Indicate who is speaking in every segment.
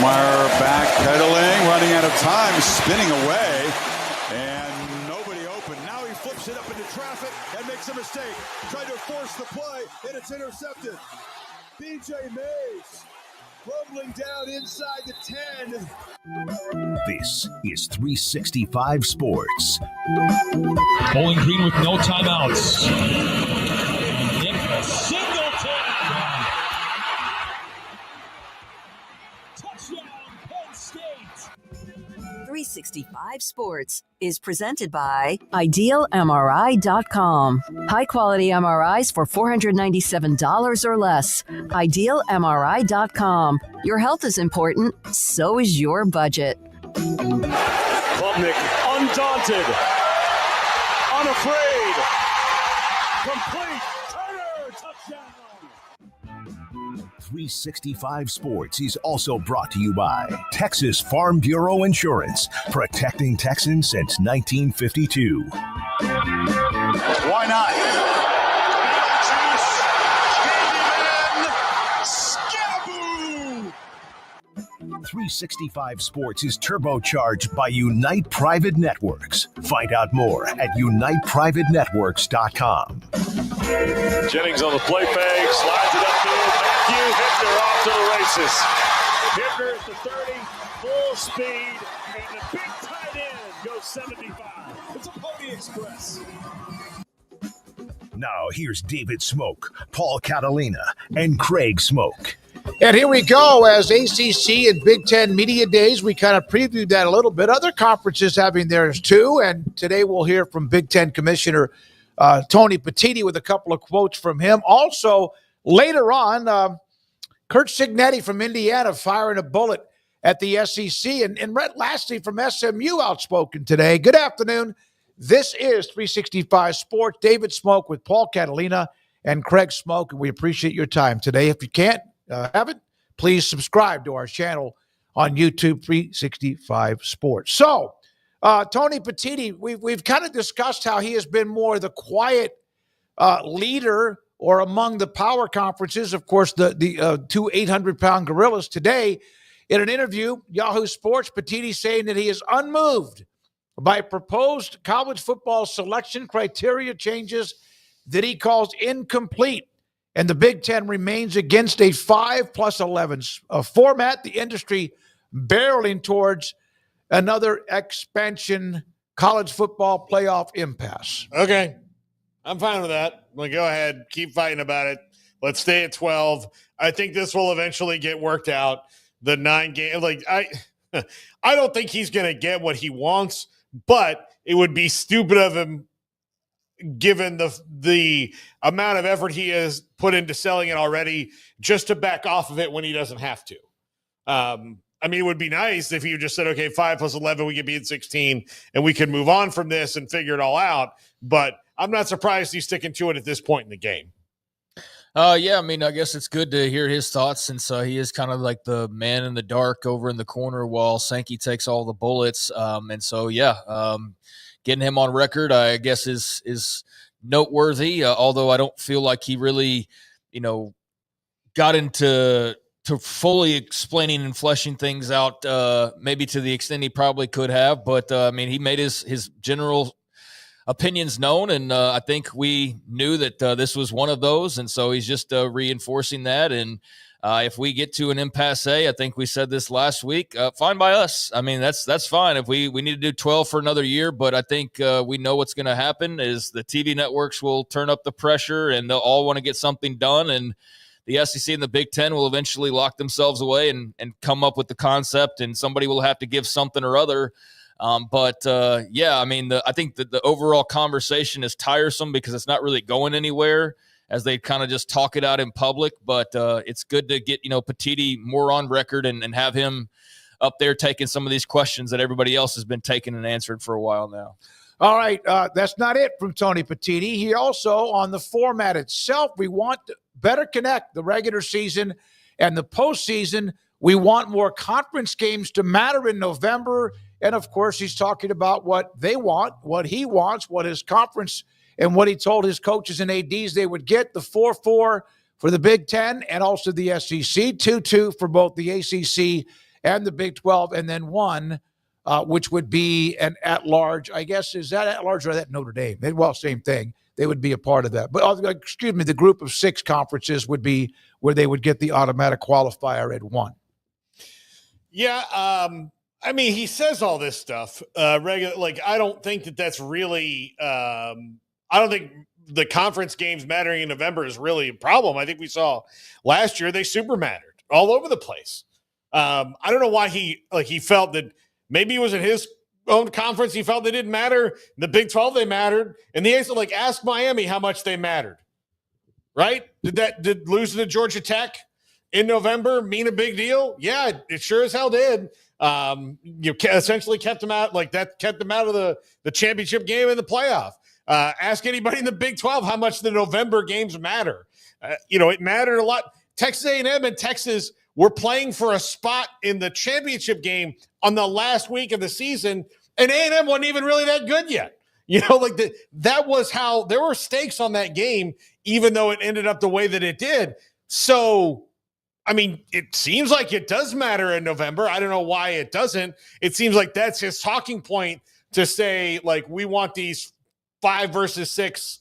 Speaker 1: Meyer backpedaling, running out of time, spinning away, and nobody open. Now he flips it up into traffic and makes a mistake. Tried to force the play, and it's intercepted. BJ Mays rumbling down inside the 10.
Speaker 2: This is 365 Sports.
Speaker 3: Bowling Green with no timeouts. Singleton. Touchdown, Penn State.
Speaker 4: 365 Sports is presented by IdealMRI.com. High-quality MRIs for $497 or less. IdealMRI.com. Your health is important, so is your budget.
Speaker 5: Klubnik, undaunted, unafraid, complete, Turner, touchdown.
Speaker 2: 365 Sports is also brought to you by Texas Farm Bureau Insurance, protecting Texans since 1952.
Speaker 1: Why not?
Speaker 2: 365 Sports is turbocharged by Unite Private Networks. Find out more at uniteprivatenetworks.com.
Speaker 5: Jennings on the play fake, slides it upfield. Mathieu, Hittner off to the races. Hittner at the 30, full speed, and the big tight end goes 75. It's a Pony Express.
Speaker 2: Now here's David Smoak, Paul Catalina, and Craig Smoak.
Speaker 6: And here we go as ACC and Big Ten Media Days. We kind of previewed that a little bit. Other conferences having theirs too. And today we'll hear from Big Ten Commissioner Tony Petitti with a couple of quotes from him. Also, later on, Kurt Cignetti from Indiana firing a bullet at the SEC. And Retzlaff from SMU outspoken today. Good afternoon. This is 365 Sports. David Smoak with Paul Catalina and Craig Smoak. And we appreciate your time today. If you can't, haven't, please subscribe to our channel on YouTube, 365 Sports. So, Tony Petitti, we've kind of discussed how he has been more the quiet leader or among the power conferences. Of course, the two 800-pound gorillas today. In an interview, Yahoo Sports, Petitti saying that he is unmoved by proposed college football selection criteria changes that he calls incomplete. And the Big Ten remains against a 5+11 format, the industry barreling towards another expansion college football playoff impasse.
Speaker 7: Okay. I'm fine with that. Well, go ahead. Keep fighting about it. Let's stay at 12. I think this will eventually get worked out. The 9 game, I don't think he's going to get what he wants, but it would be stupid of him given the amount of effort he has put into selling it already, just to back off of it when he doesn't have to. I mean, it would be nice if you just said, okay, 5 plus 11, we could be at 16 and we could move on from this and figure it all out. But I'm not surprised he's sticking to it at this point in the game.
Speaker 8: Yeah, I mean, I guess it's good to hear his thoughts since he is kind of like the man in the dark over in the corner while Sankey takes all the bullets. And so, getting him on record, I guess, is noteworthy, although I don't feel like he really, got into fully explaining and fleshing things out, maybe to the extent he probably could have. But, I mean, he made his general opinions known, and I think we knew that this was one of those, and so he's just reinforcing that. And if we get to an impasse, I think we said this last week, fine by us. I mean, that's fine. If we need to do 12 for another year, but I think we know what's going to happen is the TV networks will turn up the pressure, and they'll all want to get something done, and the SEC and the Big Ten will eventually lock themselves away and come up with the concept, and somebody will have to give something or other. I mean, I think that the overall conversation is tiresome because it's not really going anywhere as they kind of just talk it out in public. But it's good to get, Petitti more on record and have him up there taking some of these questions that everybody else has been taking and answering for a while now.
Speaker 6: All right. That's not it from Tony Petitti. He also, on the format itself, we want to better connect the regular season and the postseason. We want more conference games to matter in November. And, of course, he's talking about what they want, what he wants, what his conference and what he told his coaches and ADs they would get, the 4-4 for the Big Ten and also the SEC, 2-2 for both the ACC and the Big 12, and then 1, which would be an at-large. I guess, is that at-large or that Notre Dame? Well, same thing. They would be a part of that. But, the group of 6 conferences would be where they would get the automatic qualifier at 1.
Speaker 7: Yeah, I mean, he says all this stuff. I don't think that's really. I don't think the conference games mattering in November is really a problem. I think we saw last year they super mattered all over the place. I don't know why he felt that maybe it was in his own conference. He felt they didn't matter. In the Big 12 they mattered, and the ACC, ask Miami how much they mattered. Right? Did losing to Georgia Tech in November mean a big deal? Yeah, it sure as hell did. Essentially kept them out kept them out of the championship game and the playoff. Ask anybody in the Big 12 how much the November games matter. It mattered a lot. Texas A&M and Texas were playing for a spot in the championship game on the last week of the season, and A&M wasn't even really that good yet. That was how there were stakes on that game, even though it ended up the way that it did. So, I mean, it seems like it does matter in November. I don't know why it doesn't. It seems like that's his talking point to say, we want these 5 versus 6,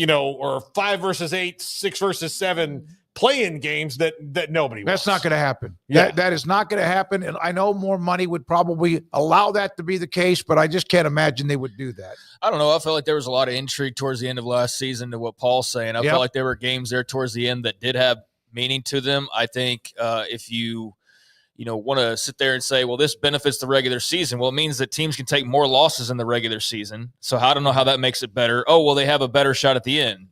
Speaker 7: or 5 versus 8, 6 versus 7 play-in games that nobody wants.
Speaker 6: That's not going to happen.
Speaker 7: Yeah.
Speaker 6: That is not going to happen. And I know more money would probably allow that to be the case, but I just can't imagine they would do that.
Speaker 8: I don't know. I felt like there was a lot of intrigue towards the end of last season to what Paul's saying. I felt like there were games there towards the end that did have meaning to them. I think if you want to sit there and say, well, this benefits the regular season, well, it means that teams can take more losses in the regular season. So I don't know how that makes it better. Oh, well, they have a better shot at the end.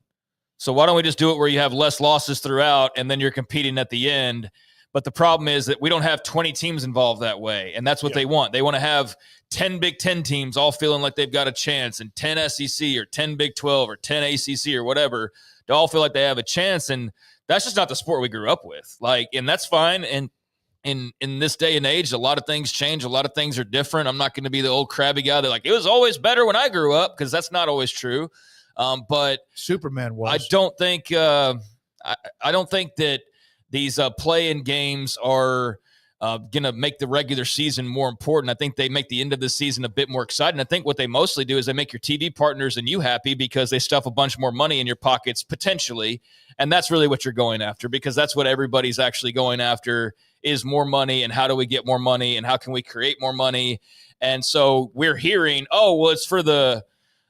Speaker 8: So why don't we just do it where you have less losses throughout and then you're competing at the end? But the problem is that we don't have 20 teams involved that way, and that's what they want. They want to have 10 Big 10 teams all feeling like they've got a chance, and 10 SEC or 10 Big 12 or 10 ACC or whatever to all feel like they have a chance, and that's just not the sport we grew up with. And that's fine. And in this day and age, a lot of things change. A lot of things are different. I'm not going to be the old crabby guy that it was always better when I grew up, because that's not always true. But
Speaker 6: Superman was.
Speaker 8: I don't think that these play-in games are going to make the regular season more important. I think they make the end of the season a bit more exciting. I think what they mostly do is they make your TV partners and you happy because they stuff a bunch more money in your pockets potentially. And that's really what you're going after, because that's what everybody's actually going after, is more money, and how do we get more money, and how can we create more money. And so we're hearing, oh, well, it's for the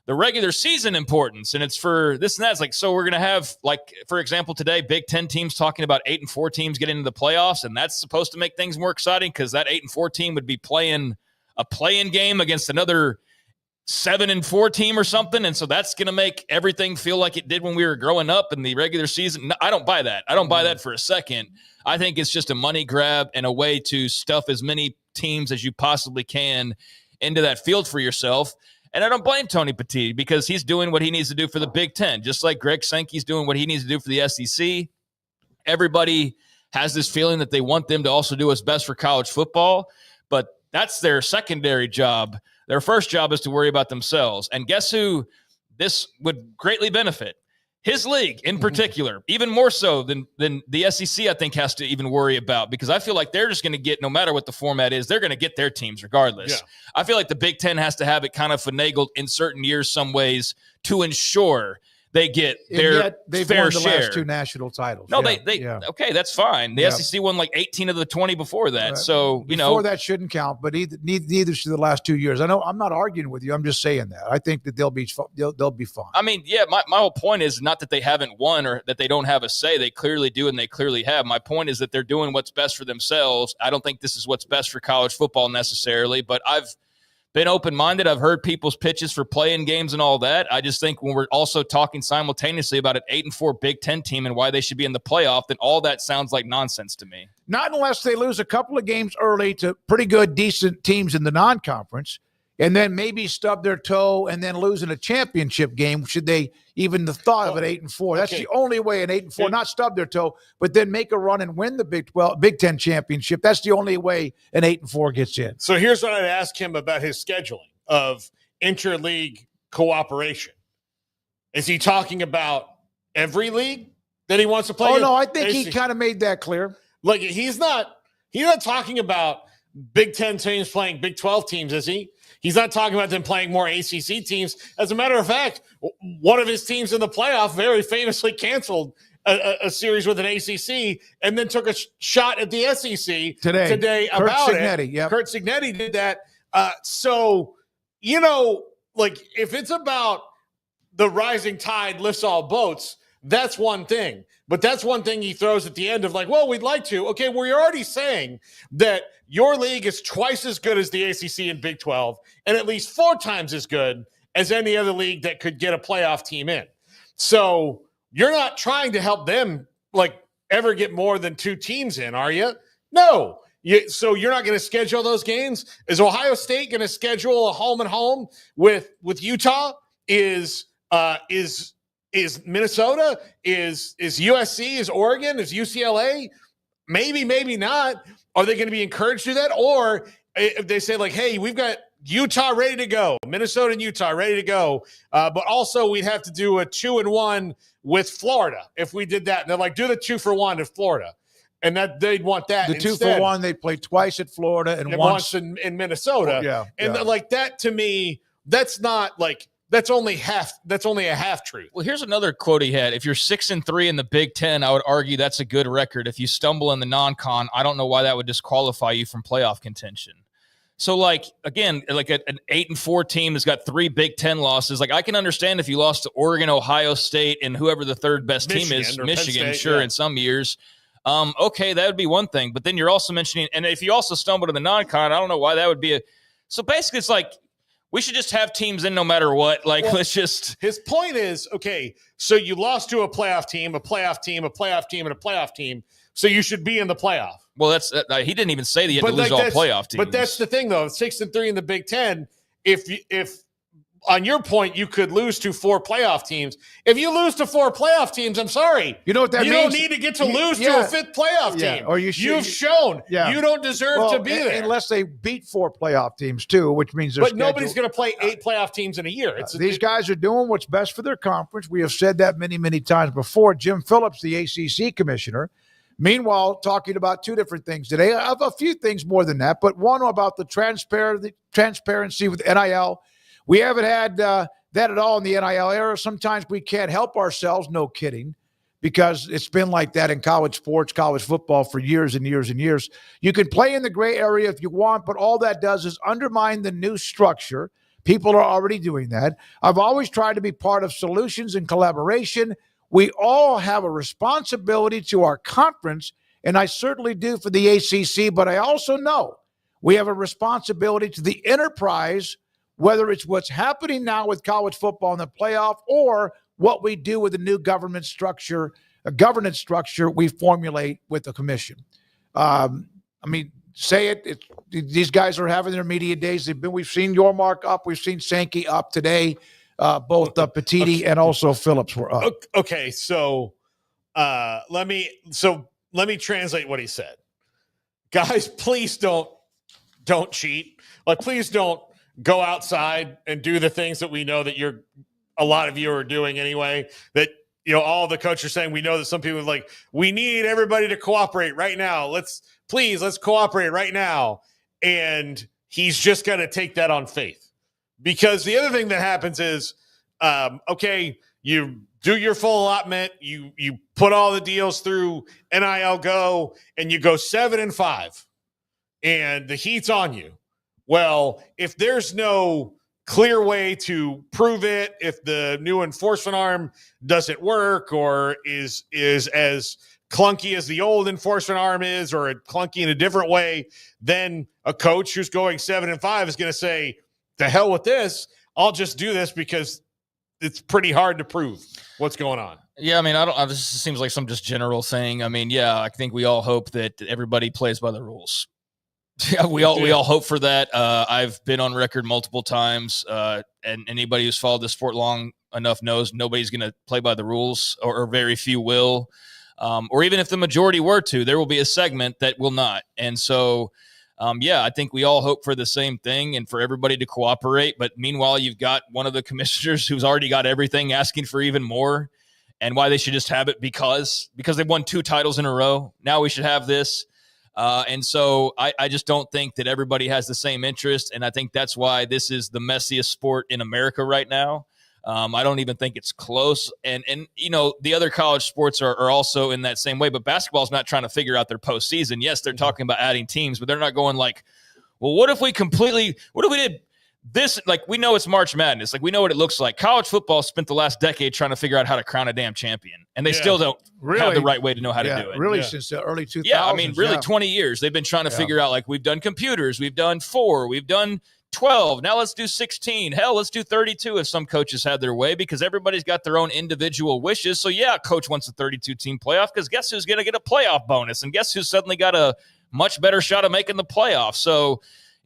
Speaker 8: regular season importance, and it's for this and that. It's so we're going to have, for example, today, Big 10 teams talking about 8-4 teams getting into the playoffs, and that's supposed to make things more exciting because that 8-4 team would be playing a play-in game against another 7-4 team or something. And so that's going to make everything feel like it did when we were growing up in the regular season. No, I don't buy that. I don't buy that for a second. I think it's just a money grab and a way to stuff as many teams as you possibly can into that field for yourself. And I don't blame Tony Petitti because he's doing what he needs to do for the Big Ten, just like Greg Sankey's doing what he needs to do for the SEC. Everybody has this feeling that they want them to also do what's best for college football, but that's their secondary job. Their first job is to worry about themselves. And guess who this would greatly benefit? His league in particular, even more so than the SEC, I think, has to even worry about, because I feel like they're just going to get, no matter what the format is, they're going to get their teams regardless. Yeah. I feel like the Big Ten has to have it kind of finagled in certain years, some ways, to ensure they get their
Speaker 6: they've
Speaker 8: fair
Speaker 6: won the
Speaker 8: share.
Speaker 6: last 2 national titles.
Speaker 8: No, okay, that's fine. The SEC won like 18 of the 20 before that. So,
Speaker 6: before that shouldn't count, but neither should the last 2 years. I know I'm not arguing with you. I'm just saying that. I think that they'll be fine.
Speaker 8: I mean, yeah, my whole point is not that they haven't won or that they don't have a say. They clearly do, and they clearly have. My point is that they're doing what's best for themselves. I don't think this is what's best for college football necessarily, but I've been open-minded. I've heard people's pitches for playing games and all that. I just think when we're also talking simultaneously about an 8-4 Big Ten team and why they should be in the playoff, then all that sounds like nonsense to me.
Speaker 6: Not unless they lose a couple of games early to pretty good, decent teams in the non-conference, and then maybe stub their toe and then lose in a championship game. Should they even the thought of an 8-4? That's the only way an 8-4, not stub their toe, but then make a run and win the Big Ten championship. That's the only way an 8-4 gets in.
Speaker 7: So here's what I'd ask him about his scheduling of interleague cooperation. Is he talking about every league that he wants to play?
Speaker 6: Oh, no, I think he kind of made that clear.
Speaker 7: Like he's not talking about Big Ten teams playing Big 12 teams, is he? He's not talking about them playing more ACC teams. As a matter of fact, one of his teams in the playoff very famously canceled a series with an ACC and then took a shot at the SEC today about it. Yep. Curt Cignetti did that. So, if it's about the rising tide lifts all boats, that's one thing. But that's one thing he throws at the end of like, well, we'd like to. Okay, well, you're already saying that your league is twice as good as the ACC and Big 12 and at least 4 times as good as any other league that could get a playoff team in. So you're not trying to help them like ever get more than 2 teams in, are you? No. So you're not going to schedule those games? Is Ohio State going to schedule a home and home with Utah? Is Minnesota? Is USC? Is Oregon? Is UCLA? Maybe, maybe not. Are they going to be encouraged to do that? Or if they say like, hey, we've got Utah ready to go, Minnesota and Utah ready to go, but also we'd have to do a 2-1 with Florida if we did that. And they're like, do the 2-for-1 at Florida. And that they'd want that.
Speaker 6: The
Speaker 7: instead.
Speaker 6: 2-for-1, they play twice at Florida and once
Speaker 7: in Minnesota.
Speaker 6: Yeah.
Speaker 7: And like that to me, that's not like, that's only a half truth.
Speaker 8: Well, here's another quote he had. If you're 6-3 in the Big Ten, I would argue that's a good record. If you stumble in the non-con, I don't know why that would disqualify you from playoff contention. So, like, again, like an 8-4 team has got 3 Big Ten losses. Like, I can understand if you lost to Oregon, Ohio State, and whoever the third best team is, Michigan, State, in some years. Okay, that would be one thing. But then you're also mentioning, and if you also stumbled in the non-con, I don't know why that would be a. So basically, it's like, we should just have teams in no matter what. Like, let's just.
Speaker 7: His point is, okay, so you lost to a playoff team, a playoff team, a playoff team, and a playoff team. So you should be in the playoff.
Speaker 8: Well, that's he didn't even say that you had to lose all playoff teams.
Speaker 7: But that's the thing, though. 6-3 in the Big Ten. If on your point, you could lose to 4 playoff teams. If you lose to 4 playoff teams, I'm sorry.
Speaker 6: You know what that means?
Speaker 7: You don't need to get to lose to a 5th playoff team. Or you've shown you don't deserve to be there.
Speaker 6: Unless they beat 4 playoff teams, too, which means they're scheduled.
Speaker 7: Nobody's going to play 8 playoff teams in a year.
Speaker 6: These guys are doing what's best for their conference. We have said that many, many times before. Jim Phillips, the ACC commissioner, meanwhile, talking about 2 different things today. I have a few things more than that, but one about the transparency with NIL. We haven't had that at all in the NIL era. Sometimes we can't help ourselves, no kidding, because it's been like that in college sports, college football for years and years and years. You can play in the gray area if you want, but all that does is undermine the new structure. People are already doing that. I've always tried to be part of solutions and collaboration. We all have a responsibility to our conference, and I certainly do for the ACC, but I also know we have a responsibility to the enterprise whether it's what's happening now with college football in the playoff or what we do with the new governance structure we formulate with the commission. Say it. These guys are having their media days. We've seen Yormark up. We've seen Sankey up today. Both Petitti and also Phillips were up.
Speaker 7: Okay, so let me translate what he said. Guys, please don't cheat. Like, please don't go outside and do the things that we know that a lot of you are doing anyway. That, all the coaches are saying. We know that some people are like, we need everybody to cooperate right now. Let's cooperate right now. And he's just got to take that on faith, because the other thing that happens is, okay, you do your full allotment, you put all the deals through NIL Go, and you go 7-5, and the heat's on you. Well, if there's no clear way to prove it, if the new enforcement arm doesn't work or is as clunky as the old enforcement arm is, or clunky in a different way, then a coach who's going 7-5 is going to say, "The hell with this! I'll just do this because it's pretty hard to prove what's going on."
Speaker 8: Yeah, this seems like some just general thing. I think we all hope that everybody plays by the rules. Yeah, we all hope for that. I've been on record multiple times, and anybody who's followed the sport long enough knows nobody's going to play by the rules, or very few will. Or even if the majority were to, there will be a segment that will not. And so, I think we all hope for the same thing and for everybody to cooperate. But meanwhile, you've got one of the commissioners who's already got everything asking for even more, and why they should just have it because they won 2 titles in a row. Now we should have this. And so I just don't think that everybody has the same interest. And I think that's why this is the messiest sport in America right now. I don't even think it's close. And the other college sports are also in that same way. But basketball's not trying to figure out their postseason. Yes, they're talking about adding teams, but they're not going like, well, what if we did this? Like, we know it's March Madness. Like, we know what it looks like. College football spent the last decade trying to figure out how to crown a damn champion. And they still don't have the right way to know how to do it.
Speaker 6: Really, since the early 2000s.
Speaker 8: Yeah, 20 years. They've been trying to figure out, like, we've done computers. We've done 4. We've done 12. Now let's do 16. Hell, let's do 32 if some coaches had their way, because everybody's got their own individual wishes. So, yeah, coach wants a 32-team playoff, because guess who's going to get a playoff bonus? And guess who's suddenly got a much better shot of making the playoffs? So,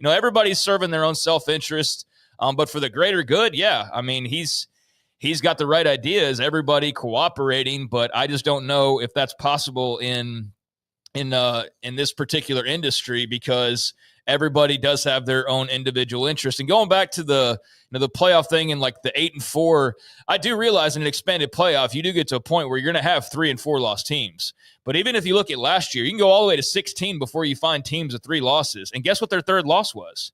Speaker 8: everybody's serving their own self-interest. But for the greater good, he's got the right ideas, everybody cooperating, but I just don't know if that's possible in this particular industry, because everybody does have their own individual interest. And going back to the playoff thing and like the 8-4, I do realize in an expanded playoff, you do get to a point where you're going to have 3 and 4 loss teams. But even if you look at last year, you can go all the way to 16 before you find teams with 3 losses. And guess what their third loss was?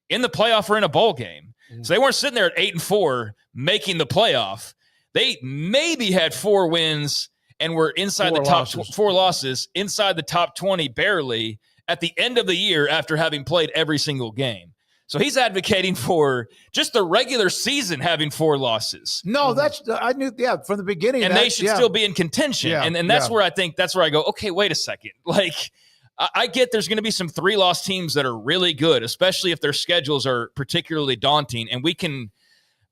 Speaker 8: In the playoff or in a bowl game. So they weren't sitting there at 8-4 making the playoff. They maybe had 4 wins and were inside the top 4 losses, inside the top 20 barely at the end of the year after having played every single game. So he's advocating for just the regular season having 4 losses.
Speaker 6: No, I knew from the beginning.
Speaker 8: And they should still be in contention. Yeah, and that's where I go, okay, wait a second. Like, I get there's going to be some 3-loss teams that are really good, especially if their schedules are particularly daunting, and we can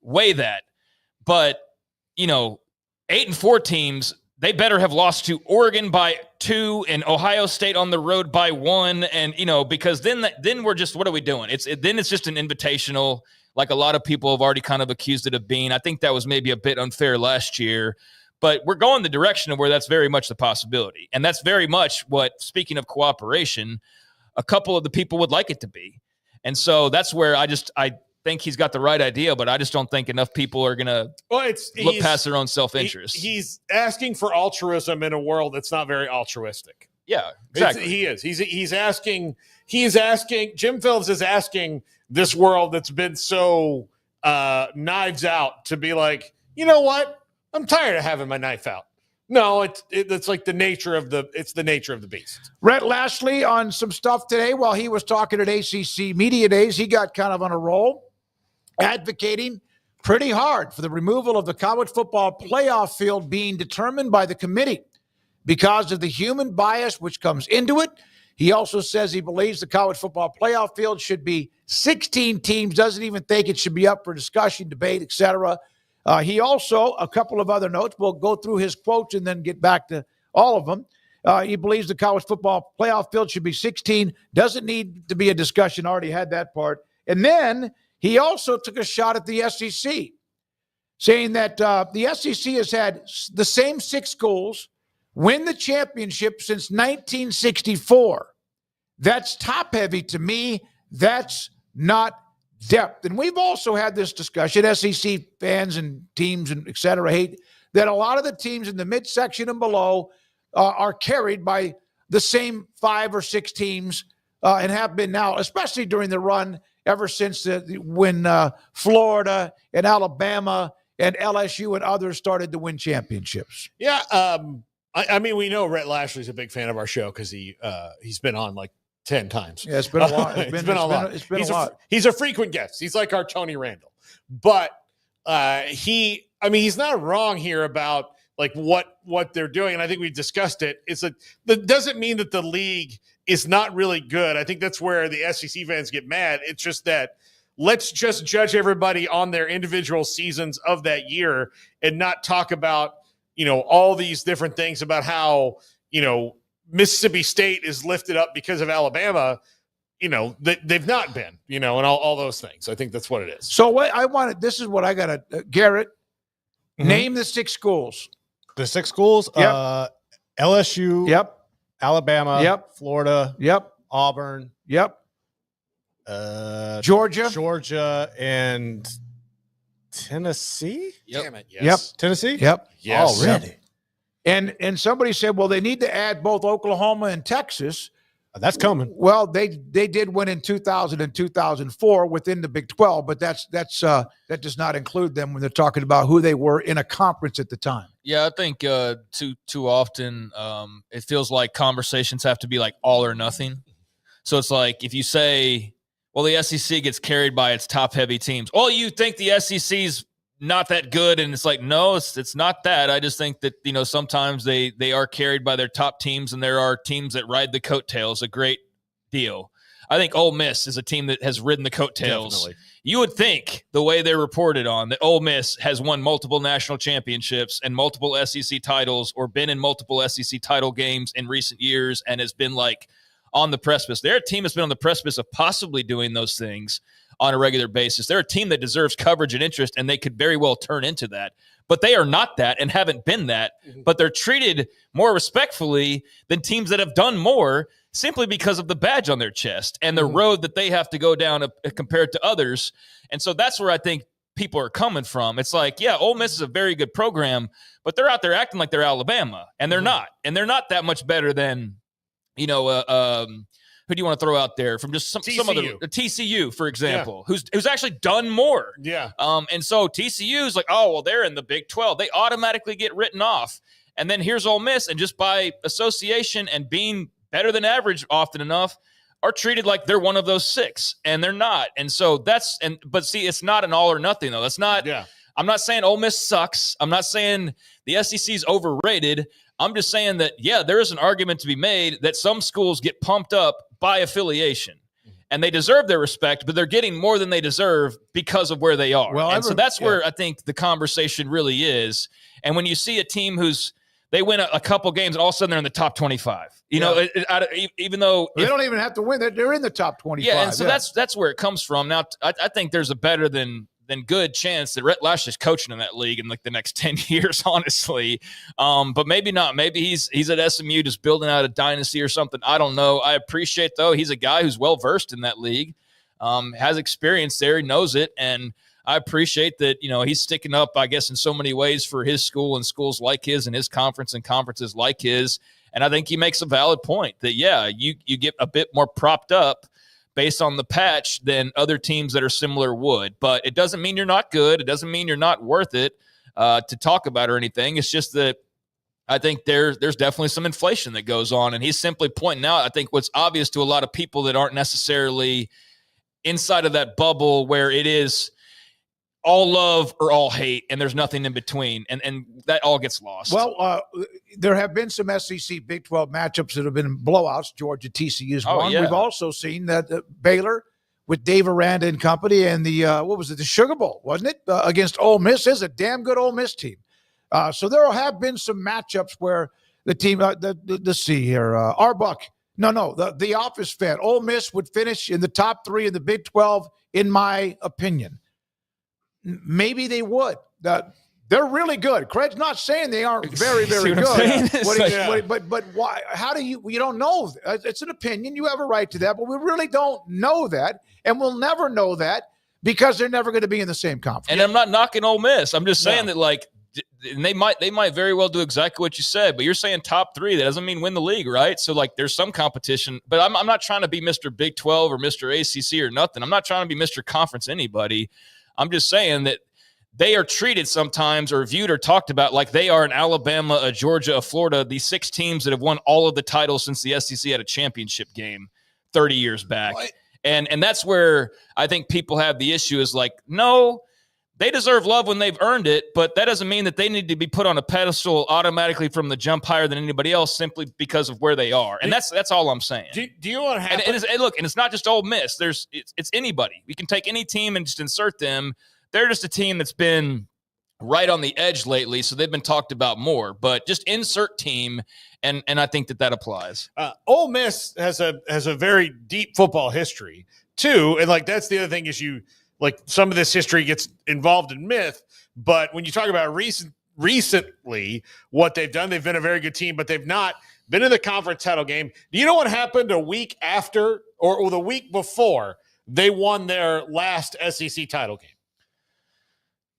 Speaker 8: weigh that. But, 8-4 teams, they better have lost to Oregon by 2 and Ohio State on the road by 1. And, because then we're just, what are we doing? Then it's just an invitational, like a lot of people have already kind of accused it of being. I think that was maybe a bit unfair last year. But we're going the direction of where that's very much the possibility. And that's very much what, speaking of cooperation, a couple of the people would like it to be. And so that's where I think he's got the right idea, but I just don't think enough people are going to look past their own self-interest. He's
Speaker 7: asking for altruism in a world that's not very altruistic.
Speaker 8: Yeah, exactly.
Speaker 7: He is. He's asking, Jim Phillips is asking this world that's been so knives out to be like, you know what? I'm tired of having my knife out. No, it's like the nature of the beast.
Speaker 6: Rhett Lashley on some stuff today while he was talking at ACC Media Days. He got kind of on a roll, advocating pretty hard for the removal of the college football playoff field being determined by the committee because of the human bias which comes into it. He also says he believes the college football playoff field should be 16 teams, doesn't even think it should be up for discussion, debate, etc. He also, a couple of other notes, we'll go through his quotes and then get back to all of them. He believes the college football playoff field should be 16, doesn't need to be a discussion, already had that part. And then he also took a shot at the SEC, saying that the SEC has had the same 6 schools win the championship since 1964. That's top heavy to me. That's not depth. And we've also had this discussion, SEC fans and teams and et cetera hate that a lot of the teams in the midsection and below are carried by the same 5 or 6 teams and have been now, especially during the run ever since when Florida and Alabama and LSU and others started to win championships.
Speaker 7: Yeah. I mean, we know Rhett Lashley's a big fan of our show because he's been on like 10 times.
Speaker 6: Yeah, it's been a lot. It's been a lot. It's been a lot.
Speaker 7: He's a frequent guest. He's like our Tony Randall. But he's not wrong here about like what they're doing. And I think we discussed it. That doesn't mean that the league is not really good. I think that's where the SEC fans get mad. It's just that let's just judge everybody on their individual seasons of that year and not talk about, all these different things about how, Mississippi State is lifted up because of Alabama, they've not been, and all those things. I think that's what it is.
Speaker 6: So what I wanted, this is what I got to, Garrett, name the 6 schools.
Speaker 9: The 6 schools,
Speaker 6: Yep.
Speaker 9: LSU,
Speaker 6: Yep.
Speaker 9: Alabama,
Speaker 6: Yep.
Speaker 9: Florida,
Speaker 6: Yep.
Speaker 9: Auburn,
Speaker 6: Yep. Georgia,
Speaker 9: and Tennessee.
Speaker 8: Yep.
Speaker 7: Damn it. Yes.
Speaker 6: Yep.
Speaker 9: Tennessee.
Speaker 6: Yep.
Speaker 7: Yes.
Speaker 9: Already.
Speaker 6: And somebody said, well, they need to add both Oklahoma and Texas.
Speaker 9: That's coming.
Speaker 6: Well, they did win in 2000 and 2004 within the Big 12, but that does not include them when they're talking about who they were in a conference at the time.
Speaker 8: Yeah, I think too often it feels like conversations have to be like all or nothing. So it's like if you say, well, the SEC gets carried by its top-heavy teams. Well, you think the SEC's not that good, and it's like, no, it's not that. I just think that, sometimes they are carried by their top teams, and there are teams that ride the coattails a great deal. I think Ole Miss is a team that has ridden the coattails.
Speaker 7: Definitely.
Speaker 8: You would think, the way they're reported on, that Ole Miss has won multiple national championships and multiple SEC titles or been in multiple SEC title games in recent years and has been like on the precipice. Their team has been on the precipice of possibly doing those things on a regular basis. They're a team that deserves coverage and interest, and they could very well turn into that. But they are not that and haven't been that. But they're treated more respectfully than teams that have done more simply because of the badge on their chest and the road that they have to go down compared to others. And so that's where I think people are coming from. It's like, yeah, Ole Miss is a very good program, but they're out there acting like they're Alabama, and they're not. And they're not that much better than, who do you want to throw out there from just some other TCU, for example, who's actually done more.
Speaker 7: Yeah.
Speaker 8: And so TCU is like, oh, well, they're in the Big 12. They automatically get written off. And then here's Ole Miss, and just by association and being better than average often enough, are treated like they're one of those 6, and they're not. And so but see, it's not an all or nothing though. That's not. Yeah. I'm not saying Ole Miss sucks. I'm not saying the SEC is overrated. I'm just saying that, yeah, there is an argument to be made that some schools get pumped up by affiliation, and they deserve their respect, but they're getting more than they deserve because of where they are. Well, so that's where I think the conversation really is. And when you see a team they win a couple games, and all of a sudden they're in the top 25, even though
Speaker 6: they don't even have to win, they're in the top 25.
Speaker 8: Yeah, and so that's where it comes from. Now, I think there's a better than good chance that Rhett Lashley's coaching in that league in like the next 10 years, honestly. But maybe not. Maybe he's at SMU just building out a dynasty or something. I don't know. I appreciate, though, he's a guy who's well-versed in that league, has experience there. He knows it. And I appreciate that, he's sticking up, I guess, in so many ways for his school and schools like his and his conference and conferences like his. And I think he makes a valid point that, yeah, you get a bit more propped up based on the patch than other teams that are similar would. But it doesn't mean you're not good. It doesn't mean you're not worth it to talk about or anything. It's just that I think there's definitely some inflation that goes on. And he's simply pointing out, I think, what's obvious to a lot of people that aren't necessarily inside of that bubble where it is all love or all hate, and there's nothing in between, and that all gets lost.
Speaker 6: Well, there have been some SEC Big 12 matchups that have been blowouts. Georgia TCU is one.
Speaker 8: Yeah.
Speaker 6: We've also seen that Baylor with Dave Aranda and company and the the Sugar Bowl, wasn't it, against Ole Miss? Is a damn good Ole Miss team. So there have been some matchups where the team, let's see here, Arbuck. The Office fan. Ole Miss would finish in the top 3 in the Big 12, in my opinion. Maybe they would. They're really good. Craig's not saying they aren't very, very good. But why? How do you don't know? It's an opinion. You have a right to that, but we really don't know that, and we'll never know that because they're never going to be in the same conference.
Speaker 8: And I'm not knocking Ole Miss. I'm just saying that, like, and they might very well do exactly what you said, but you're saying top 3. That doesn't mean win the league, right? So, like, there's some competition. But I'm not trying to be Mr. Big 12 or Mr. ACC or nothing. I'm not trying to be Mr. Conference anybody. I'm just saying that they are treated sometimes or viewed or talked about like they are an Alabama, a Georgia, a Florida, these 6 teams that have won all of the titles since the SEC had a championship game 30 years back. What? And that's where I think people have the issue is like, no, they deserve love when they've earned it, but that doesn't mean that they need to be put on a pedestal automatically from the jump higher than anybody else simply because of where they are. And that's all I'm saying.
Speaker 7: Do you want to have
Speaker 8: and it's not just Ole Miss. It's anybody. We can take any team and just insert them. They're just a team that's been right on the edge lately, so they've been talked about more. But just insert team, and I think that applies.
Speaker 7: Ole Miss has a very deep football history too, and like that's the other thing is some of this history gets involved in myth. But when you talk about recently what they've done, they've been a very good team, but they've not been in the conference title game. Do you know what happened a week after or the week before they won their last SEC title game?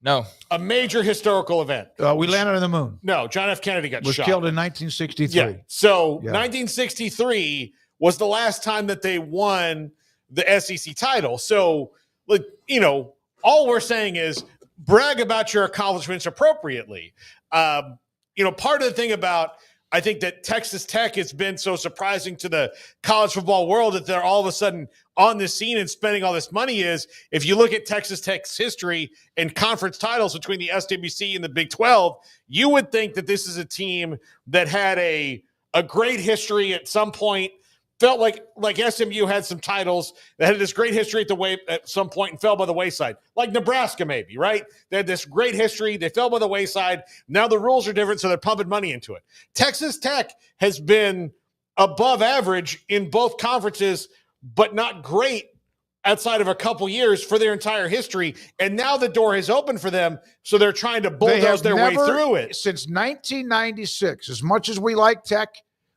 Speaker 8: No.
Speaker 7: A major historical event.
Speaker 6: We landed on the moon.
Speaker 7: No, John F. Kennedy got
Speaker 6: was
Speaker 7: shot.
Speaker 6: Killed in 1963.
Speaker 7: Yeah. So 1963 was the last time that they won the SEC title. So, all we're saying is brag about your accomplishments appropriately. Part of the thing about I think that Texas Tech has been so surprising to the college football world that they're all of a sudden on the scene and spending all this money is if you look at Texas Tech's history and conference titles between the SWC and the Big 12, you would think that this is a team that had a great history at some point, felt like SMU had some titles that had this great history at some point and fell by the wayside. Like Nebraska maybe, right? They had this great history. They fell by the wayside. Now the rules are different, so they're pumping money into it. Texas Tech has been above average in both conferences, but not great outside of a couple years for their entire history. And now the door has opened for them, so they're trying to bulldoze their way through it.
Speaker 6: Since 1996, as much as we like Tech,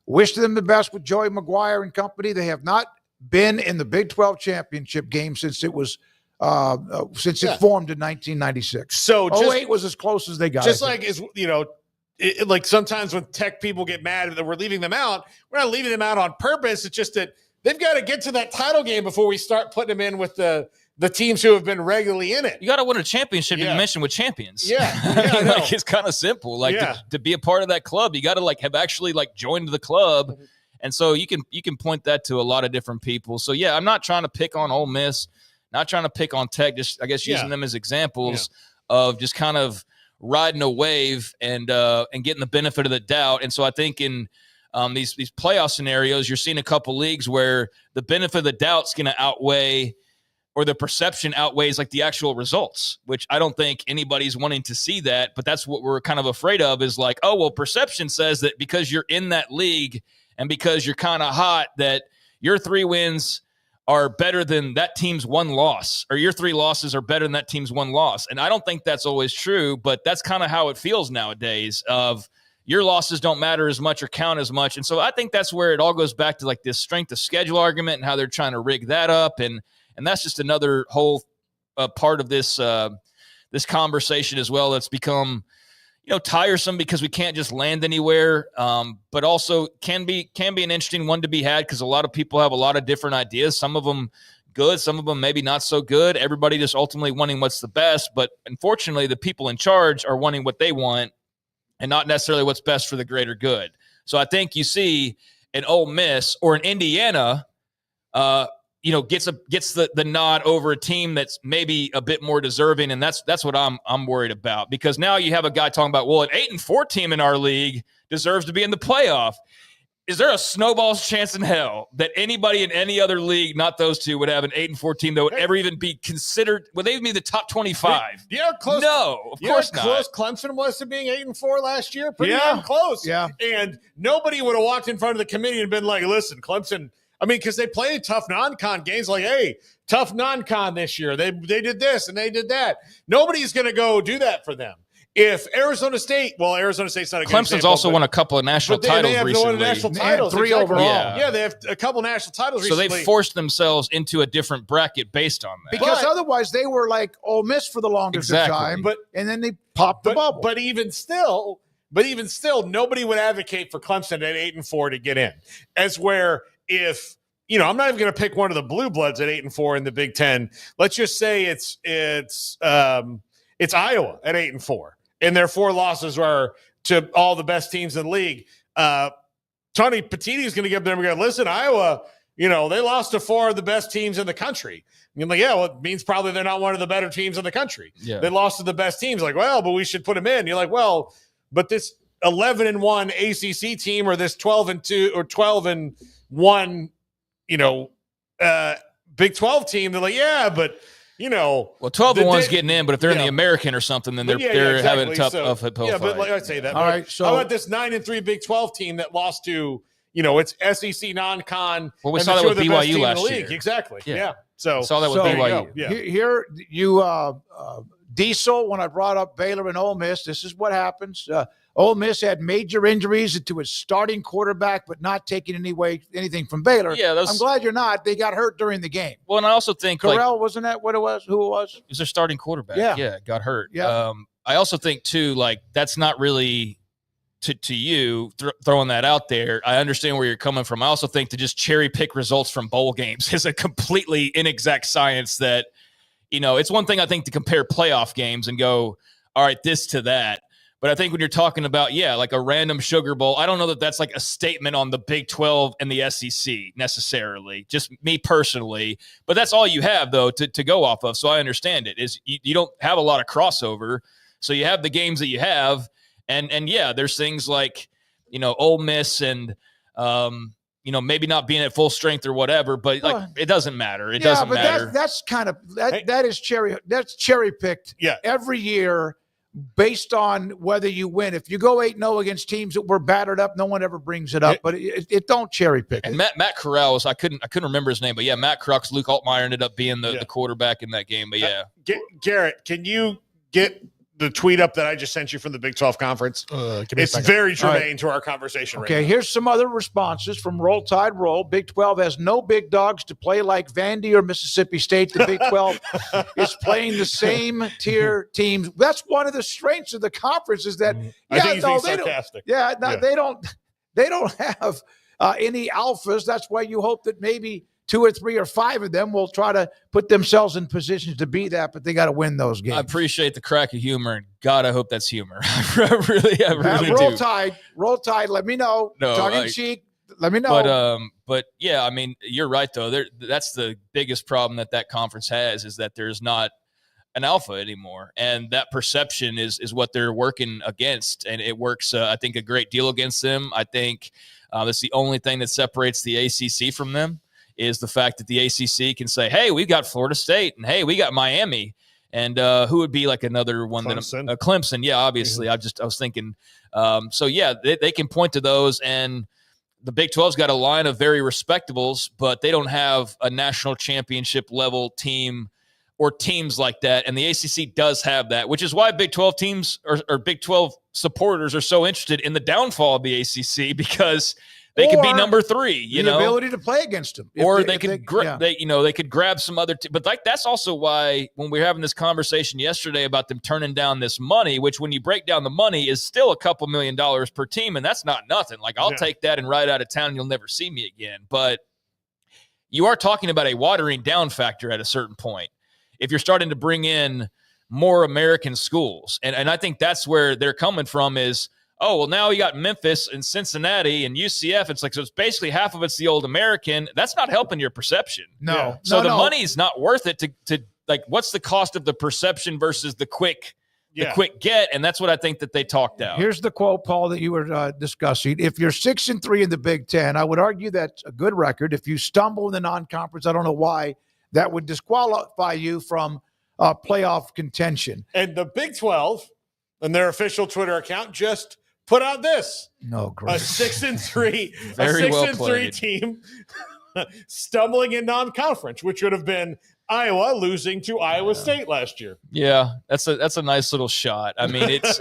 Speaker 6: wish them the best with Joey McGuire and company, they have not been in the Big 12 championship game since it was it formed in 1996.
Speaker 7: So
Speaker 6: 08 was as close as they got.
Speaker 7: Just like like sometimes when Tech people get mad that we're leaving them out, we're not leaving them out on purpose. It's just that they've got to get to that title game before we start putting them in with the teams who have been regularly in it.
Speaker 8: You got to win a championship to mention with champions.
Speaker 7: Yeah.
Speaker 8: It's kind of simple. To be a part of that club, you got to have actually joined the club. Mm-hmm. And so you can point that to a lot of different people. So I'm not trying to pick on Ole Miss, not trying to pick on Tech, just I guess using them as examples of just kind of riding a wave and getting the benefit of the doubt. And so I think in these playoff scenarios, you're seeing a couple leagues where the benefit of the doubt's going to outweigh, or the perception outweighs the actual results, which I don't think anybody's wanting to see that. But that's what we're kind of afraid of is perception says that because you're in that league and because you're kind of hot, that your 3 wins are better than that team's 1 loss, or your 3 losses are better than that team's 1 loss. And I don't think that's always true, but that's kind of how it feels nowadays of your losses don't matter as much or count as much. And so I think that's where it all goes back to this strength of schedule argument and how they're trying to rig that up. And that's just another whole part of this this conversation as well that's become tiresome because we can't just land anywhere, but also can be an interesting one to be had because a lot of people have a lot of different ideas. Some of them good, some of them maybe not so good. Everybody just ultimately wanting what's the best, but unfortunately the people in charge are wanting what they want and not necessarily what's best for the greater good. So I think you see an Ole Miss or an Indiana gets the nod over a team that's maybe a bit more deserving, and that's what I'm worried about, because now you have a guy talking about, well, an 8-4 team in our league deserves to be in the playoff. Is there a snowball's chance in hell that anybody in any other league, not those two, would have an 8-4 team that would ever even be considered? Would they even be the top 25?
Speaker 7: Yeah, close.
Speaker 8: No, of course not.
Speaker 7: Close Clemson was to being 8-4 last year. Pretty damn close.
Speaker 6: Yeah, and
Speaker 7: nobody would have walked in front of the committee and been like, "Listen, Clemson." I mean, because they played tough non-con games. Like, hey, tough non-con this year. They did this and they did that. Nobody's going to go do that for them. If Arizona State's not a good
Speaker 8: Clemson's
Speaker 7: example,
Speaker 8: also won a couple of national titles
Speaker 7: they have
Speaker 8: recently.
Speaker 7: won national titles,
Speaker 6: 3 overall.
Speaker 7: Yeah, they have a couple national titles recently.
Speaker 8: So they forced themselves into a different bracket based on that.
Speaker 6: Because otherwise they were like Ole Miss for the longest of time, and then they popped the bubble.
Speaker 7: But even still, nobody would advocate for Clemson at 8-4 to get in. As where if I'm not even going to pick one of the blue bloods at 8-4 in the Big Ten. Let's just say it's Iowa at 8-4. And their 4 losses are to all the best teams in the league. Tony Petitti is going to give them and go, listen, Iowa, they lost to 4 of the best teams in the country. And you're like, yeah, well, it means probably they're not one of the better teams in the country. Yeah. They lost to the best teams. Like, well, but we should put them in. You're like, well, but this 11-1 ACC team or this 12-2 or 12-1, Big 12 team, they're like, yeah, but – well,
Speaker 8: 12-1's getting in, but if they're in the American or something, then they're having a tough uphill
Speaker 7: fight.
Speaker 8: But
Speaker 7: like I say that.
Speaker 6: All right, so
Speaker 7: how about this 9-3 Big 12 team that lost to, it's SEC non-con?
Speaker 8: Well, we saw that with BYU last year.
Speaker 7: Exactly. Yeah. So
Speaker 8: saw that with BYU.
Speaker 6: Yeah. Here, Diesel, when I brought up Baylor and Ole Miss, this is what happens. Ole Miss had major injuries to its starting quarterback, but not taking anything from Baylor.
Speaker 8: Yeah,
Speaker 6: I'm glad you're not. They got hurt during the game.
Speaker 8: Well, and I also think
Speaker 6: Corral, wasn't that what it was? Who it was?
Speaker 8: It was their starting quarterback. Yeah, got hurt.
Speaker 6: Yeah.
Speaker 8: I also think too, that's not really to you throwing that out there. I understand where you're coming from. I also think to just cherry pick results from bowl games is a completely inexact science. That it's one thing I think to compare playoff games and go, all right, this to that. But I think when you're talking about, like a random Sugar Bowl, I don't know that that's like a statement on the Big 12 and the SEC necessarily, just me personally. But that's all you have, though, to go off of. So I understand it. Is you don't have a lot of crossover. So you have the games that you have. And there's things like, Ole Miss and, maybe not being at full strength or whatever. But it doesn't matter. It doesn't matter.
Speaker 6: That's kind of that's cherry picked every year. Based on whether you win. If you go 8-0 against teams that were battered up, no one ever brings it up. But it don't cherry pick.
Speaker 8: And Matt Corral was, I couldn't remember his name, but Matt Corral, because Luke Altmaier ended up being the quarterback in that game. But
Speaker 7: Garrett, can you get the tweet up that I just sent you from the Big 12 conference? It's very germane to our conversation right now.
Speaker 6: Here's some other responses from Roll Tide Roll. Big 12 has no big dogs to play like Vandy or Mississippi State. The Big 12 is playing the same tier teams. That's one of the strengths of the conference is that
Speaker 7: I think he's being sarcastic.
Speaker 6: They don't have any alphas. That's why you hope that maybe 2 or 3 or 5 of them will try to put themselves in positions to be that, but they got to win those games.
Speaker 8: I appreciate the crack of humor, and God, I hope that's humor. I really do.
Speaker 6: Roll Tide. Let me know. Tongue in cheek. Let me know.
Speaker 8: But yeah, I mean, you're right though. That's the biggest problem that conference has is that there's not an alpha anymore, and that perception is what they're working against, and it works. I think a great deal against them. I think that's the only thing that separates the ACC from them. Is the fact that the ACC can say, hey, we got Florida State, and hey, we got Miami, and who would be like another one?
Speaker 7: Clemson.
Speaker 8: Clemson, yeah, obviously. Mm-hmm. I was thinking, they can point to those, and the Big 12's got a line of very respectables, but they don't have a national championship level team or teams like that, and the ACC does have that, which is why Big 12 teams or Big 12 supporters are so interested in the downfall of the ACC because – they could be number 3,
Speaker 6: the ability to play against them,
Speaker 8: or they could grab some other. But that's also why when we were having this conversation yesterday about them turning down this money, which when you break down the money is still a couple $1 million per team, and that's not nothing. Like I'll take that and ride out of town, and you'll never see me again. But you are talking about a watering down factor at a certain point if you're starting to bring in more American schools, and I think that's where they're coming from is. oh, well, now you got Memphis and Cincinnati and UCF. It's like, so it's basically half of it's the old American. That's not helping your perception.
Speaker 6: No.
Speaker 8: Yeah. So the money's not worth it to like, what's the cost of the perception versus the quick get? And that's what I think that they talked out.
Speaker 6: Here's the quote, Paul, that you were discussing. If you're 6-3 in the Big Ten, I would argue that's a good record. If you stumble in the non-conference, I don't know why that would disqualify you from playoff contention.
Speaker 7: And the Big 12 and their official Twitter account just put out this.
Speaker 6: No, great.
Speaker 7: A 6-3 team stumbling in non-conference, which would have been Iowa losing to Iowa State last year.
Speaker 8: Yeah, that's a nice little shot. I mean, it's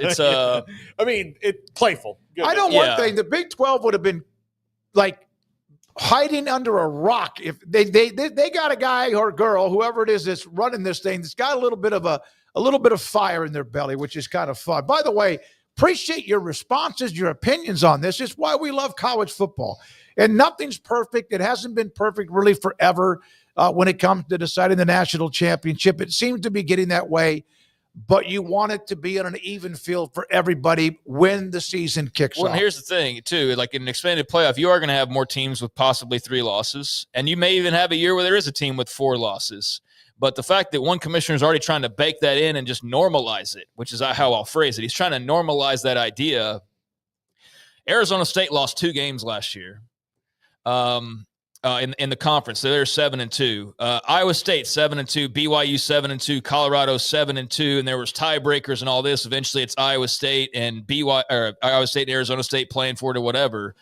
Speaker 7: playful. Good.
Speaker 6: I know one thing. The Big 12 would have been like hiding under a rock if they got a guy or girl, whoever it is that's running this thing, that's got a little bit of fire in their belly, which is kind of fun. By the way, appreciate your responses, your opinions on this. It's why we love college football. And nothing's perfect. It hasn't been perfect really forever when it comes to deciding the national championship. It seems to be getting that way, but you want it to be on an even field for everybody when the season kicks off.
Speaker 8: Well, here's the thing, too. Like in an expanded playoff, you are going to have more teams with possibly 3 losses, and you may even have a year where there is a team with 4 losses. But the fact that one commissioner is already trying to bake that in and just normalize it, which is how I'll phrase it. He's trying to normalize that idea. Arizona State lost 2 games last year in the conference. So they're 7-2. Iowa State 7-2. BYU 7-2. Colorado 7-2. And there was tiebreakers and all this. Eventually, it's Iowa State and Iowa State and Arizona State playing for it or whatever.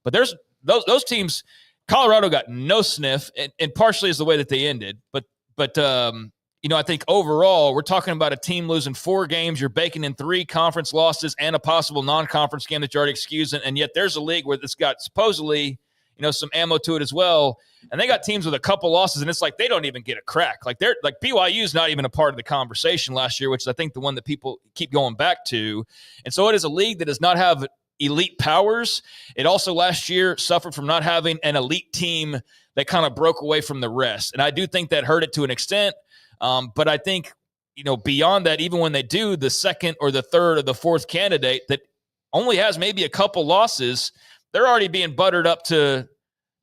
Speaker 8: But there's those teams. Colorado got no sniff, and partially is the way that they ended, But I think overall, we're talking about a team losing 4 games. You're baking in 3 conference losses and a possible non-conference game that you're already excusing. And yet there's a league where it's got supposedly, some ammo to it as well. And they got teams with a couple losses, and it's like they don't even get a crack. Like BYU is not even a part of the conversation last year, which is I think the one that people keep going back to. And so it is a league that does not have elite powers. It also last year suffered from not having an elite team that kind of broke away from the rest. And I do think that hurt it to an extent. But I think, beyond that, even when they do the second or the third or the fourth candidate that only has maybe a couple losses, they're already being buttered up to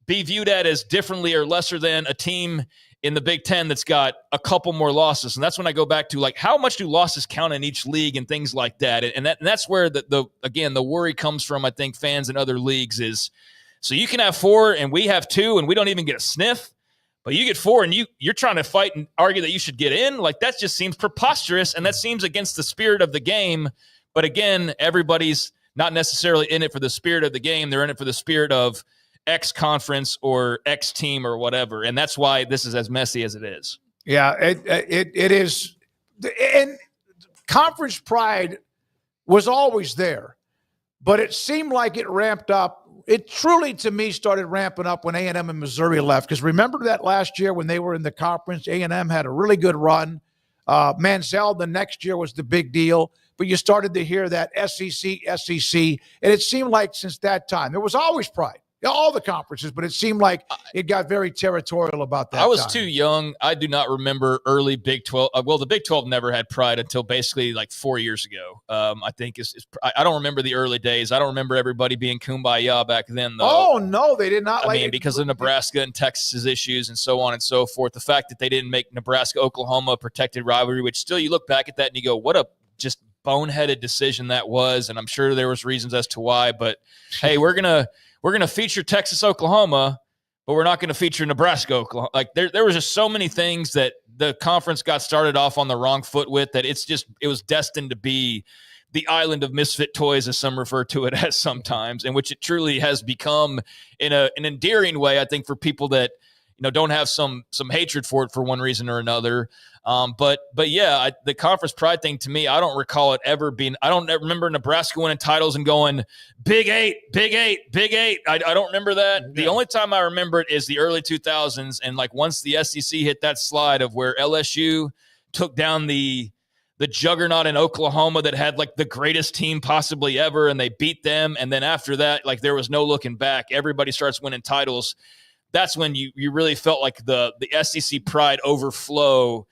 Speaker 8: be viewed at as differently or lesser than a team in the Big Ten that's got a couple more losses. And that's when I go back to, like, how much do losses count in each league and things like that? And that's where the worry comes from, I think, fans in other leagues is, so you can have 4 and we have 2 and we don't even get a sniff, but you get 4 and you're trying to fight and argue that you should get in. Like, that just seems preposterous, and that seems against the spirit of the game. But again, everybody's not necessarily in it for the spirit of the game. They're in it for the spirit of X conference or X team or whatever. And that's why this is as messy as it is.
Speaker 6: Yeah, it is. And conference pride was always there, but it seemed like it ramped up. It truly, to me, started ramping up when A&M and Missouri left. Because remember that last year when they were in the conference, A&M had a really good run. Mansell the next year was the big deal. But you started to hear that SEC. And it seemed like since that time, there was always pride. All the conferences, but it seemed like it got very territorial about that.
Speaker 8: I was too young. I do not remember early Big 12. Well, the Big 12 never had pride until basically like 4 years ago. I think I don't remember the early days. I don't remember everybody being kumbaya back then, though.
Speaker 6: Oh, no, they did not.
Speaker 8: I mean, because of Nebraska and Texas's issues and so on and so forth. The fact that they didn't make Nebraska-Oklahoma a protected rivalry, which still you look back at that and you go, what a just boneheaded decision that was. And I'm sure there was reasons as to why. But, hey, we're going to feature Texas-Oklahoma, but we're not going to feature Nebraska-Oklahoma. Like, there was just so many things that the conference got started off on the wrong foot with that it was destined to be the island of misfit toys, as some refer to it as sometimes, and which it truly has become in an endearing way, I think, for people that don't have some hatred for it for one reason or another. But yeah, the conference pride thing, to me, I don't recall it ever being. I don't remember Nebraska winning titles and going Big 8, Big 8, Big 8. I don't remember that. Yeah. The only time I remember it is the early 2000s, and like once the SEC hit that slide of where LSU took down the juggernaut in Oklahoma that had like the greatest team possibly ever, and they beat them. And then after that, like there was no looking back. Everybody starts winning titles. That's when you really felt like the SEC pride overflow.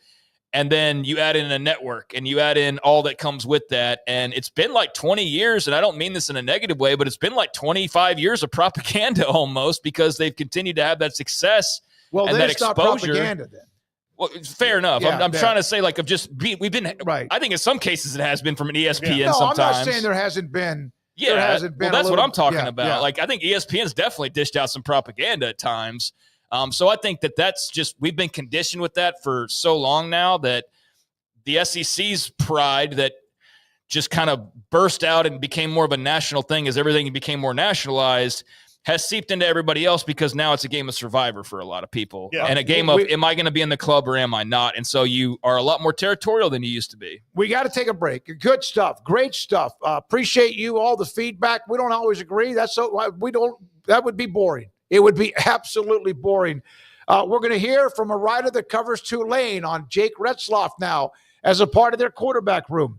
Speaker 8: And then you add in a network and you add in all that comes with that. And it's been like 20 years, and I don't mean this in a negative way, but it's been like 25 years of propaganda almost, because they've continued to have that success and that exposure.
Speaker 6: Not propaganda then.
Speaker 8: Well, fair enough.
Speaker 6: Yeah,
Speaker 8: I'm trying to say, like, we've been right. I think in some cases it has been from an ESPN.
Speaker 6: No,
Speaker 8: sometimes.
Speaker 6: I'm not saying there hasn't been.
Speaker 8: Yeah,
Speaker 6: there hasn't been.
Speaker 8: Well, that's what I'm talking about.
Speaker 6: Yeah.
Speaker 8: Like, I think ESPN's definitely dished out some propaganda at times. So I think that's just, we've been conditioned with that for so long now that the SEC's pride that just kind of burst out and became more of a national thing as everything became more nationalized has seeped into everybody else, because now it's a game of survivor for a lot of people and a game of, am I going to be in the club or am I not? And so you are a lot more territorial than you used to be.
Speaker 6: We got to take a break. Good stuff. Great stuff. Appreciate you, all the feedback. We don't always agree. That would be boring. It would be absolutely boring. We're going to hear from a writer that covers Tulane on Jake Retzlaff now as a part of their quarterback room.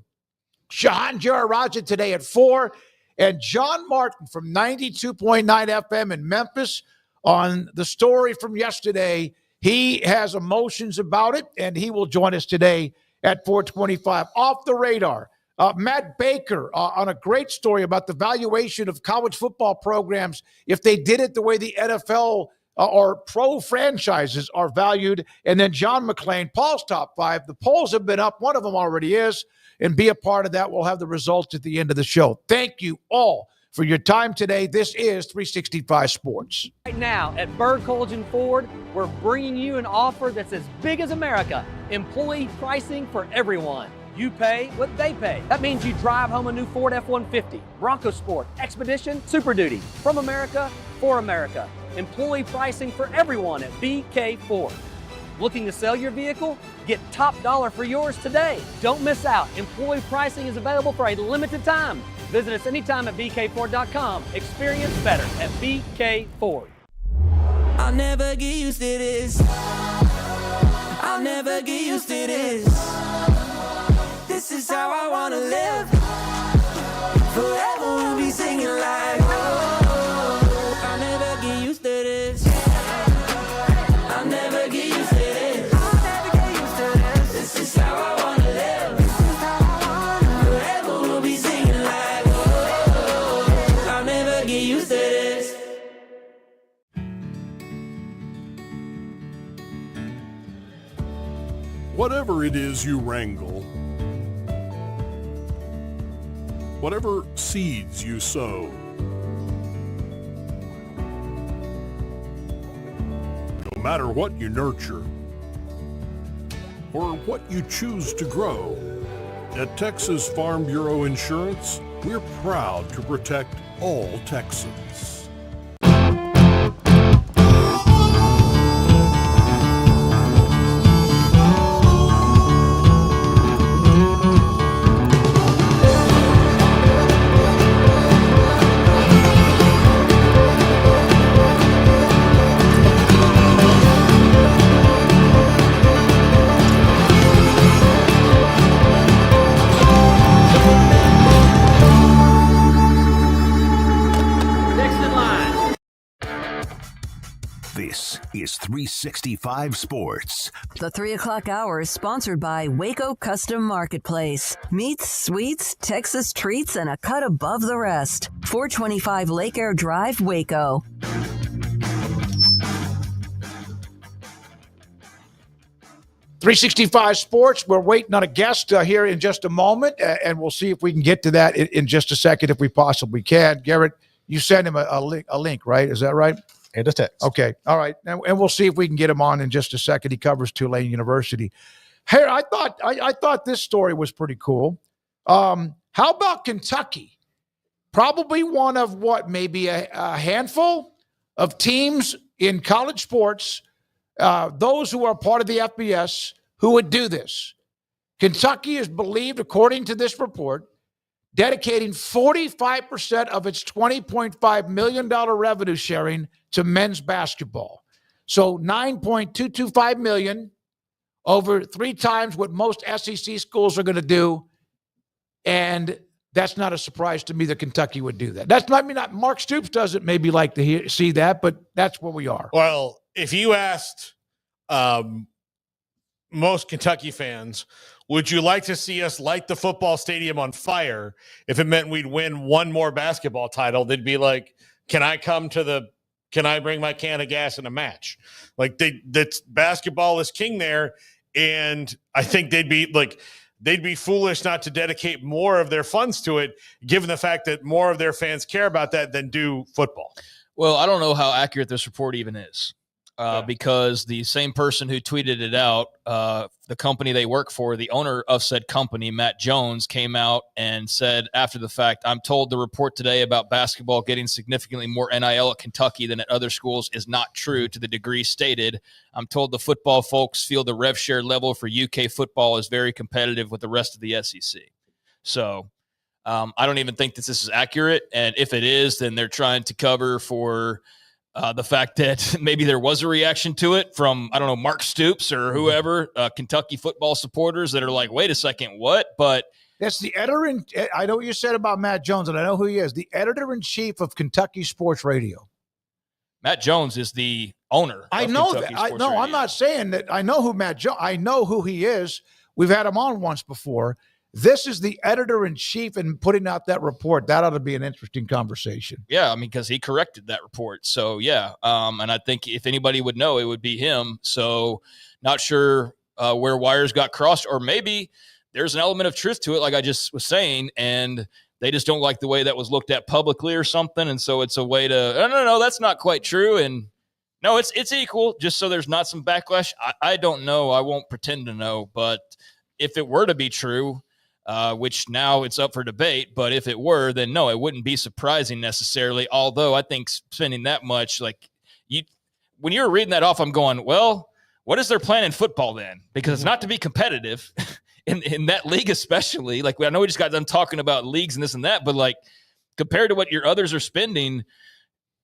Speaker 6: Shahan Jeraja today at 4, and John Martin from 92.9 FM in Memphis on the story from yesterday. He has emotions about it, and he will join us today at 4:25. Off the radar, Matt Baker on a great story about the valuation of college football programs if they did it the way the NFL or pro franchises are valued. And then John McClain, Paul's top 5. The polls have been up. One of them already is. And be a part of that. We'll have the results at the end of the show. Thank you all for your time today. This is 365 Sports.
Speaker 10: Right now at Bird Collision Ford, we're bringing you an offer that's as big as America. Employee pricing for everyone. You pay what they pay. That means you drive home a new Ford F-150, Bronco Sport, Expedition, Super Duty. From America, for America. Employee pricing for everyone at BK Ford. Looking to sell your vehicle? Get top dollar for yours today. Don't miss out. Employee pricing is available for a limited time. Visit us anytime at bkford.com. Experience better at BK Ford.
Speaker 11: I'll never get used to this. I'll never get used to this. This is how I wanna live. Forever we'll be singing like, oh, I'll never get used to this. I'll never get used to this. I'll never get used to this. This is how I wanna live. Forever we'll be singing like, oh, I'll never get used to this.
Speaker 12: Whatever it is you wrangle, whatever seeds you sow, no matter what you nurture or what you choose to grow, at Texas Farm Bureau Insurance, we're proud to protect all Texans.
Speaker 2: This is 365 Sports.
Speaker 4: The 3 o'clock hour is sponsored by Waco Custom Marketplace. Meats, sweets, Texas treats, and a cut above the rest. 425 Lake Air Drive, Waco.
Speaker 6: .365 Sports. We're waiting on a guest here in just a moment, and we'll see if we can get to that in just a second if we possibly can. Garrett, you sent him a link, right? Is that right?
Speaker 9: And a text.
Speaker 6: Okay. All right. And we'll see if we can get him on in just a second. He covers Tulane University. Hey, I thought this story was pretty cool. How about Kentucky? Probably one of maybe a handful of teams in college sports, those who are part of the FBS, who would do this. Kentucky is believed, according to this report, dedicating 45% of its $20.5 million revenue sharing to men's basketball. So $9.225 million over 3 times what most SEC schools are going to do. And that's not a surprise to me that Kentucky would do that. That's not, Mark Stoops doesn't maybe like to see that, but that's where we are.
Speaker 7: Well, if you asked most Kentucky fans, would you like to see us light the football stadium on fire if it meant we'd win one more basketball title? They'd be like, can I bring my can of gas in a match? Like that's basketball is king there. And I think they'd be foolish not to dedicate more of their funds to it, given the fact that more of their fans care about that than do football.
Speaker 8: Well, I don't know how accurate this report even is. Because the same person who tweeted it out, the company they work for, the owner of said company, Matt Jones, came out and said after the fact, I'm told the report today about basketball getting significantly more NIL at Kentucky than at other schools is not true to the degree stated. I'm told the football folks feel the rev share level for UK football is very competitive with the rest of the SEC. So I don't even think that this is accurate. And if it is, then they're trying to cover for the fact that maybe there was a reaction to it from, I don't know, Mark Stoops or whoever, Kentucky football supporters that are like, wait a second, what? But
Speaker 6: that's the editor. I know what you said about Matt Jones, and I know who he is, the editor-in-chief of Kentucky Sports Radio.
Speaker 8: Matt Jones is the owner.
Speaker 6: I know that. I'm not saying that. I know who Matt Jones. I know who he is. We've had him on once before. This is the editor-in-chief and putting out that report. That ought to be an interesting conversation.
Speaker 8: Yeah, I mean, because he corrected that report. So, yeah, and I think if anybody would know, it would be him. So not sure where wires got crossed, or maybe there's an element of truth to it, like I just was saying, and they just don't like the way that was looked at publicly or something, and so it's a way to, no, that's not quite true, and no, it's equal, just so there's not some backlash. I don't know. I won't pretend to know, but if it were to be true, which now it's up for debate, but if it were, then no, it wouldn't be surprising necessarily. Although I think spending that much, like when you're reading that off, I'm going, well, what is their plan in football then? Because it's not to be competitive in that league, especially. Like, I know we just got done talking about leagues and this and that, but like compared to what your others are spending,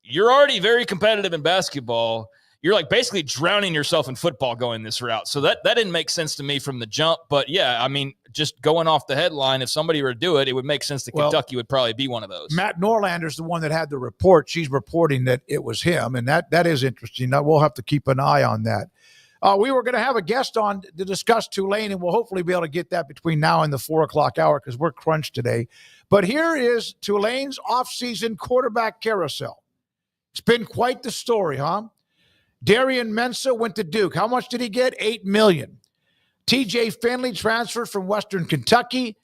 Speaker 8: you're already very competitive in basketball. You're like basically drowning yourself in football going this route. So that didn't make sense to me from the jump. But yeah, I mean, just going off the headline, if somebody were to do it, it would make sense that Kentucky would probably be one of those.
Speaker 6: Matt Norlander's the one that had the report. She's reporting that it was him, and that is interesting. Now, we'll have to keep an eye on that. We were going to have a guest on to discuss Tulane, and we'll hopefully be able to get that between now and the 4 o'clock hour because we're crunched today. But here is Tulane's offseason quarterback carousel. It's been quite the story, huh? Darian Mensah went to Duke. How much did he get? $8 million. TJ Finley transferred from Western Kentucky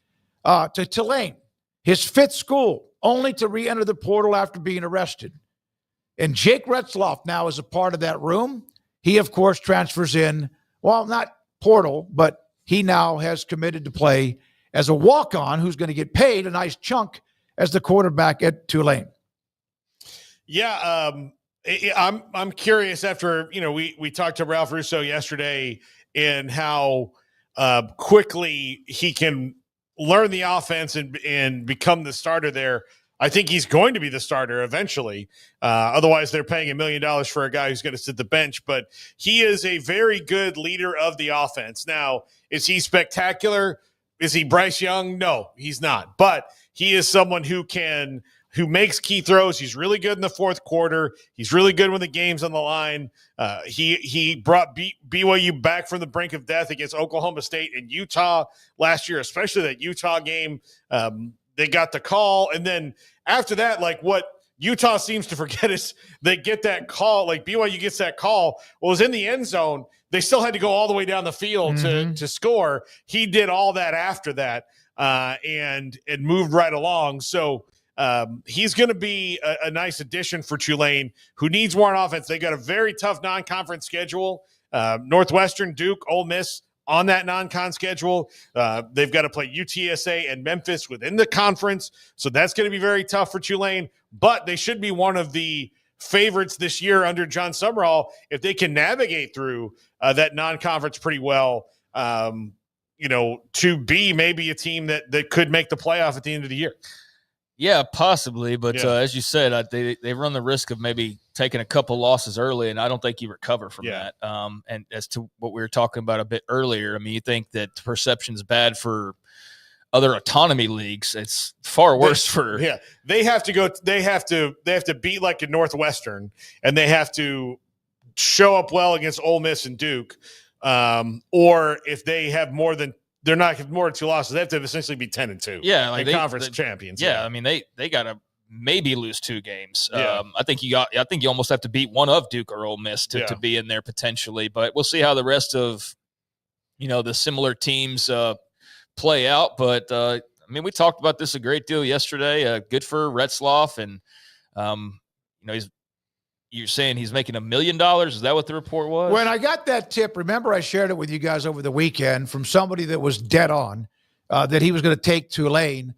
Speaker 6: to Tulane, his fifth school, only to re-enter the portal after being arrested. And Jake Retzlaff now is a part of that room. He, of course, transfers in, well, not portal, but he now has committed to play as a walk-on who's going to get paid a nice chunk as the quarterback at Tulane.
Speaker 7: Yeah, I'm curious after, we talked to Ralph Russo yesterday and how quickly he can learn the offense and become the starter there. I think he's going to be the starter eventually. Otherwise, they're paying $1 million for a guy who's going to sit the bench. But he is a very good leader of the offense. Now, is he spectacular? Is he Bryce Young? No, he's not. But he is someone who makes key throws. He's really good in the fourth quarter. He's really good when the game's on the line. He brought BYU back from the brink of death against Oklahoma State and Utah last year, especially that Utah game. They got the call. And then after that, like what Utah seems to forget is they get that call, like BYU gets that call. Well, it was in the end zone. They still had to go all the way down the field to score. He did all that after that and moved right along. So he's going to be a nice addition for Tulane, who needs more on offense. They got a very tough non-conference schedule. Northwestern, Duke, Ole Miss on that non-con schedule. They've got to play UTSA and Memphis within the conference. So that's going to be very tough for Tulane. But they should be one of the favorites this year under John Summerall if they can navigate through that non-conference pretty well. To be maybe a team that could make the playoff at the end of the year.
Speaker 8: Yeah, possibly. But as you said, they run the risk of maybe taking a couple losses early, and I don't think you recover from that. And as to what we were talking about a bit earlier, I mean, you think that perception is bad for other autonomy leagues. It's far worse for.
Speaker 7: Yeah, they have to beat like a Northwestern, and they have to show up well against Ole Miss and Duke. or if they have more than more than 2 losses, they have to essentially be 10-2.
Speaker 8: Yeah, like
Speaker 7: conference champions.
Speaker 8: Yeah, I mean they got to maybe lose 2 games.
Speaker 7: Yeah.
Speaker 8: I think you almost have to beat one of Duke or Ole Miss to be in there potentially. But we'll see how the rest of the similar teams play out. But I mean, we talked about this a great deal yesterday. Good for Retzlaff, and you're saying he's making $1 million. Is that what the report was?
Speaker 6: When I got that tip, remember I shared it with you guys over the weekend from somebody that was dead on that he was going to take Tulane.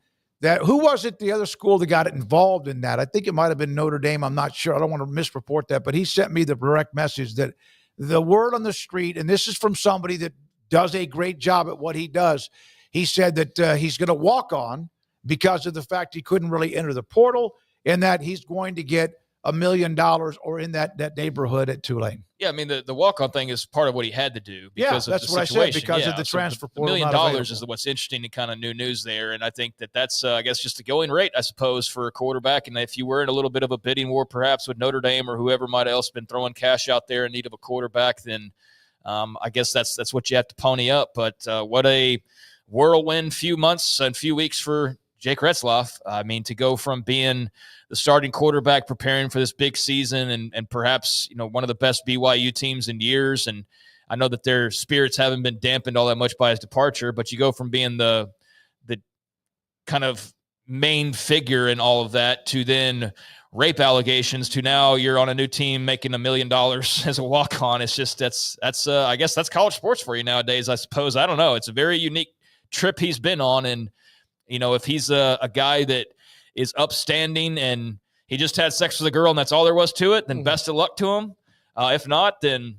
Speaker 6: Who was it, the other school that got involved in that? I think it might have been Notre Dame. I'm not sure. I don't want to misreport that, but he sent me the direct message that the word on the street, and this is from somebody that does a great job at what he does. He said that he's going to walk on because of the fact he couldn't really enter the portal, and that he's going to get $1 million or in that neighborhood at Tulane.
Speaker 8: Yeah, I mean, the walk-on thing is part of what he had to do because of
Speaker 6: that's
Speaker 8: the
Speaker 6: what
Speaker 8: situation.
Speaker 6: I said, because of the transfer portal.
Speaker 8: $1 million is what's interesting and kind of new news there, and I think that's, I guess, just a going rate, I suppose, for a quarterback. And if you were in a little bit of a bidding war, perhaps with Notre Dame or whoever might else been throwing cash out there in need of a quarterback, then I guess that's what you have to pony up. But what a whirlwind few months and few weeks for Jake Retzlaff. I mean, to go from being the starting quarterback preparing for this big season and perhaps, one of the best BYU teams in years. And I know that their spirits haven't been dampened all that much by his departure, but you go from being the kind of main figure in all of that to then rape allegations to now you're on a new team making $1 million as a walk-on. It's just, that's I guess that's college sports for you nowadays, I suppose. I don't know. It's a very unique trip he's been on. And, if he's a guy that is upstanding and he just had sex with a girl and that's all there was to it, then best of luck to him. If not, then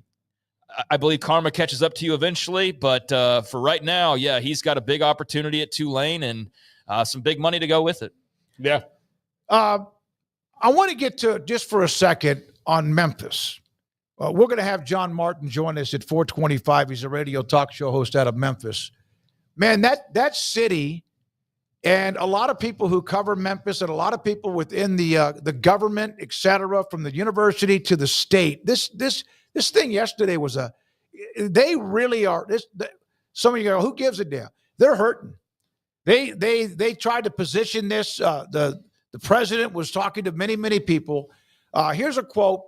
Speaker 8: I believe karma catches up to you eventually. But for right now, yeah, he's got a big opportunity at Tulane and some big money to go with it.
Speaker 7: Yeah.
Speaker 6: I want to get to, just for a second, on Memphis. We're going to have John Martin join us at 4:25. He's a radio talk show host out of Memphis. Man, that city, and a lot of people who cover Memphis and a lot of people within the government, et cetera, from the university to the state, this thing yesterday was they really are. Some of you go, who gives a damn? They're hurting. They tried to position this. The president was talking to many, many people. Here's a quote.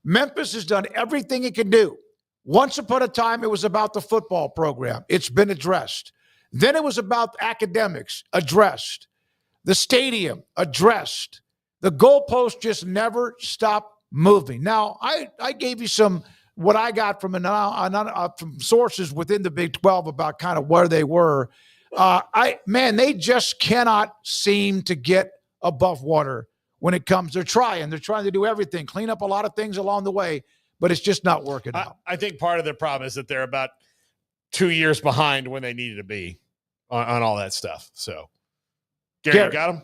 Speaker 6: Memphis has done everything it can do. Once upon a time, it was about the football program. It's been addressed. Then it was about academics, addressed. The stadium, addressed. The goalposts just never stop moving. Now, I gave you what I got from from sources within the Big 12 about kind of where they were. They just cannot seem to get above water when it comes. They're trying to do everything, clean up a lot of things along the way, but it's just not working out.
Speaker 7: I think part of the problem is that they're about 2 years behind when they needed to be on all that stuff. So, Gary, you got him?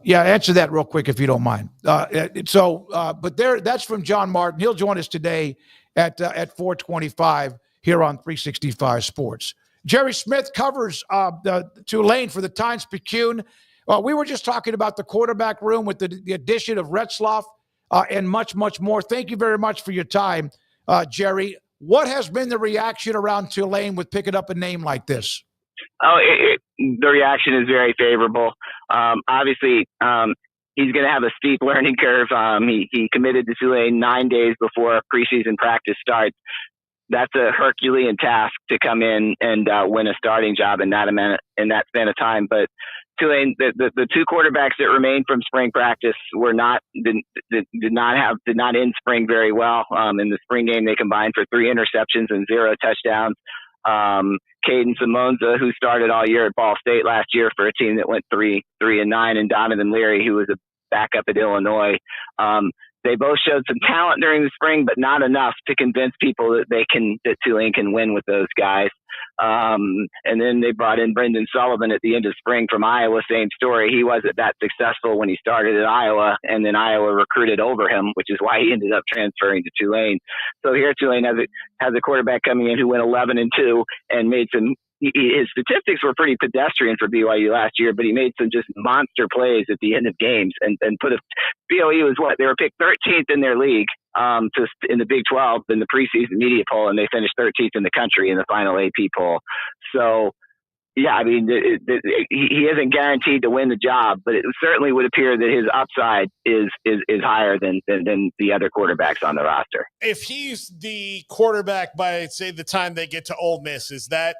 Speaker 6: Yeah, answer that real quick if you don't mind. But that's from John Martin. He'll join us today at 4:25 here on 365 Sports. Guerry Smith covers the Tulane for the Times-Picayune. We were just talking about the quarterback room with the addition of Retzlaff and much, much more. Thank you very much for your time, Guerry. What has been the reaction around Tulane with picking up a name like this?
Speaker 13: The reaction is very favorable. Obviously, he's going to have a steep learning curve. He committed to Tulane 9 days before preseason practice starts. That's a Herculean task to come in and win a starting job in that span of time. But Tulane, the two quarterbacks that remained from spring practice did not end spring very well. In the spring game, they combined for 3 interceptions and 0 touchdowns. Caden Simonza, who started all year at Ball State last year for a team that went 3-9, and Donovan Leary, who was a backup at Illinois. They both showed some talent during the spring, but not enough to convince people that Tulane can win with those guys. And then they brought in Brendan Sullivan at the end of spring from Iowa. Same story. He wasn't that successful when he started at Iowa, and then Iowa recruited over him, which is why he ended up transferring to Tulane. So here Tulane has a quarterback coming in who went 11-2 and made some. His statistics were pretty pedestrian for BYU last year, but he made some just monster plays at the end of games and put BYU was they were picked 13th in their league in the Big 12 in the preseason media poll, and they finished 13th in the country in the final AP poll. So, yeah, I mean, he isn't guaranteed to win the job, but it certainly would appear that his upside is higher than the other quarterbacks on the roster.
Speaker 7: If he's the quarterback by, say, the time they get to Ole Miss, is that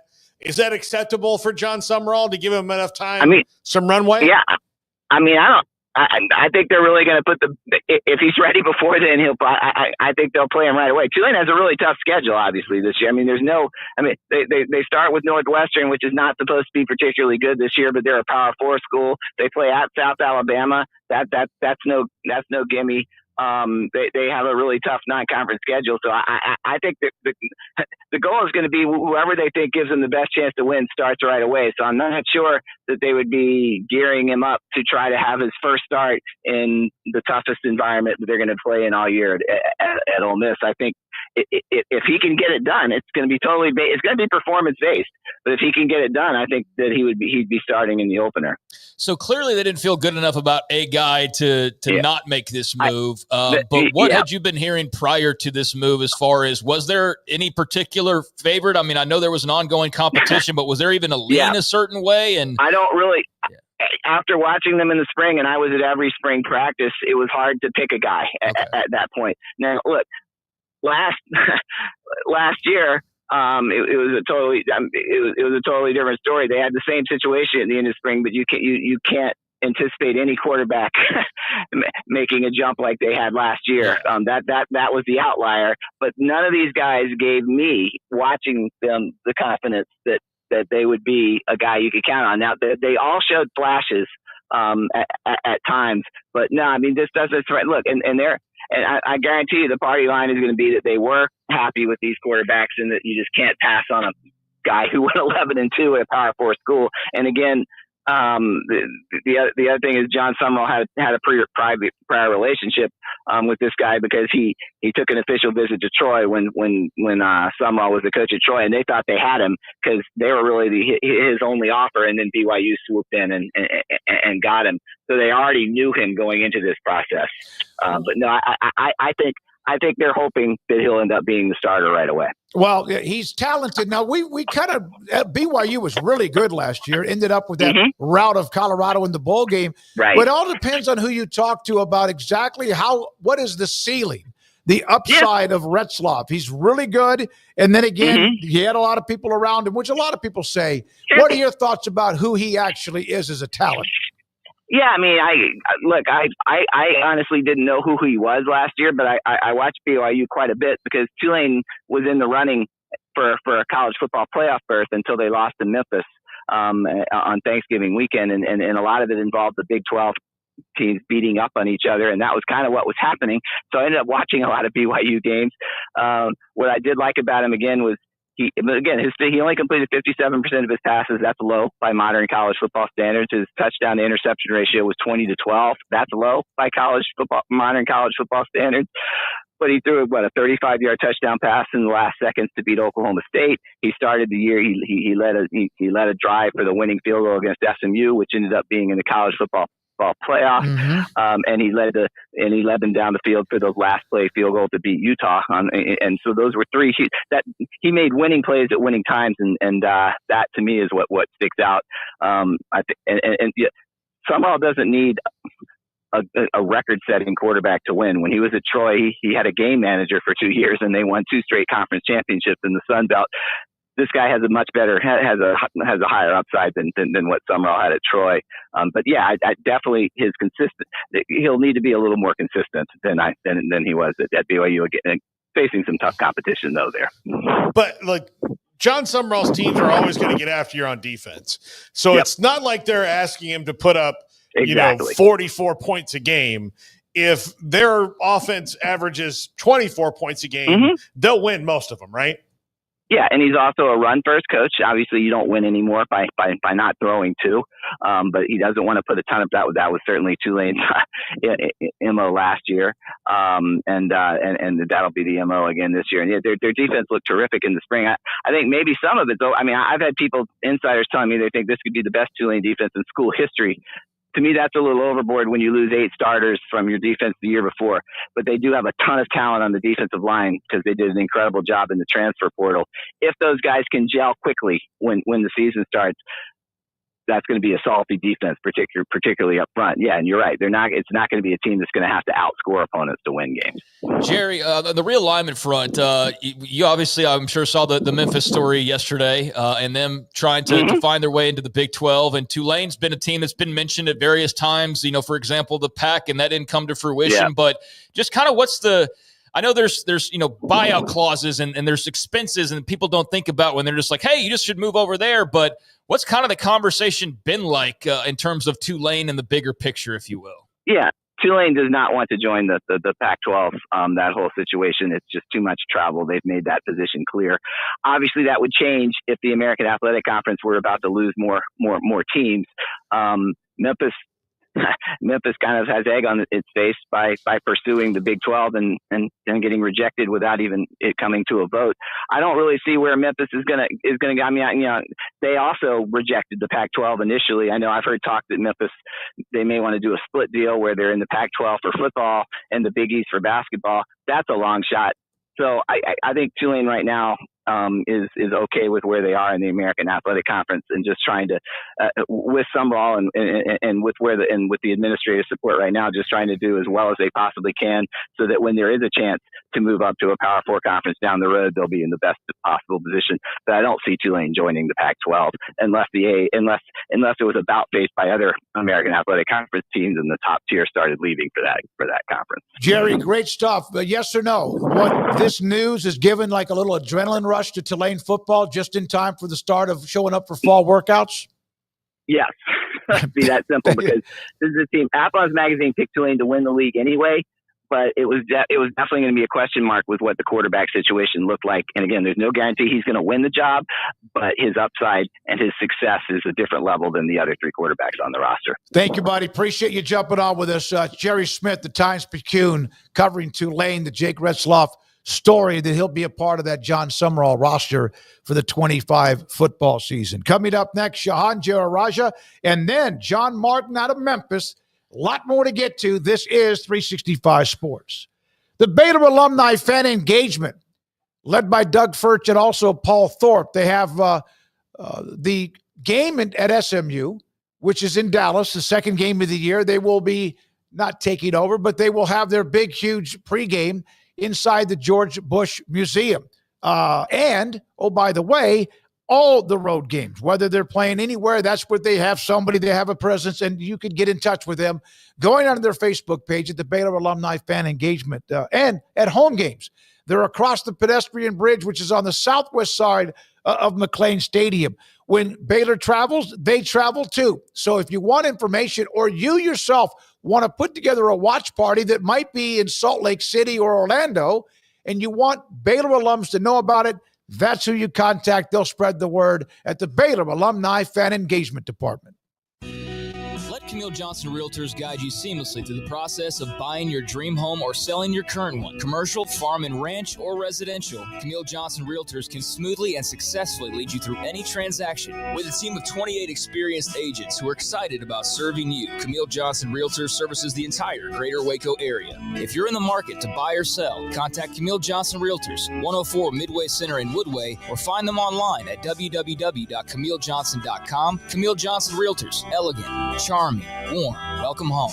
Speaker 7: acceptable for John Sumrall to give him enough time?
Speaker 13: I mean,
Speaker 7: some runway?
Speaker 13: Yeah, I mean, I think they're really going to put if he's ready before then, I think they'll play him right away. Tulane has a really tough schedule, obviously, this year. I mean, they start with Northwestern, which is not supposed to be particularly good this year, but they're a Power 4 school. They play at South Alabama. That's no gimme. They have a really tough non-conference schedule. So I think that the goal is going to be whoever they think gives them the best chance to win starts right away. So I'm not sure that they would be gearing him up to try to have his first start in the toughest environment that they're going to play in all year at Ole Miss. I think if he can get it done, it's going to be it's going to be performance based. But if he can get it done, I think that he'd be starting in the opener.
Speaker 8: So clearly they didn't feel good enough about a guy to not make this move. But what had you been hearing prior to this move as far as, was there any particular favorite? I mean, I know there was an ongoing competition, but was there even a lean a certain way? And
Speaker 13: I don't really – after watching them in the spring, and I was at every spring practice, it was hard to pick a guy at that point. Now, look, last year – it was a totally different story. They had the same situation at the end of spring, but you can't anticipate any quarterback making a jump like they had last year. That was the outlier. But none of these guys gave me, watching them, the confidence that they would be a guy you could count on. Now they all showed flashes at times, but no, I mean, this doesn't look, and I guarantee you the party line is going to be that they were happy with these quarterbacks and that you just can't pass on a guy who went 11-2 at a Power 4 school. And again, the other thing is John Sumrall had a prior relationship with this guy, because he took an official visit to Troy when Sumrall was the coach at Troy, and they thought they had him because they were really his only offer, and then BYU swooped in and got him. So they already knew him going into this process. But no, I think they're hoping that he'll end up being the starter right away.
Speaker 6: Well, he's talented. Now, we kind of BYU was really good last year, ended up with that rout of Colorado in the bowl game.
Speaker 13: Right.
Speaker 6: But it all depends on who you talk to about exactly what is the ceiling, the upside of Retzlaff. He's really good. And then again, he had a lot of people around him, which a lot of people say. What are your thoughts about who he actually is as a talent?
Speaker 13: Yeah, I mean, I honestly didn't know who he was last year, but I watched BYU quite a bit because Tulane was in the running for a college football playoff berth until they lost to Memphis on Thanksgiving weekend, and a lot of it involved the Big 12 teams beating up on each other, and that was kind of what was happening. So I ended up watching a lot of BYU games. What I did like about him again was, he only completed 57% of his passes. That's low by modern college football standards. His touchdown to interception ratio was 20-12. That's low by modern college football standards. But he threw a 35-yard touchdown pass in the last seconds to beat Oklahoma State. He started the year. He led a drive for the winning field goal against SMU, which ended up being in the college football playoff, and he led them down the field for the last play field goal to beat Utah. And so those were three that he made winning plays at winning times, and that to me is what sticks out. I think, and Sumrall doesn't need a record-setting quarterback to win. When he was at Troy, he had a game manager for 2 years, and they won 2 straight conference championships in the Sun Belt. This guy has has a higher upside than what Sumrall had at Troy. But yeah, I definitely he'll need to be a little more consistent than he was at BYU, again, facing some tough competition though there.
Speaker 7: But like, John Sumrall's teams are always going to get after you on defense. So it's not like they're asking him to put up 44 points a game. If their offense averages 24 points a game, they'll win most of them, right?
Speaker 13: Yeah, and he's also a run-first coach. Obviously, you don't win anymore by not throwing too, but he doesn't want to put a ton of that. That was certainly Tulane's MO last year, and that'll be the MO again this year. And their defense looked terrific in the spring. I think maybe some of it, though. I mean, I've had insiders telling me they think this could be the best Tulane defense in school history To me, that's a little overboard when you lose 8 starters from your defense the year before. But they do have a ton of talent on the defensive line because they did an incredible job in the transfer portal. If those guys can gel quickly when the season starts, that's going to be a salty defense, particularly up front. Yeah, and you're right. It's not going to be a team that's going to have to outscore opponents to win games.
Speaker 8: Jerry, the realignment front, you obviously, I'm sure, saw the Memphis story yesterday and them trying to find their way into the Big 12. And Tulane's been a team that's been mentioned at various times, for example, the Pac, and that didn't come to fruition. Yeah. But just kind of I know there's buyout clauses and there's expenses and people don't think about when they're just like, hey, you just should move over there. But what's kind of the conversation been like in terms of Tulane and the bigger picture, if you will?
Speaker 13: Yeah, Tulane does not want to join the Pac-12, that whole situation. It's just too much travel. They've made that position clear. Obviously, that would change if the American Athletic Conference were about to lose more teams. Memphis kind of has egg on its face by pursuing the Big 12 and getting rejected without even it coming to a vote. I don't really see where Memphis is gonna. I mean, they also rejected the Pac-12 initially. I know I've heard talk that Memphis, they may want to do a split deal where they're in the Pac-12 for football and the Big East for basketball. That's a long shot. So I think Tulane right now is okay with where they are in the American Athletic Conference and just trying to with Sumrall and with with the administrative support right now, just trying to do as well as they possibly can so that when there is a chance to move up to a Power 4 conference down the road, they'll be in the best possible position. But I don't see Tulane joining the Pac-12 unless it was about faced by other American Athletic Conference teams and the top tier started leaving for that conference.
Speaker 6: Jerry, great stuff. But yes or no? What this news is given like a little adrenaline rush to Tulane football just in time for the start of showing up for fall workouts?
Speaker 13: Yes. Be that simple because this is a team. Athlons Magazine picked Tulane to win the league anyway, but it was definitely going to be a question mark with what the quarterback situation looked like. And again, there's no guarantee he's going to win the job, but his upside and his success is a different level than the other 3 quarterbacks on the roster.
Speaker 6: Thank you, buddy. Appreciate you jumping on with us. Guerry Smith, the Times-Picayune, covering Tulane, the Jake Retzlaff story that he'll be a part of that John Sumrall roster for the 25 football season. Coming up next, Shahan Jeraja, and then John Martin out of Memphis. A lot more to get to. This is 365 Sports. The Baylor Alumni Fan Engagement, led by Doug Furch and also Paul Thorpe. They have the game at SMU, which is in Dallas, the second game of the year. They will be not taking over, but they will have their big, huge pregame inside the George Bush Museum. And, oh, by the way, all the road games, whether they're playing anywhere, that's what they have somebody, they have a presence, and you can get in touch with them going on their Facebook page at the Baylor Alumni Fan Engagement. And at home games, they're across the pedestrian bridge, which is on the southwest side of McClain Stadium. When Baylor travels, they travel too. So if you want information or you yourself want to put together a watch party that might be in Salt Lake City or Orlando, and you want Baylor alums to know about it, that's who you contact. They'll spread the word at the Baylor Alumni Fan Engagement Department.
Speaker 14: Let Camille Johnson Realtors guide you seamlessly through the process of buying your dream home or selling your current one. Commercial, farm and ranch, or residential, Camille Johnson Realtors can smoothly and successfully lead you through any transaction. With a team of 28 experienced agents who are excited about serving you, Camille Johnson Realtors services the entire greater Waco area. If you're in the market to buy or sell, contact Camille Johnson Realtors, 104 Midway Center in Woodway, or find them online at www.camillejohnson.com. Camille Johnson Realtors, elegant, charming, warm. Welcome home.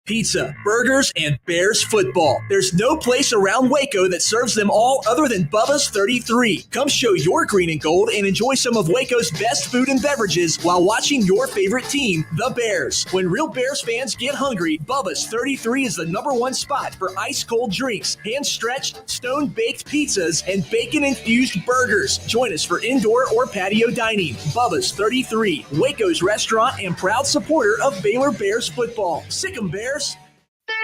Speaker 15: Pizza, burgers, and Bears football. There's no place around Waco that serves them all other than Bubba's 33. Come show your green and gold and enjoy some of Waco's best food and beverages while watching your favorite team, the Bears. When real Bears fans get hungry, Bubba's 33 is the #1 spot for ice-cold drinks, hand-stretched, stone-baked pizzas, and bacon-infused burgers. Join us for indoor or patio dining. Bubba's 33, Waco's restaurant and proud supporter of Baylor Bears football. Sick 'em, Bears.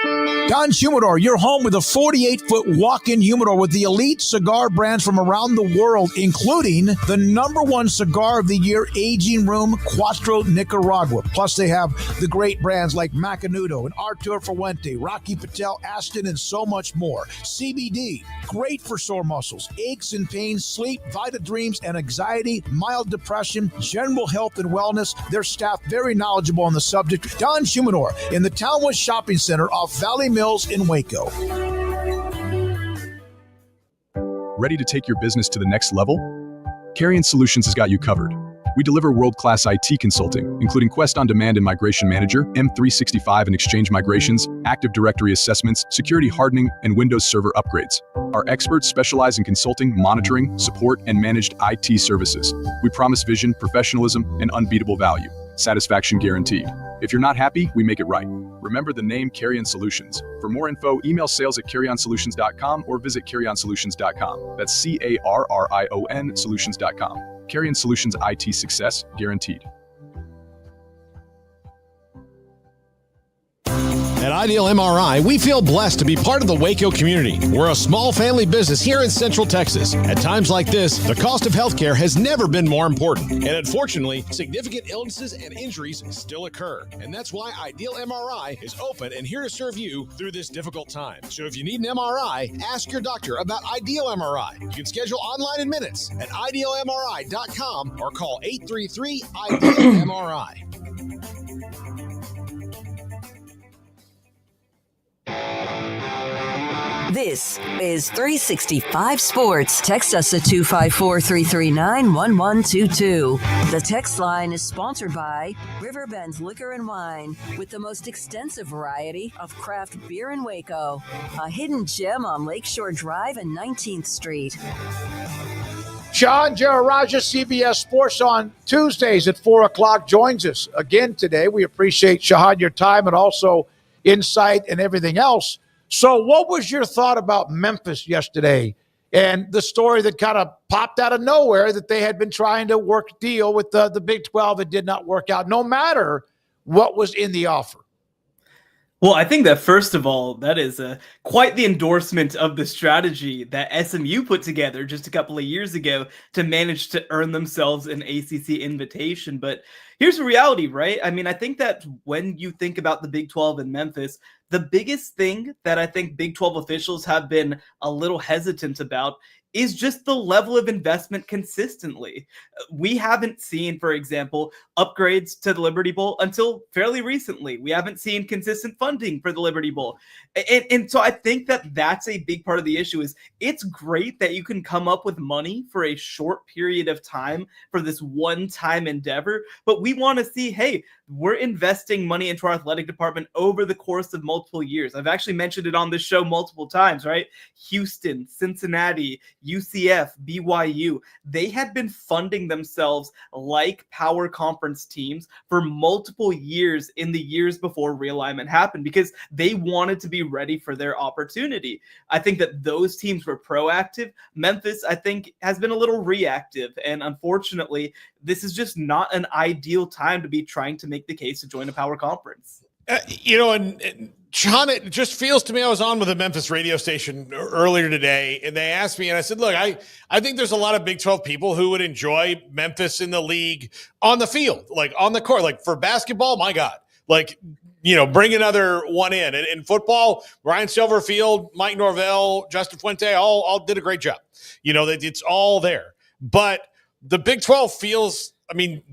Speaker 6: Don's Humidor, your home with a 48-foot walk-in humidor with the elite cigar brands from around the world, including the #1 cigar of the year, Aging Room Cuatro Nicaragua. Plus, they have the great brands like Macanudo and Artur Fuente, Rocky Patel, Aston, and so much more. CBD, great for sore muscles, aches and pains, sleep, Vita Dreams, and anxiety, mild depression, general health and wellness. Their staff very knowledgeable on the subject. Don's Humidor in the Townwood Shopping Center off Valley Mills in Waco.
Speaker 16: Ready to take your business to the next level? Carrion Solutions has got you covered. We deliver world-class IT consulting, including Quest On Demand and Migration Manager, M365 and Exchange migrations, Active Directory assessments, security hardening, and Windows Server upgrades. Our experts specialize in consulting, monitoring, support, and managed IT services. We promise vision, professionalism, and unbeatable value. Satisfaction guaranteed. If you're not happy, we make it right. Remember the name Carrion Solutions. For more info, email sales@carrionsolutions.com or visit carrionsolutions.com. That's CARRION solutions.com. Carrion Solutions, IT success guaranteed.
Speaker 17: At Ideal MRI, we feel blessed to be part of the Waco community. We're a small family business here in Central Texas. At times like this, the cost of healthcare has never been more important. And unfortunately, significant illnesses and injuries still occur. And that's why Ideal MRI is open and here to serve you through this difficult time. So if you need an MRI, ask your doctor about Ideal MRI. You can schedule online in minutes at idealmri.com or call 833-IDEAL-MRI.
Speaker 4: This is 365 Sports. Text us at 254-339-1122. The text line is sponsored by Riverbend's Liquor and Wine, with the most extensive variety of craft beer in Waco. A hidden gem on Lakeshore Drive and 19th Street.
Speaker 6: Shahan Jeraja, CBS Sports on Tuesdays at 4 o'clock, joins us again today. We appreciate, Shahan, your time and also insight and everything else. So what was your thought about Memphis yesterday and the story that kind of popped out of nowhere that they had been trying to work a deal with the Big 12 that did not work out, no matter what was in the offer?
Speaker 18: Well, I think that, first of all, that is quite the endorsement of the strategy that SMU put together just a couple of years ago to manage to earn themselves an ACC invitation. But here's the reality, right? I mean, I think that when you think about the Big 12 and Memphis, the biggest thing that I think Big 12 officials have been a little hesitant about is just the level of investment consistently. We haven't seen, for example, upgrades to the Liberty Bowl until fairly recently. We haven't seen consistent funding for the Liberty Bowl. And so I think that that's a big part of the issue. Is it's great that you can come up with money for a short period of time for this one-time endeavor, but we want to see, hey, we're investing money into our athletic department over the course of multiple years. I've actually mentioned it on this show multiple times, right? Houston, Cincinnati, UCF, BYU, they had been funding themselves like power conference teams for multiple years in the years before realignment happened because they wanted to be ready for their opportunity. I think that those teams were proactive. Memphis, I think, has been a little reactive. And unfortunately, this is just not an ideal time to be trying to make the case to join a power conference.
Speaker 7: And Shahan, it just feels to me, I was on with a Memphis radio station earlier today, and they asked me, and I said, look, I think there's a lot of Big 12 people who would enjoy Memphis in the league on the field, like on the court, like for basketball, my God, like, bring another one in. And in football, Ryan Silverfield, Mike Norvell, Justin Fuente, all did a great job. It's all there. But the Big 12 feels,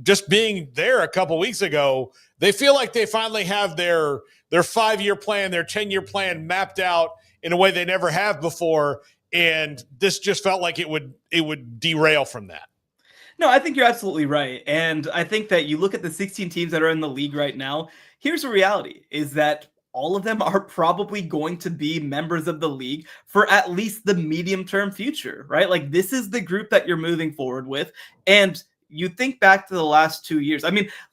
Speaker 7: just being there a couple weeks ago, they feel like they finally have their 5-year plan, their 10-year plan mapped out in a way they never have before. And this just felt like it would derail from that.
Speaker 18: No, I think you're absolutely right. And I think that you look at the 16 teams that are in the league right now, here's the reality, is that all of them are probably going to be members of the league for at least the medium-term future, right? Like, this is the group that you're moving forward with. And you think back to the last 2 years.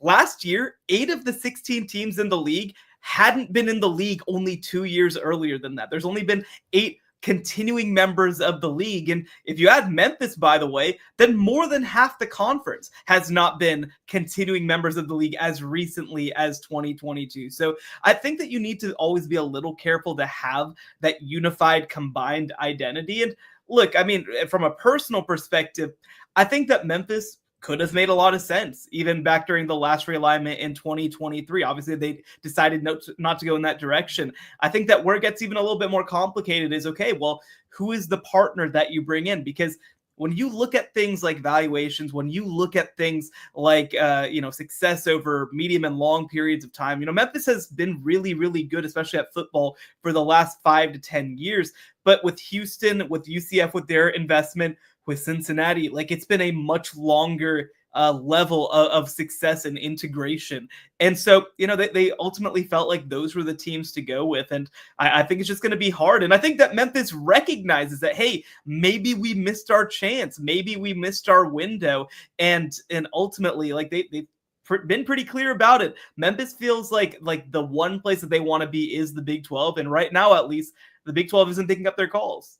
Speaker 18: Last year, 8 of the 16 teams in the league hadn't been in the league only 2 years earlier than that. There's only been 8 continuing members of the league. And if you add Memphis, by the way, then more than half the conference has not been continuing members of the league as recently as 2022. So I think that you need to always be a little careful to have that unified combined identity. And look, I mean, from a personal perspective, I think that Memphis could have made a lot of sense even back during the last realignment in 2023. Obviously, they decided not to go in that direction. I think that where it gets even a little bit more complicated is, okay, well, who is the partner that you bring in? Because when you look at things like valuations, when you look at things like, success over medium and long periods of time, Memphis has been really, really good, especially at football for the last 5 to 10 years. But with Houston, with UCF, with their investment, with Cincinnati, like it's been a much longer level of success and integration. And so, they ultimately felt like those were the teams to go with. And I think it's just going to be hard. And I think that Memphis recognizes that, hey, maybe we missed our chance. Maybe we missed our window. And ultimately, like they've been pretty clear about it. Memphis feels like the one place that they want to be is the Big 12. And right now, at least, the Big 12 isn't picking up their calls.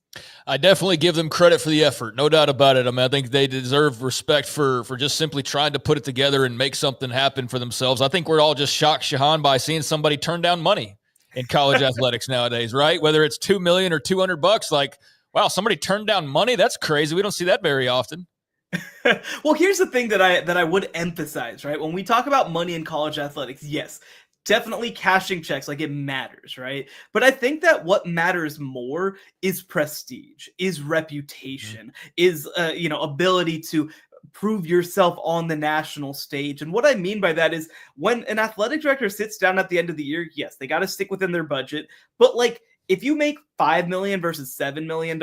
Speaker 8: I definitely give them credit for the effort. No doubt about it. I mean, I think they deserve respect for just simply trying to put it together and make something happen for themselves. I think we're all just shocked, Shahan, by seeing somebody turn down money in college athletics nowadays, right? Whether it's $2 million or $200, like, wow, somebody turned down money. That's crazy. We don't see that very often.
Speaker 18: Well, here's the thing that I would emphasize, right? When we talk about money in college athletics, yes, definitely cashing checks, like it matters, right? But I think that what matters more is prestige, is reputation, is ability to prove yourself on the national stage. And what I mean by that is when an athletic director sits down at the end of the year, yes, they got to stick within their budget. But like if you make $5 million versus $7 million,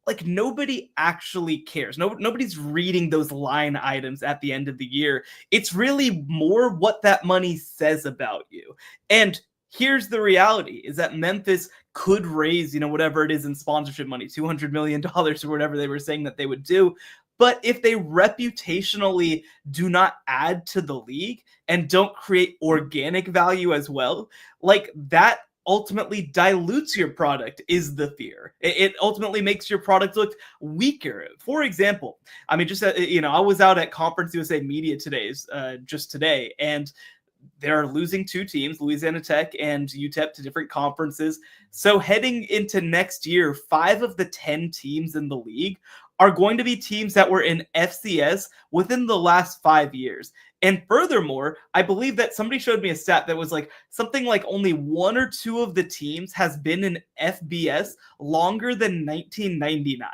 Speaker 18: like nobody actually cares. Nobody's reading those line items at the end of the year. It's really more what that money says about you. And here's the reality is that Memphis could raise, whatever it is in sponsorship money, $200 million or whatever they were saying that they would do. But if they reputationally do not add to the league and don't create organic value as well, like that ultimately dilutes your product is the fear. It ultimately makes your product look weaker. For example, I mean, just, I was out at Conference USA Media just today, and they're losing 2 teams, Louisiana Tech and UTEP, to different conferences. So heading into next year, 5 of the 10 teams in the league are going to be teams that were in FCS within the last 5 years. And furthermore, I believe that somebody showed me a stat that was like something like only 1 or 2 of the teams has been in FBS longer than 1999.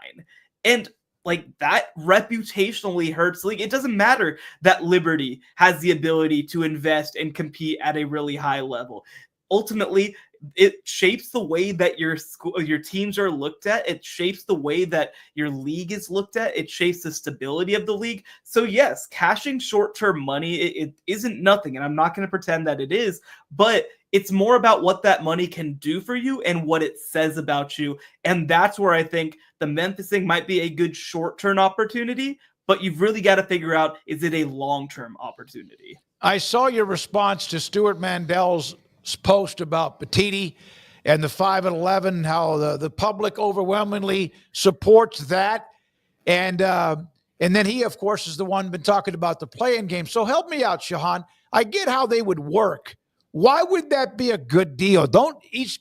Speaker 18: And like that reputationally hurts the league. It doesn't matter that Liberty has the ability to invest and compete at a really high level. Ultimately, it shapes the way that your teams are looked at. It shapes the way that your league is looked at. It shapes the stability of the league. So yes, cashing short-term money, it isn't nothing. And I'm not going to pretend that it is, but it's more about what that money can do for you and what it says about you. And that's where I think the Memphis thing might be a good short-term opportunity, but you've really got to figure out, is it a long-term opportunity?
Speaker 6: I saw your response to Stuart Mandel's post about Petitti and the 5-11, how the public overwhelmingly supports that. And then he, of course, is the one been talking about the play-in game. So help me out, Shahan. I get how they would work. Why would that be a good deal?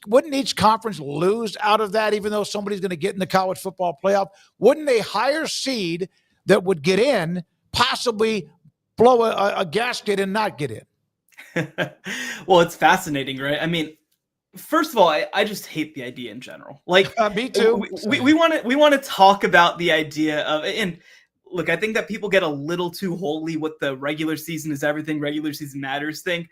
Speaker 6: Wouldn't each conference lose out of that, even though somebody's going to get in the college football playoff? Wouldn't a higher seed that would get in possibly blow a gasket and not get in?
Speaker 18: Well, it's fascinating, right? I mean, first of all, I just hate the idea in general. Like,
Speaker 6: me too.
Speaker 18: We want to talk about the idea of, and look, I think that people get a little too holy with the regular season is everything, regular season matters thing.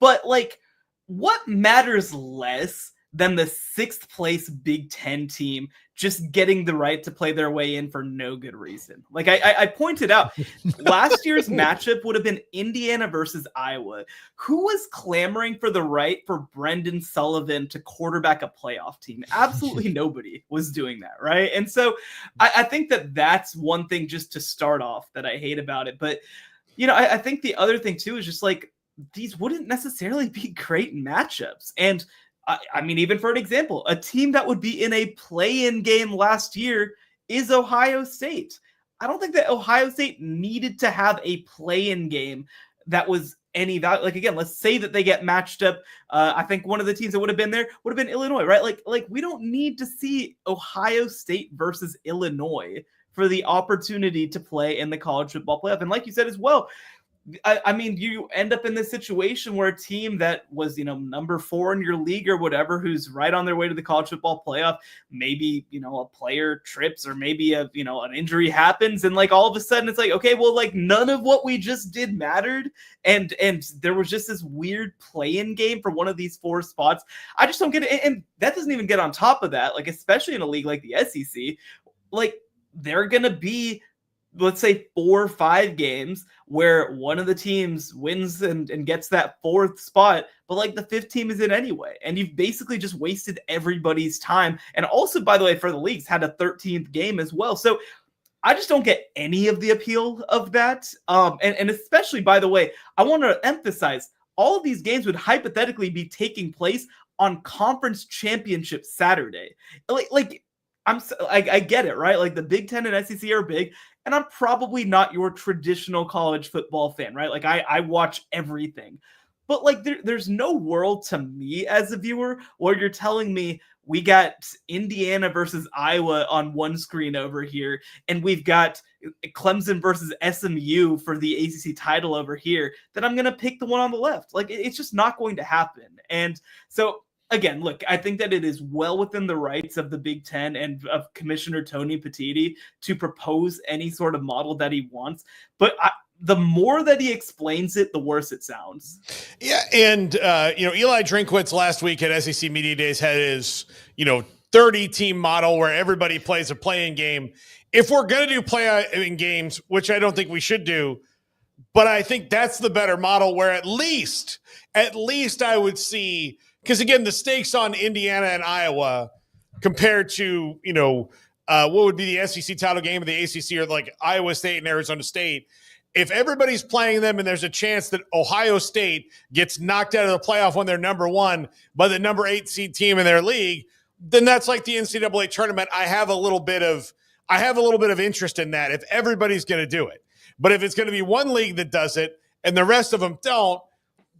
Speaker 18: But like, what matters less than the 6th place Big Ten team just getting the right to play their way in for no good reason? Like I pointed out, last year's matchup would have been Indiana versus Iowa. Who was clamoring for the right for Brendan Sullivan to quarterback a playoff team? Absolutely nobody was doing that, right? And so I think that that's one thing just to start off that I hate about it. But, I think the other thing too is just like, these wouldn't necessarily be great matchups. And I mean, even for an example, a team that would be in a play-in game last year is Ohio State. I don't think that Ohio State needed to have a play-in game that was any value. Like, again, let's say that they get matched up. I think one of the teams that would have been there would have been Illinois, right? Like we don't need to see Ohio State versus Illinois for the opportunity to play in the college football playoff. And like you said as well, I mean, you end up in this situation where a team that was, number 4 in your league or whatever, who's right on their way to the college football playoff, maybe, a player trips or maybe an injury happens. And like, all of a sudden it's like, okay, well, like none of what we just did mattered. And there was just this weird play-in game for one of these 4 spots. I just don't get it. And that doesn't even get on top of that. Like, especially in a league like the SEC, like they're going to be, let's say 4 or 5 games where one of the teams wins and gets that 4th spot, but like the 5th team is in anyway. And you've basically just wasted everybody's time. And also, by the way, for the leagues, had a 13th game as well. So I just don't get any of the appeal of that. And especially, by the way, I want to emphasize all of these games would hypothetically be taking place on conference championship Saturday. I get it, right? Like the Big Ten and SEC are big, and I'm probably not your traditional college football fan, right? Like I watch everything, but like there's no world to me as a viewer where you're telling me we got Indiana versus Iowa on one screen over here, and we've got Clemson versus SMU for the ACC title over here, that I'm going to pick the one on the left. Like it's just not going to happen. And so, again, look, I think that it is well within the rights of the Big Ten and of Commissioner Tony Petitti to propose any sort of model that he wants. But the more that he explains it, the worse it sounds.
Speaker 7: Yeah, and, Eli Drinkwitz last week at SEC Media Days had his, 30-team model where everybody plays a play-in game. If we're going to do play-in games, which I don't think we should do, but I think that's the better model where at least I would see – because, again, the stakes on Indiana and Iowa compared to, what would be the SEC title game of the ACC or like Iowa State and Arizona State, if everybody's playing them and there's a chance that Ohio State gets knocked out of the playoff when they're number 1 by the number 8 seed team in their league, then that's like the NCAA tournament. I have a little bit of interest in that if everybody's going to do it. But if it's going to be one league that does it and the rest of them don't,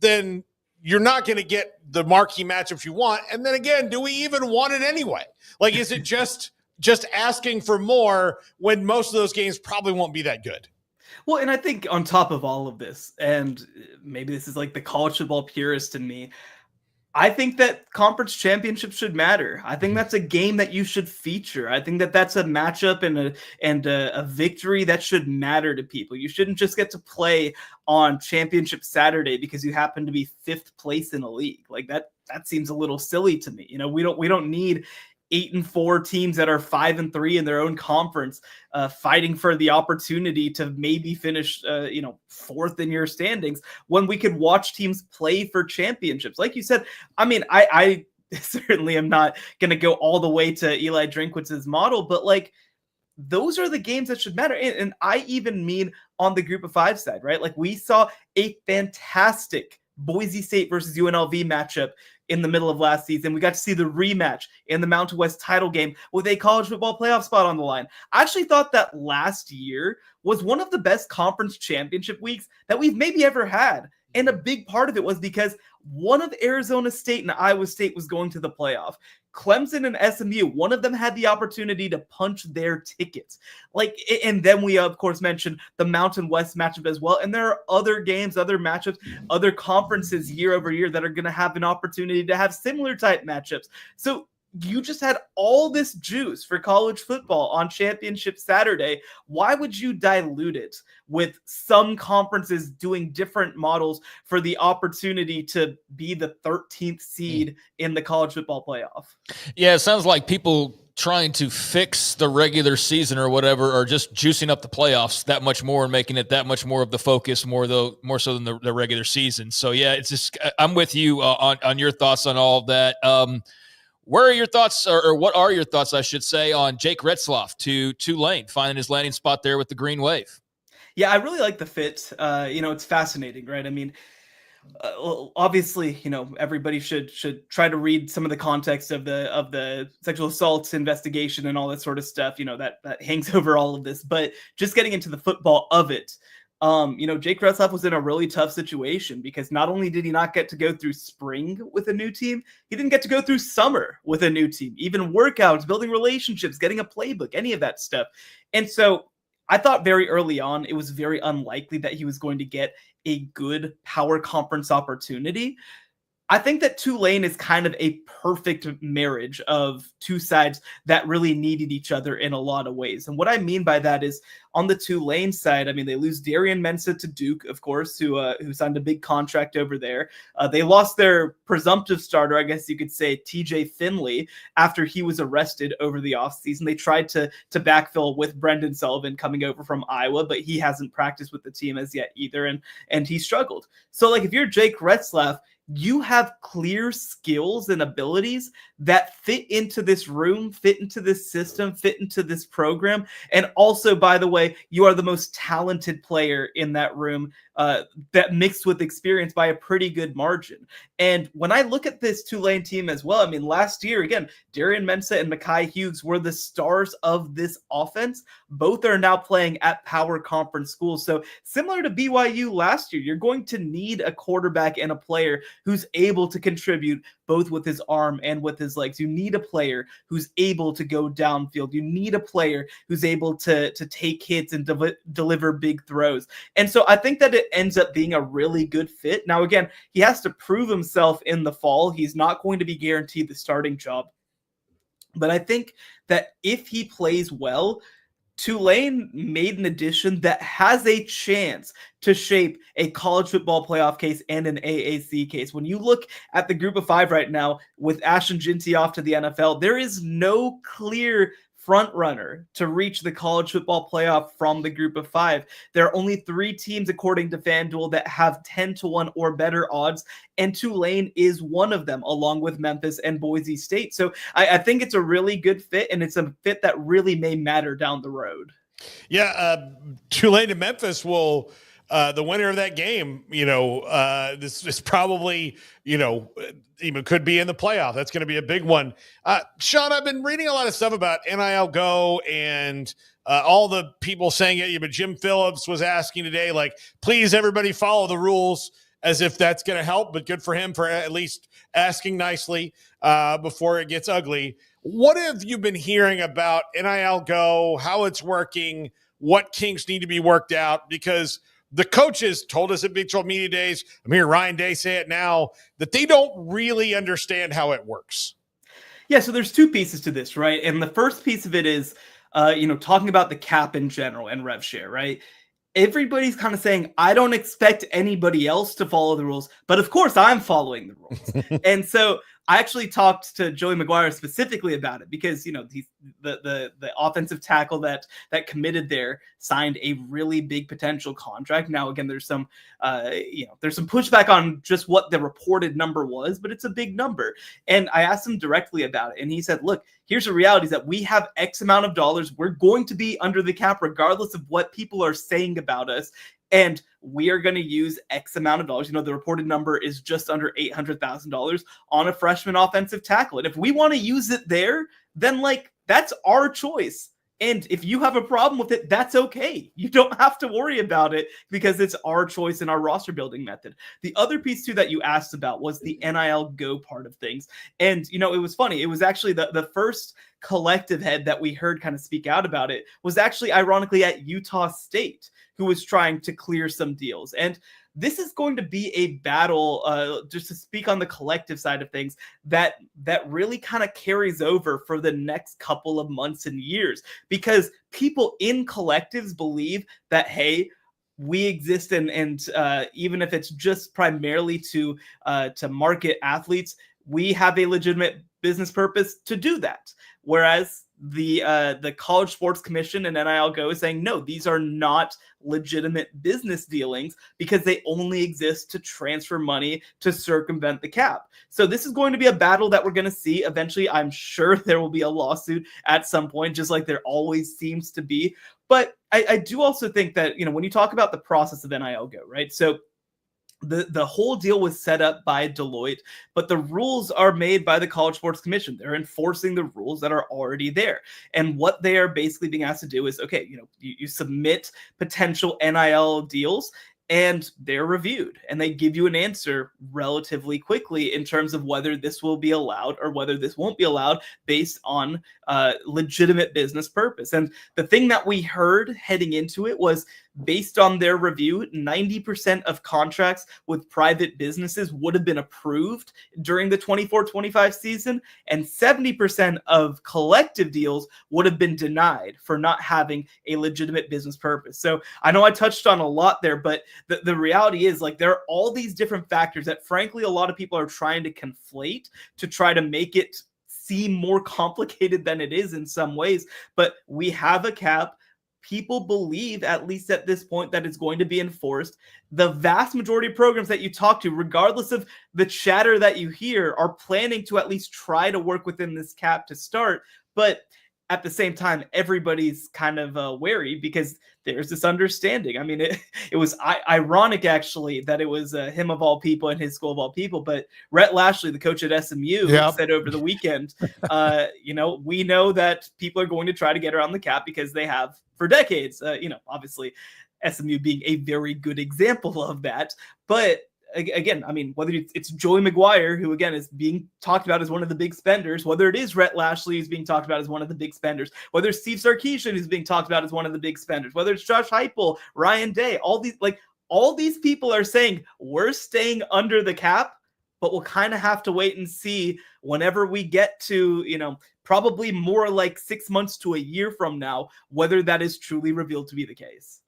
Speaker 7: then you're not going to get the marquee matchups you want. And then again, do we even want it anyway? Like, is it just asking for more when most of those games probably won't be that good?
Speaker 18: Well, and I think on top of all of this, and maybe this is like the college football purist in me, I think that conference championships should matter. I think that's a game that you should feature. I think that that's a matchup and a victory that should matter to people. You shouldn't just get to play on championship Saturday because you happen to be 5th place in a league. Like that seems a little silly to me. We don't need 8-4 teams that are 5-3 in their own conference, fighting for the opportunity to maybe finish, 4th in your standings when we could watch teams play for championships. Like you said, I mean, I certainly am not going to go all the way to Eli Drinkwitz's model, but like those are the games that should matter. And I even mean on the Group of 5 side, right? Like we saw a fantastic Boise State versus UNLV matchup in the middle of last season. We got to see the rematch in the Mountain West title game with a college football playoff spot on the line. I actually thought that last year was one of the best conference championship weeks that we've maybe ever had. And a big part of it was because one of Arizona State and Iowa State was going to the playoff. Clemson and SMU, one of them had the opportunity to punch their tickets. And then we, of course, mentioned the Mountain West matchup as well. And there are other games, other matchups, other conferences year over year that are going to have an opportunity to have similar type matchups. So you just had all this juice for college football on championship Saturday. Why would you dilute it with some conferences doing different models for the opportunity to be the 13th seed in the college football playoff?
Speaker 8: Yeah, it sounds like people trying to fix the regular season or whatever are just juicing up the playoffs that much more and making it that much more of the focus, more so than the regular season. So yeah, it's just, I'm with you on your thoughts on all of that. Where are your thoughts, or what are your thoughts, I should say, on Jake Retzlaff to Tulane, finding his landing spot there with the Green Wave?
Speaker 18: Yeah, I really like the fit. It's fascinating, right? I mean, Well, obviously, everybody should try to read some of the context of the sexual assault investigation and all that sort of stuff. That hangs over all of this. But just getting into the football of it, Jake Retzlaff was in a really tough situation because not only did he not get to go through spring with a new team, he didn't get to go through summer with a new team, even workouts, building relationships, getting a playbook, any of that stuff. And so I thought very early on, it was very unlikely that he was going to get a good power conference opportunity. I think that Tulane is kind of a perfect marriage of two sides that really needed each other in a lot of ways. And what I mean by that is on the Tulane side, I mean, they lose Tyronn Mathieu to Duke, of course, who signed a big contract over there. They lost their presumptive starter, I guess you could say, TJ Finley, after he was arrested over the offseason. They tried to backfill with Brendan Sullivan coming over from Iowa, but he hasn't practiced with the team as yet either, and he struggled. So, if you're Jake Retzlaff, you have clear skills and abilities that fit into this room, fit into this system, fit into this program. And also, by the way, you are the most talented player in that room, that mixed with experience by a pretty good margin. And when I look at this Tulane team as well, I mean, last year, again, Tyronn Mathieu and Mekhi Hughes were the stars of this offense. Both are now playing at power conference schools. So similar to BYU last year, you're going to need a quarterback and a player who's able to contribute both with his arm and with his legs. You need a player who's able to go downfield. You need a player who's able to take hits and deliver big throws. And so I think that it ends up being a really good fit. Now, again, he has to prove himself in the fall. He's not going to be guaranteed the starting job. But I think that if he plays well, Tulane made an addition that has a chance to shape a college football playoff case and an AAC case. When you look at the group of five right now, with Ashton Ginty off to the NFL, there is no clear front runner to reach the college football playoff from the group of five. There are only 3 teams, according to FanDuel, that have 10-1 or better odds, and Tulane is one of them, along with Memphis and Boise State. So I think it's a really good fit, and it's a fit that really may matter down the road.
Speaker 7: Yeah, Tulane and Memphis will – the winner of that game, this is probably, even could be in the playoff. That's going to be a big one. Sean, I've been reading a lot of stuff about NIL Go and all the people saying it. But Jim Phillips was asking today, please, everybody follow the rules, as if that's going to help. But good for him for at least asking nicely before it gets ugly. What have you been hearing about NIL Go, how it's working, what kinks need to be worked out? Because the coaches told us at Big 12 Media Days, I'm hearing Ryan Day say it now, that they don't really understand how it works.
Speaker 18: Yeah, so there's 2 pieces to this, right? And the first piece of it is, talking about the cap in general and rev share, right? Everybody's kind of saying, I don't expect anybody else to follow the rules, but of course I'm following the rules. And so I actually talked to Joey McGuire specifically about it because, he's the offensive tackle that committed there signed a really big potential contract. Now, again, there's some pushback on just what the reported number was, but it's a big number. And I asked him directly about it. And he said, look, here's the reality is that we have X amount of dollars. We're going to be under the cap regardless of what people are saying about us. And we are going to use X amount of dollars. The reported number is just under $800,000 on a freshman offensive tackle. And if we want to use it there, then that's our choice. And if you have a problem with it, that's okay. You don't have to worry about it because it's our choice and our roster building method. The other piece too that you asked about was the NIL Go part of things. And, it was funny. It was actually the first collective head that we heard kind of speak out about it was actually ironically at Utah State, who was trying to clear some deals. And this is going to be a battle, just to speak on the collective side of things, that really kind of carries over for the next couple of months and years, because people in collectives believe that, hey, we exist and even if it's just primarily to market athletes, we have a legitimate business purpose to do that. Whereas the College Sports Commission and NIL Go is saying, no, these are not legitimate business dealings because they only exist to transfer money to circumvent the cap. So this is going to be a battle that we're going to see. Eventually, I'm sure there will be a lawsuit at some point, just like there always seems to be. But I do also think that, when you talk about the process of NIL Go, right? So The whole deal was set up by Deloitte, but the rules are made by the College Sports Commission. They're enforcing the rules that are already there. And what they are basically being asked to do is, okay, you submit potential NIL deals, and they're reviewed, and they give you an answer relatively quickly in terms of whether this will be allowed or whether this won't be allowed based on legitimate business purpose. And the thing that we heard heading into it was, based on their review, 90% of contracts with private businesses would have been approved during the 24-25 season, and 70% of collective deals would have been denied for not having a legitimate business purpose. So I know I touched on a lot there, but the reality is, like, there are all these different factors that, frankly, a lot of people are trying to conflate to try to make it seem more complicated than it is in some ways. But we have a cap. People believe, at least at this point, that it's going to be enforced. The vast majority of programs that you talk to, regardless of the chatter that you hear, are planning to at least try to work within this cap to start. But at the same time, everybody's kind of wary because there's this understanding. I mean, it was ironic, actually, that it was him of all people and his school of all people. But Rhett Lashley, the coach at SMU, said over the weekend, we know that people are going to try to get around the cap because they have for decades. Obviously, SMU being a very good example of that. But again, I mean, whether it's Joey McGuire, who again is being talked about as one of the big spenders, whether it is Rhett Lashley who's being talked about as one of the big spenders, whether it's Steve Sarkisian who's being talked about as one of the big spenders, whether it's Josh Heupel, Ryan Day, all these people are saying we're staying under the cap, but we'll kind of have to wait and see whenever we get to, probably more like 6 months to a year from now, whether that is truly revealed to be the case.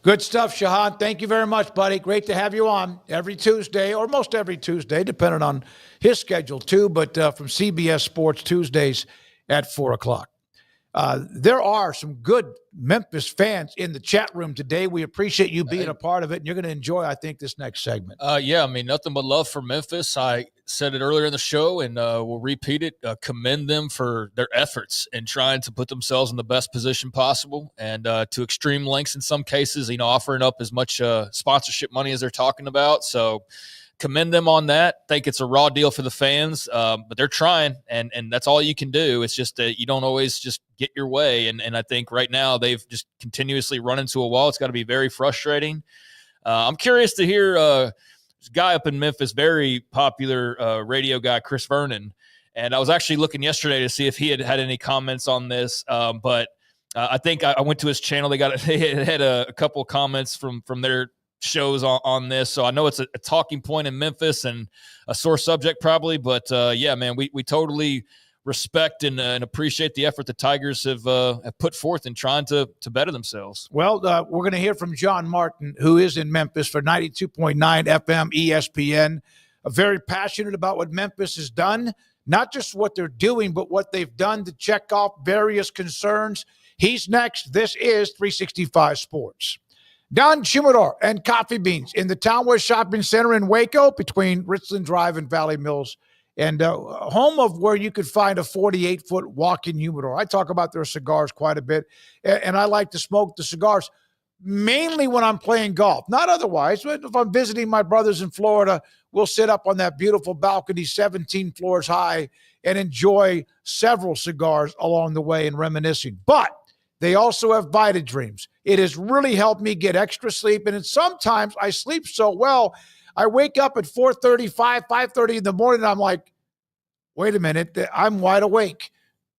Speaker 6: Good stuff, Shahan. Thank you very much, buddy. Great to have you on every Tuesday, or most every Tuesday, depending on his schedule too, but from CBS Sports Tuesdays at 4 o'clock. There are some good Memphis fans in the chat room today. We appreciate you being a part of it, and you're going to enjoy, I think, this next segment.
Speaker 8: Nothing but love for Memphis. I said it earlier in the show, and we'll repeat it. Commend them for their efforts in trying to put themselves in the best position possible, and to extreme lengths in some cases, offering up as much sponsorship money as they're talking about. So commend them on that. Think it's a raw deal for the fans, but they're trying, and that's all you can do. It's just that you don't always just get your way, and I think right now they've just continuously run into a wall. It's got to be very frustrating. I'm curious to hear this guy up in Memphis, very popular radio guy, Chris Vernon, and I was actually looking yesterday to see if he had any comments on this, but I think I went to his channel. They had a couple of comments from their shows on this, so I know it's a talking point in Memphis and a sore subject probably, but we totally respect and appreciate the effort the Tigers have put forth in trying to better themselves.
Speaker 6: Well, we're going to hear from John Martin, who is in Memphis for 92.9 FM ESPN, very passionate about what Memphis has done, not just what they're doing, but what they've done to check off various concerns. He's next. This is 365 Sports. Don Chumidor and Coffee Beans in the Town West Shopping Center in Waco between Richland Drive and Valley Mills, and home of where you could find a 48-foot walk-in humidor. I talk about their cigars quite a bit, and I like to smoke the cigars mainly when I'm playing golf, not otherwise. But if I'm visiting my brothers in Florida, we'll sit up on that beautiful balcony 17 floors high and enjoy several cigars along the way and reminiscing. But they also have Vita Dreams. It has really helped me get extra sleep, and sometimes I sleep so well, I wake up at 4:35, 5:30 in the morning, and I'm like, wait a minute, I'm wide awake.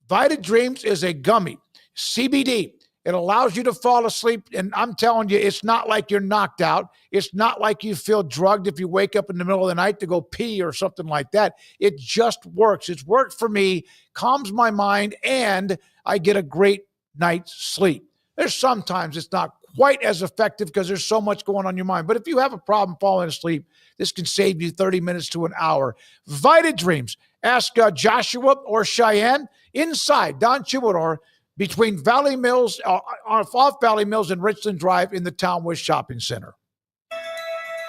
Speaker 6: Vita Dreams is a gummy, CBD. It allows you to fall asleep, and I'm telling you, it's not like you're knocked out. It's not like you feel drugged if you wake up in the middle of the night to go pee or something like that. It just works. It's worked for me, calms my mind, and I get a great night's sleep. There's sometimes it's not quite as effective because there's so much going on in your mind. But if you have a problem falling asleep, this can save you 30 minutes to an hour. Vita Dreams. Ask Joshua or Cheyenne inside Don Chumidor between Valley Mills, off Valley Mills and Richland Drive in the Town West Shopping Center.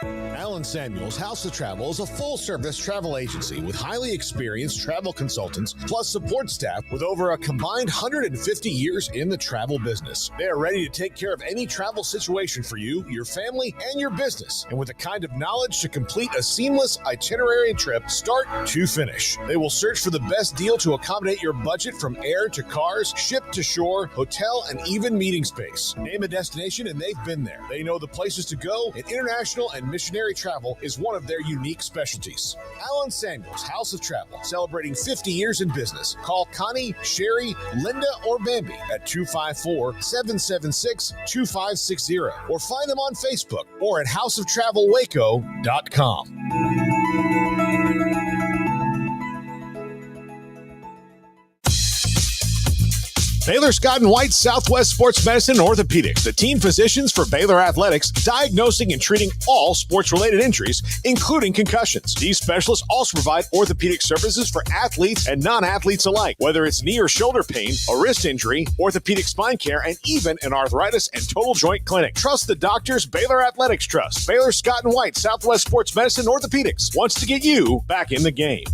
Speaker 17: Allen Samuels House of Travel is a full-service travel agency with highly experienced travel consultants plus support staff with over a combined 150 years in the travel business. They are ready to take care of any travel situation for you, your family, and your business, and with the kind of knowledge to complete a seamless itinerary and trip start to finish. They will search for the best deal to accommodate your budget from air to cars, ship to shore, hotel, and even meeting space. Name a destination and they've been there. They know the places to go, and international and missionary travel is one of their unique specialties. Allen Samuels House of Travel, celebrating 50 years in business. Call Connie, Sherry, Linda, or Bambi at 254-776-2560 or find them on Facebook or at houseoftravelwaco.com. Baylor Scott & White Southwest Sports Medicine and Orthopedics, the team physicians for Baylor Athletics, diagnosing and treating all sports-related injuries, including concussions. These specialists also provide orthopedic services for athletes and non-athletes alike, whether it's knee or shoulder pain, a wrist injury, orthopedic spine care, and even an arthritis and total joint clinic. Trust the doctors Baylor Athletics trust. Baylor Scott & White Southwest Sports Medicine and Orthopedics wants to get you back in the game.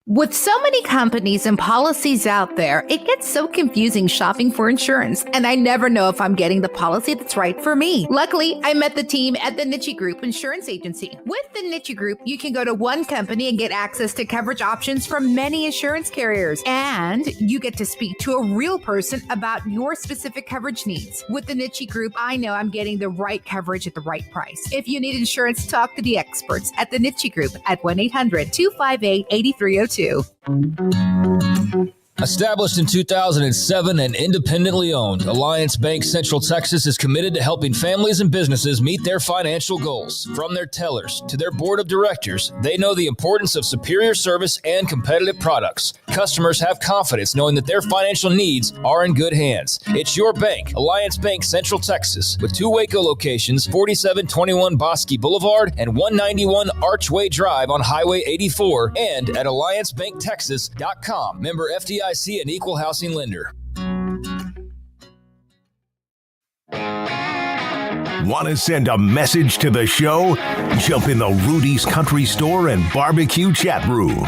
Speaker 19: With so many companies and policies out there, it gets so confusing shopping for insurance, and I never know if I'm getting the policy that's right for me. Luckily, I met the team at the Niche Group Insurance Agency. With the Niche Group, you can go to one company and get access to coverage options from many insurance carriers, and you get to speak to a real person about your specific coverage needs. With the Niche Group, I know I'm getting the right coverage at the right price. If you need insurance, talk to the experts at the Niche Group at 1-800-258-8302.
Speaker 14: Established in 2007 and independently owned, Alliance Bank Central Texas is committed to helping families and businesses meet their financial goals. From their tellers to their board of directors, they know the importance of superior service and competitive products. Customers have confidence knowing that their financial needs are in good hands. It's your bank, Alliance Bank Central Texas, with 2 Waco locations, 4721 Bosque Boulevard and 191 Archway Drive on Highway 84, and at alliancebanktexas.com. Member FDIC and equal housing lender.
Speaker 2: Want to send a message to the show? Jump in the Rudy's Country Store and Barbecue chat room.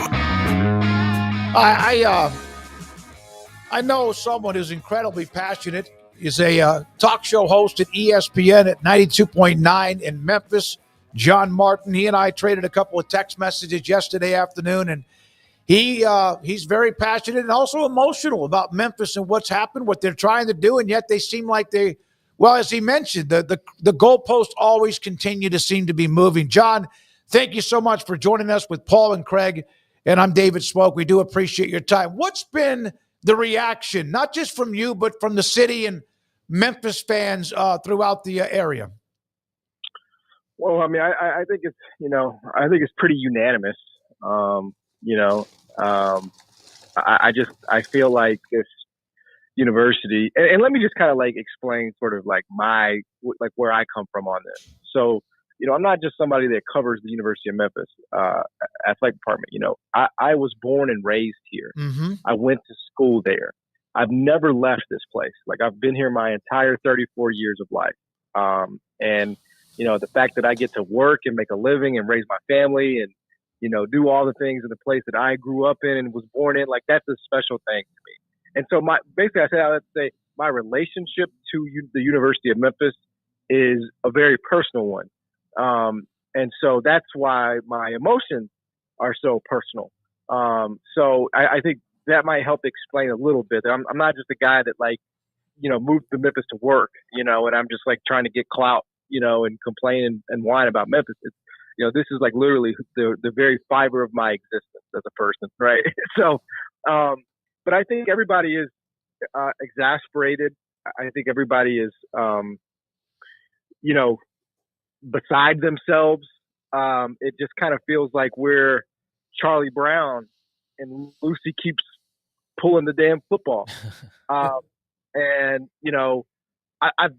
Speaker 6: I know someone who's incredibly passionate. He's a talk show host at ESPN at 92.9 in Memphis. John Martin. He and I traded a couple of text messages yesterday afternoon, and he's very passionate and also emotional about Memphis and what's happened, what they're trying to do, and yet they seem like well, as he mentioned, the goalposts always continue to seem to be moving. John, thank you so much for joining us with Paul and Craig, and I'm David Smoak. We do appreciate your time. What's been the reaction, not just from you, but from the city and Memphis fans throughout the area?
Speaker 20: Well, I mean, I think it's, I think it's pretty unanimous. I feel like this university, and let me just kind of like explain sort of like where I come from on this. So, I'm not just somebody that covers the University of Memphis athletic department. I was born and raised here.
Speaker 6: Mm-hmm.
Speaker 20: I went to school there. I've never left this place. Like, I've been here my entire 34 years of life. And the fact that I get to work and make a living and raise my family and, do all the things in the place that I grew up in and was born in, like, that's a special thing to me. And so I would say my relationship to the University of Memphis is a very personal one. And so that's why my emotions are so personal. So I think that might help explain a little bit. I'm not just a guy that moved to Memphis to work, and I'm just like trying to get clout, and complain and whine about Memphis. It's, this is like literally the very fiber of my existence as a person. Right. So, but I think everybody is, exasperated. I think everybody is, beside themselves. It just kind of feels like we're Charlie Brown and Lucy keeps pulling the damn football. And, I've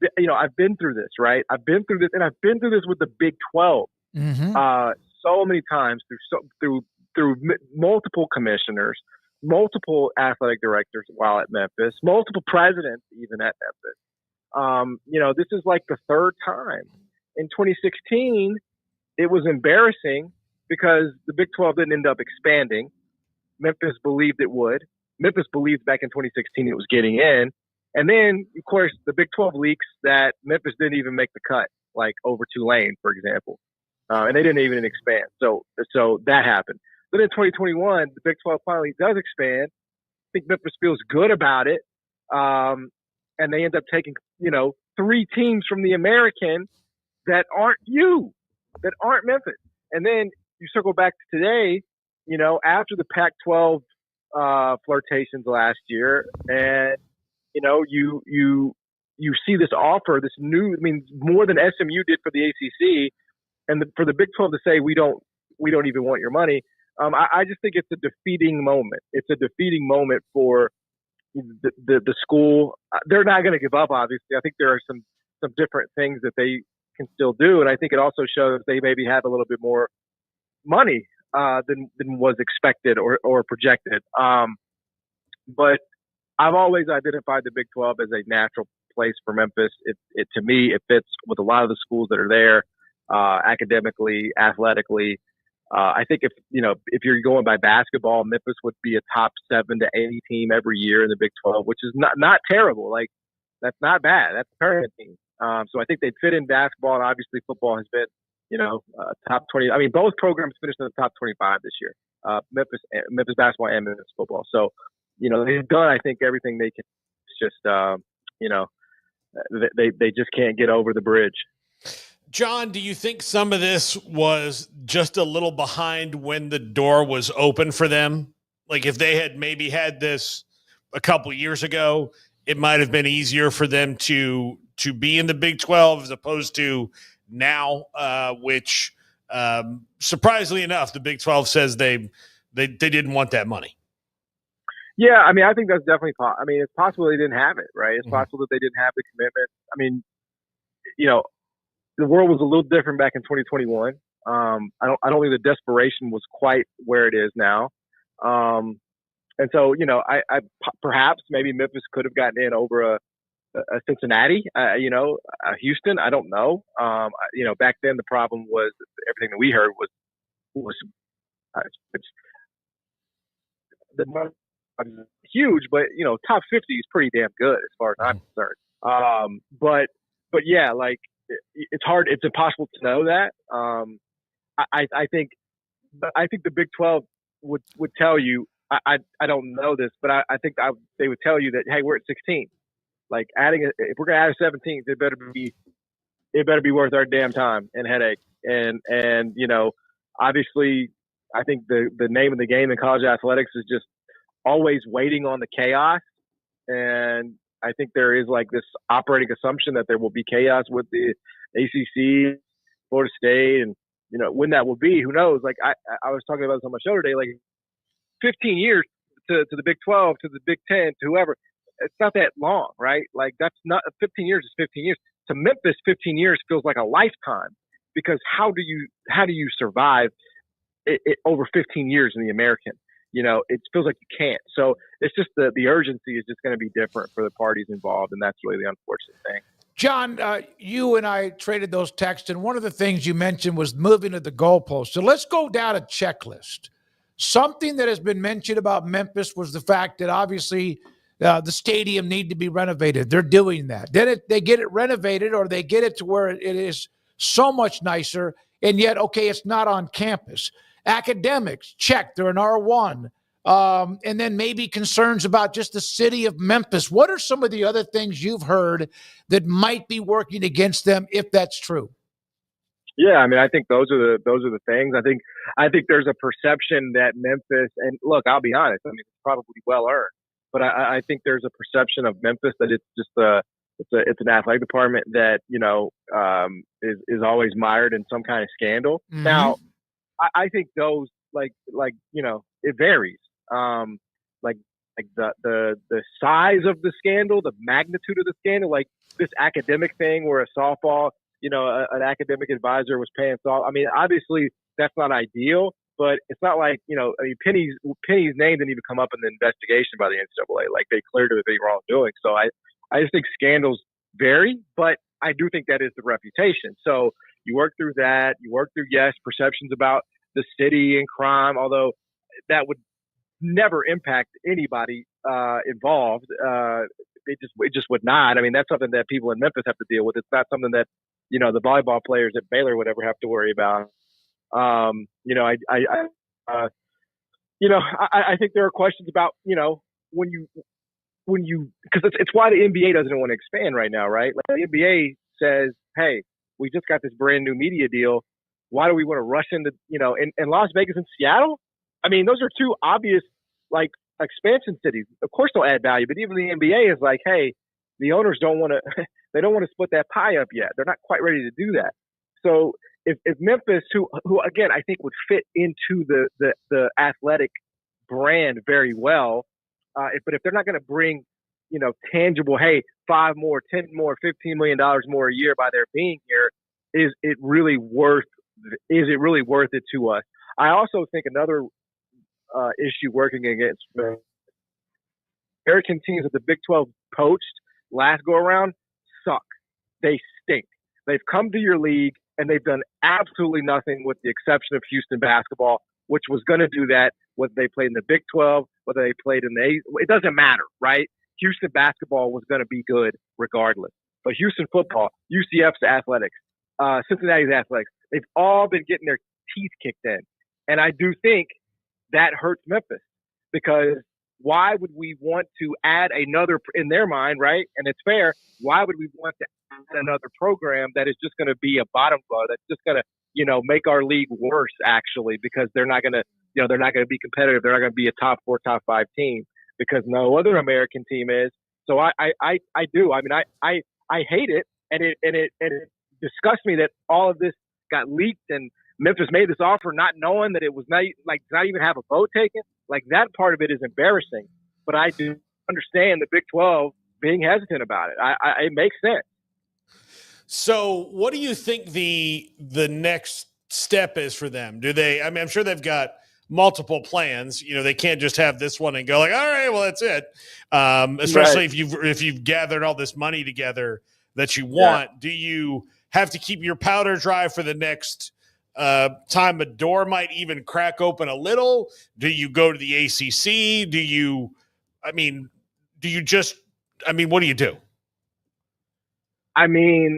Speaker 20: been through this, right? I've been through this, and I've been through this with the Big 12 so many times through multiple commissioners, multiple athletic directors while at Memphis, multiple presidents even at Memphis. This is like the third time. In 2016, it was embarrassing because the Big 12 didn't end up expanding. Memphis believed it would. Memphis believed back in 2016 it was getting in. And then, of course, the Big 12 leaks that Memphis didn't even make the cut, like over Tulane, for example. And they didn't even expand. So that happened. Then in 2021, the Big 12 finally does expand. I think Memphis feels good about it. And they end up taking, 3 teams from the American that aren't Memphis. And then you circle back to today, after the Pac-12 flirtations last year, and you see this offer, this new, more than SMU did for the ACC, and for the Big 12 to say we don't even want your money. I just think it's a defeating moment. It's a defeating moment for the school. They're not going to give up, obviously. I think there are some different things that they can still do, and I think it also shows they maybe have a little bit more money than was expected or projected. But I've always identified the Big 12 as a natural place for Memphis. It to me, it fits with a lot of the schools that are there, academically, athletically. I think if you're going by basketball, Memphis would be a top 7 to 8 team every year in the Big 12, which is not terrible. Like, that's not bad. That's a tournament team. So I think they'd fit in basketball, and obviously football has been, top 20. I mean, both programs finished in the top 25 this year. Memphis basketball and Memphis football. So, they've done, I think, everything they can. It's just, they just can't get over the bridge.
Speaker 7: John, do you think some of this was just a little behind when the door was open for them? Like, if they had maybe had this a couple years ago, it might have been easier for them to be in the Big 12 as opposed to now, which surprisingly enough, the Big 12 says they didn't want that money.
Speaker 20: Yeah, I think that's definitely possible. It's possible they didn't have it, right? It's possible that they didn't have the commitment. The world was a little different back in 2021. I don't think the desperation was quite where it is now. And so, I perhaps maybe Memphis could have gotten in over a Cincinnati, a Houston. I don't know. Back then the problem was everything that we heard was the money was huge, but top 50 is pretty damn good as far as I'm concerned. But yeah, like, it's hard. It's impossible to know that. I think the Big 12 would tell you. I don't know this, but I think they would tell you that, hey, we're at 16. Like, if we're gonna add a 17th, it better be worth our damn time and headache. And obviously, I think the name of the game in college athletics is just always waiting on the chaos. And I think there is like this operating assumption that there will be chaos with the ACC, Florida State, and when that will be, who knows? Like, I was talking about this on my show today. Like, 15 years to the Big 12, to the Big 10, to whoever, it's not that long, right? Like, that's not 15 years is 15 years. To Memphis, 15 years feels like a lifetime, because how do you survive it over 15 years in the American? It feels like you can't. So it's just the urgency is just going to be different for the parties involved, and that's really the unfortunate thing.
Speaker 6: John, you and I traded those texts, and one of the things you mentioned was moving to the goalpost. So let's go down a checklist. Something that has been mentioned about Memphis was the fact that obviously the stadium need to be renovated. They're doing that. Then they get it renovated, or they get it to where it is so much nicer, and yet, okay, it's not on campus. Academics, check, they're an R1. And then maybe concerns about just the city of Memphis. What are some of the other things you've heard that might be working against them, if that's true?
Speaker 20: Yeah, I think those are the things. I think there's a perception that Memphis, and look, I'll be honest, it's probably well earned, but I think there's a perception of Memphis that it's just it's an athletic department that is always mired in some kind of scandal. Mm-hmm. Now, I think those it varies. Like the size of the scandal, the magnitude of the scandal, like this academic thing where a softball, an academic advisor was paying softball. Obviously that's not ideal, but it's not like, Penny's name didn't even come up in the investigation by the NCAA. Like, they cleared her of any wrongdoing. So I just think scandals vary, but I do think that is the reputation. So you work through that. You work through, yes, perceptions about the city and crime, although that would never impact anybody involved. It just would not. I mean, that's something that people in Memphis have to deal with. It's not something that, the volleyball players at Baylor would ever have to worry about. I think there are questions about, when you, because it's why the NBA doesn't want to expand right now, right? Like the NBA says, hey, we just got this brand new media deal. Why do we want to rush into, in Las Vegas and Seattle? I mean, those are two obvious, like, expansion cities. Of course they'll add value, but even the NBA is like, hey, the owners don't want to, they don't want to split that pie up yet. They're not quite ready to do that. So if Memphis, who again, I think would fit into the athletic brand very well, but if they're not going to bring, tangible, hey, 5 more, 10 more, $15 million more a year by their being here, is it really worth it to us? I also think another issue working against American teams that the Big 12 poached last go around suck. They stink. They've come to your league and they've done absolutely nothing with the exception of Houston basketball, which was going to do that whether they played in the Big 12, whether they played in the it doesn't matter, right? Houston basketball was going to be good regardless. But Houston football, UCF's athletics, Cincinnati's athletics, they've all been getting their teeth kicked in. And I do think that hurts Memphis, because why would we want to add another, in their mind, right? And it's fair. Why would we want to add another program that is just going to be a bottom blow, that's just going to, make our league worse, actually, because they're not going to, they're not going to be competitive. They're not going to be a top 4, top 5 team, because no other American team is. So I do. I mean, I hate it, and it disgusts me that all of this got leaked and Memphis made this offer not knowing that it was not even have a vote taken. Like, that part of it is embarrassing. But I do understand the Big 12 being hesitant about it. It makes sense.
Speaker 7: So what do you think the next step is for them? Do they, I mean, I'm sure they've got multiple plans. They can't just have this one and go like, all right, well, that's it. Especially
Speaker 20: right.
Speaker 7: if you've gathered all this money together that you want. Yeah. Do you have to keep your powder dry for the next time a door might even crack open a little? Do you go to the ACC? What do you do?
Speaker 20: I mean,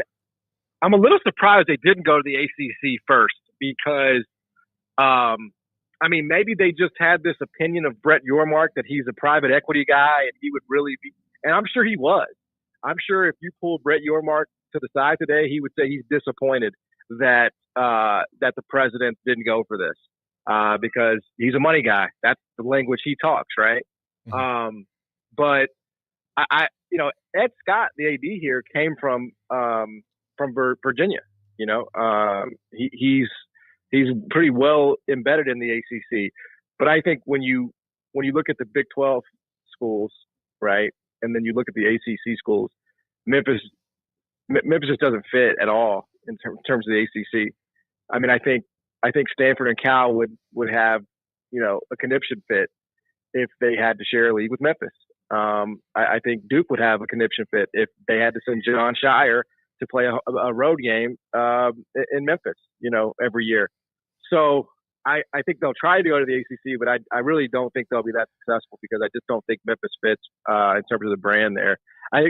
Speaker 20: I'm a little surprised they didn't go to the ACC first, because, maybe they just had this opinion of Brett Yormark that he's a private equity guy and he would really be, and I'm sure he was. I'm sure if you pull Brett Yormark to the side today, he would say he's disappointed that the president didn't go for this, because he's a money guy. That's the language he talks, right? Mm-hmm. But Ed Scott, the AD here, came from Virginia. He's pretty well embedded in the ACC. But I think when you look at the Big 12 schools, right, and then you look at the ACC schools, Memphis just doesn't fit at all in terms of the ACC. I mean, I think Stanford and Cal would have, a conniption fit if they had to share a league with Memphis. I think Duke would have a conniption fit if they had to send John Shire to play a road game in Memphis, every year. So I think they'll try to go to the ACC, but I really don't think they'll be that successful, because I just don't think Memphis fits in terms of the brand there. I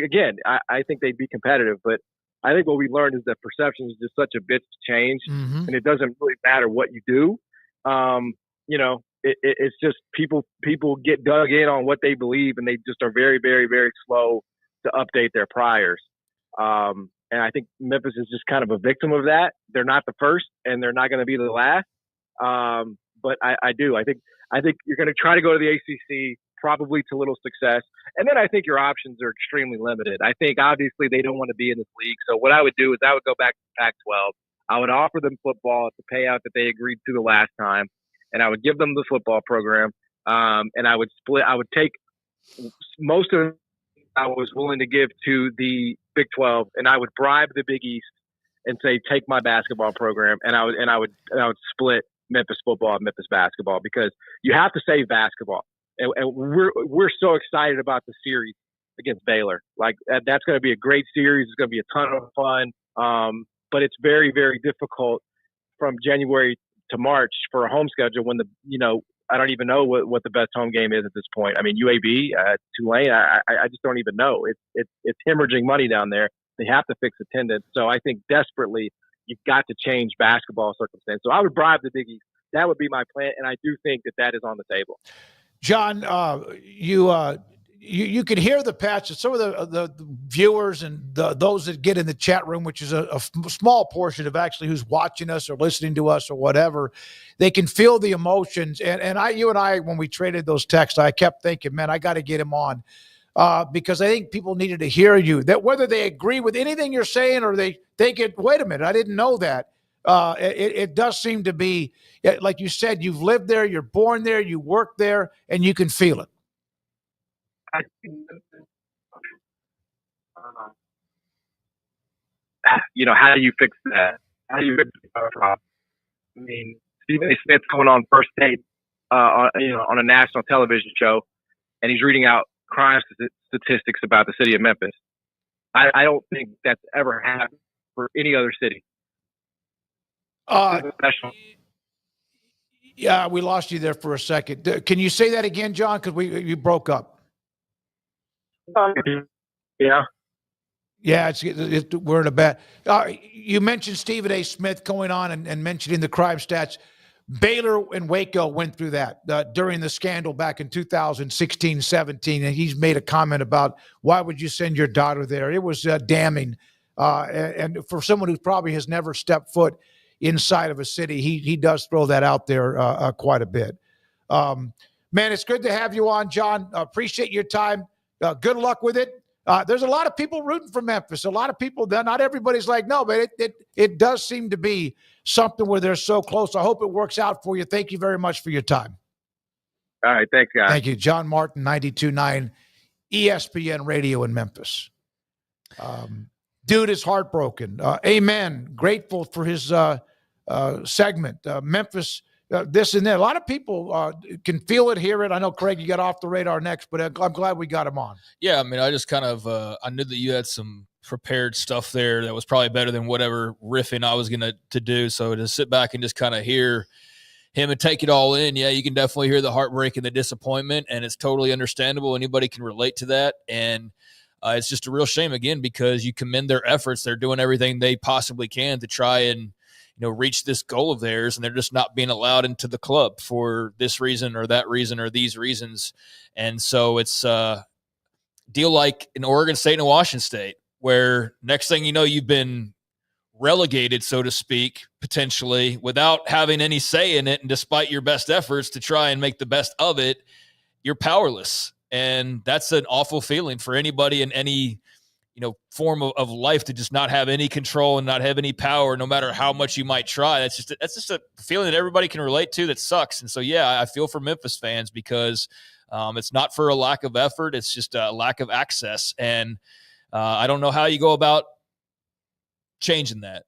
Speaker 20: think they'd be competitive, but I think what we learned is that perception is just such a bitch to change, and it doesn't really matter what you do. It's just people get dug in on what they believe, and they just are very, very, very slow to update their priors. And I think Memphis is just kind of a victim of that. They're not the first, and they're not going to be the last. But I think you're going to try to go to the ACC, probably to little success. And then I think your options are extremely limited. I think obviously they don't want to be in this league. So what I would do is I would go back to Pac-12. I would offer them football at the payout that they agreed to the last time, and I would give them the football program. And I would take most of it I was willing to give to the Big 12, and I would bribe the Big East and say, take my basketball program, and I would split Memphis football and Memphis basketball, because you have to save basketball. And we're so excited about the series against Baylor. Like that's going to be a great series. It's going to be a ton of fun. But it's very, very difficult from January to March for a home schedule when I don't even know what the best home game is at this point. I mean, UAB, Tulane, I just don't even know. It's hemorrhaging money down there. They have to fix attendance. So I think desperately you've got to change basketball circumstance. So I would bribe the Big East. That would be my plan, and I do think that is on the table.
Speaker 6: John, you could hear the patch. Some of the viewers and those that get in the chat room, which is a small portion of actually who's watching us or listening to us or whatever, they can feel the emotions. And you and I, when we traded those texts, I kept thinking, man, I got to get him on because I think people needed to hear you. That whether they agree with anything you're saying or they think it, wait a minute, I didn't know that. It does seem to be, like you said, you've lived there, you're born there, you work there, and you can feel it.
Speaker 20: I think, how do you fix that? How do you fix the problem? I mean, Stephen A. Smith's going on first date, on a national television show, and he's reading out crime statistics about the city of Memphis. I don't think that's ever happened for any other city.
Speaker 6: Yeah, we lost you there for a second. Can you say that again, John? Because you broke up.
Speaker 20: Yeah.
Speaker 6: Yeah, we're in a bad. You mentioned Stephen A. Smith going on and mentioning the crime stats. Baylor and Waco went through that during the scandal back in 2016-17, and he's made a comment about why would you send your daughter there? It was damning, and for someone who probably has never stepped foot inside of a city, he does throw that out there quite a bit. Man, it's good to have you on, John. Appreciate your time. Good luck with it. There's a lot of people rooting for Memphis. A lot of people, not everybody's like, no, but it does seem to be something where they're so close. I hope it works out for you. Thank you very much for your time.
Speaker 20: All right. Thanks, guys.
Speaker 6: Thank you. John Martin, 92.9 ESPN Radio in Memphis. Dude is heartbroken. Amen. Grateful for his segment. Memphis, this and that. A lot of people can feel it, hear it. I know, Craig, you got off the radar next, but I'm glad we got him on.
Speaker 8: Yeah, I mean, I just kind of I knew that you had some prepared stuff there that was probably better than whatever riffing I was going to do. So to sit back and just kind of hear him and take it all in, yeah, you can definitely hear the heartbreak and the disappointment, and it's totally understandable. Anybody can relate to that, and it's just a real shame, again, because you commend their efforts. They're doing everything they possibly can to try and reach this goal of theirs, and they're just not being allowed into the club for this reason or that reason or these reasons. And so it's a deal like in Oregon State and Washington State, where next thing you know, you've been relegated, so to speak, potentially without having any say in it. And despite your best efforts to try and make the best of it, you're powerless. And that's an awful feeling for anybody in any form of life, to just not have any control and not have any power, no matter how much you might try. That's just a feeling that everybody can relate to. That sucks. And so, yeah, I feel for Memphis fans because it's not for a lack of effort. It's just a lack of access. And I don't know how you go about changing that.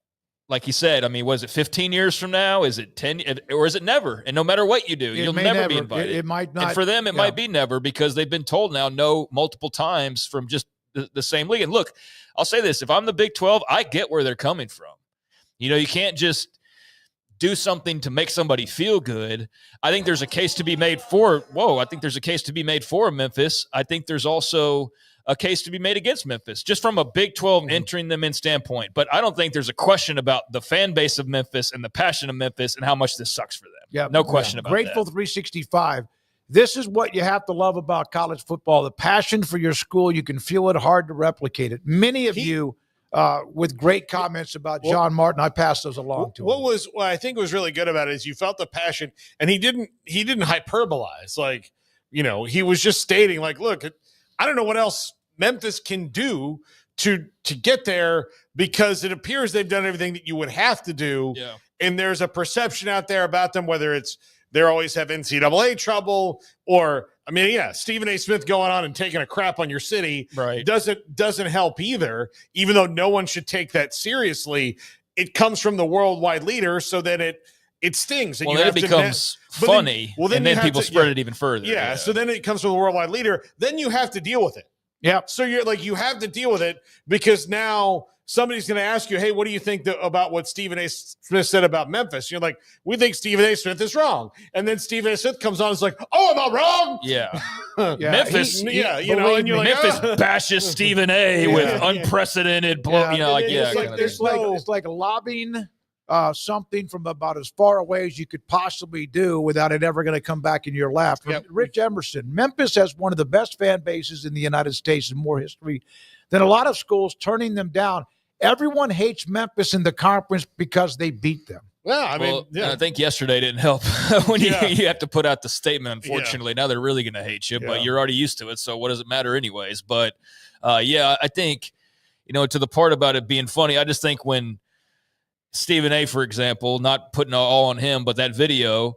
Speaker 8: Like you said, I mean, was it 15 years from now? Is it 10, or is it never? And no matter what you do, you'll never be invited.
Speaker 6: It might not.
Speaker 8: And for them, it might be never, because they've been told now no multiple times from just the same league. And look, I'll say this, if I'm the Big 12, I get where they're coming from. You can't just do something to make somebody feel good. I think there's a case to be made for Memphis. I think there's also a case to be made against Memphis, just from a Big 12 entering them in standpoint. But I don't think there's a question about the fan base of Memphis and the passion of Memphis and how much this sucks for them.
Speaker 6: Yeah,
Speaker 8: no question about
Speaker 6: Grateful
Speaker 8: that.
Speaker 6: 365. This is what you have to love about college football, the passion for your school. You can feel it, hard to replicate it. Many of you with great comments about John Martin. I passed those along to him.
Speaker 7: What I think was really good about it is you felt the passion, and he didn't hyperbolize. Like, he was just stating, like, look, I don't know what else Memphis can do to get there, because it appears they've done everything that you would have to do.
Speaker 8: Yeah.
Speaker 7: And there's a perception out there about them, whether it's they always have NCAA trouble, or, I mean, yeah, Stephen A. Smith going on and taking a crap on your city doesn't help either, even though no one should take that seriously. It comes from the worldwide leader, so that it stings. And
Speaker 8: well, then it becomes funny, and then people spread it even further.
Speaker 7: Yeah, so then it comes from the worldwide leader. Then you have to deal with it.
Speaker 6: Yeah.
Speaker 7: So you're like, you have to deal with it because now somebody's going to ask you, hey, what do you think about what Stephen A. Smith said about Memphis? You're like, we think Stephen A. Smith is wrong. And then Stephen A. Smith comes on and is like, oh, am I wrong?
Speaker 8: Yeah.
Speaker 7: Memphis, and you're like,
Speaker 8: Memphis bashes Stephen A. with unprecedented blow.
Speaker 6: It's like lobbing something from about as far away as you could possibly do without it ever going to come back in your lap. Rich Emerson, Memphis has one of the best fan bases in the United States and more history than a lot of schools, turning them down. Everyone hates Memphis in the conference because they beat them.
Speaker 7: Yeah, I
Speaker 8: think yesterday didn't help when you have to put out the statement. Unfortunately, now they're really going to hate you, but you're already used to it. So what does it matter anyways? But I think, to the part about it being funny, I just think when Stephen A., for example, not putting all on him, but that video,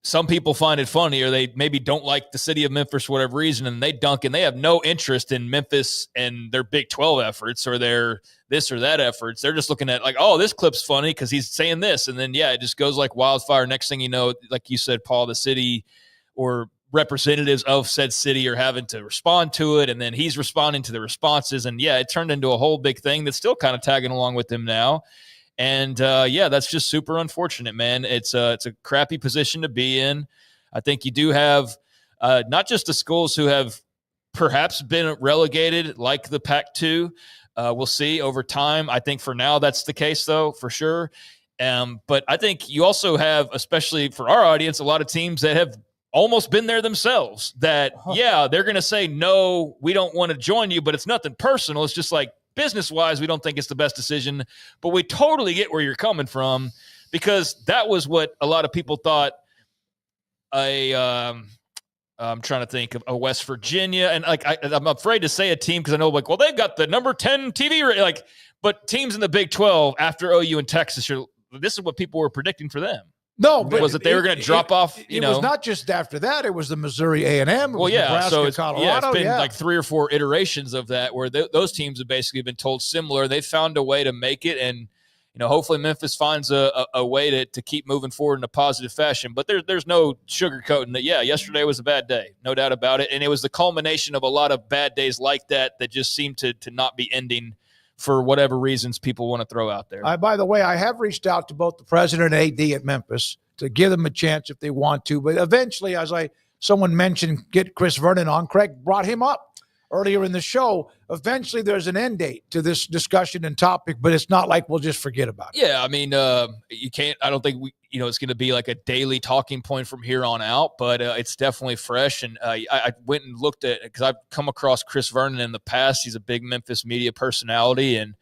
Speaker 8: some people find it funny, or they maybe don't like the city of Memphis for whatever reason, and they dunk, and they have no interest in Memphis and their Big 12 efforts or their this or that efforts. They're just looking at like, oh, this clip's funny because he's saying this, and then it just goes like wildfire. Next thing you know, like you said, Paul, the city or representatives of said city are having to respond to it, and then he's responding to the responses, and it turned into a whole big thing that's still kind of tagging along with him now. And that's just super unfortunate, man. It's a crappy position to be in. I think you do have not just the schools who have perhaps been relegated, like the Pac-2. We'll see over time. I think for now that's the case, though, for sure. But I think you also have, especially for our audience, a lot of teams that have almost been there themselves. That they're going to say no, we don't want to join you, but it's nothing personal. It's just like, business-wise, we don't think it's the best decision, but we totally get where you're coming from, because that was what a lot of people thought I'm trying to think of a West Virginia, and I'm afraid to say a team because I know they've got the number 10 TV rate, but teams in the Big 12 after OU and Texas, this is what people were predicting for them.
Speaker 6: No, but
Speaker 8: was that they were going to drop off?
Speaker 6: It was not just after that. It was the Missouri A&M. Nebraska,
Speaker 8: so
Speaker 6: Colorado.
Speaker 8: It's been like 3 or 4 iterations of that where those teams have basically been told similar. They've found a way to make it, and hopefully Memphis finds a way to keep moving forward in a positive fashion. But there's no sugarcoating that. Yesterday was a bad day, no doubt about it, and it was the culmination of a lot of bad days like that just seemed to not be ending for whatever reasons people want to throw out there.
Speaker 6: By the way, I have reached out to both the president and AD at Memphis to give them a chance if they want to. But eventually, as someone mentioned, get Chris Vernon on. Craig brought him up earlier in the show. Eventually, there's an end date to this discussion and topic, but it's not like we'll just forget about it.
Speaker 8: Yeah, I mean, you can't. I don't think it's going to be like a daily talking point from here on out, but it's definitely fresh. And I went and looked at it because I've come across Chris Vernon in the past. He's a big Memphis media personality and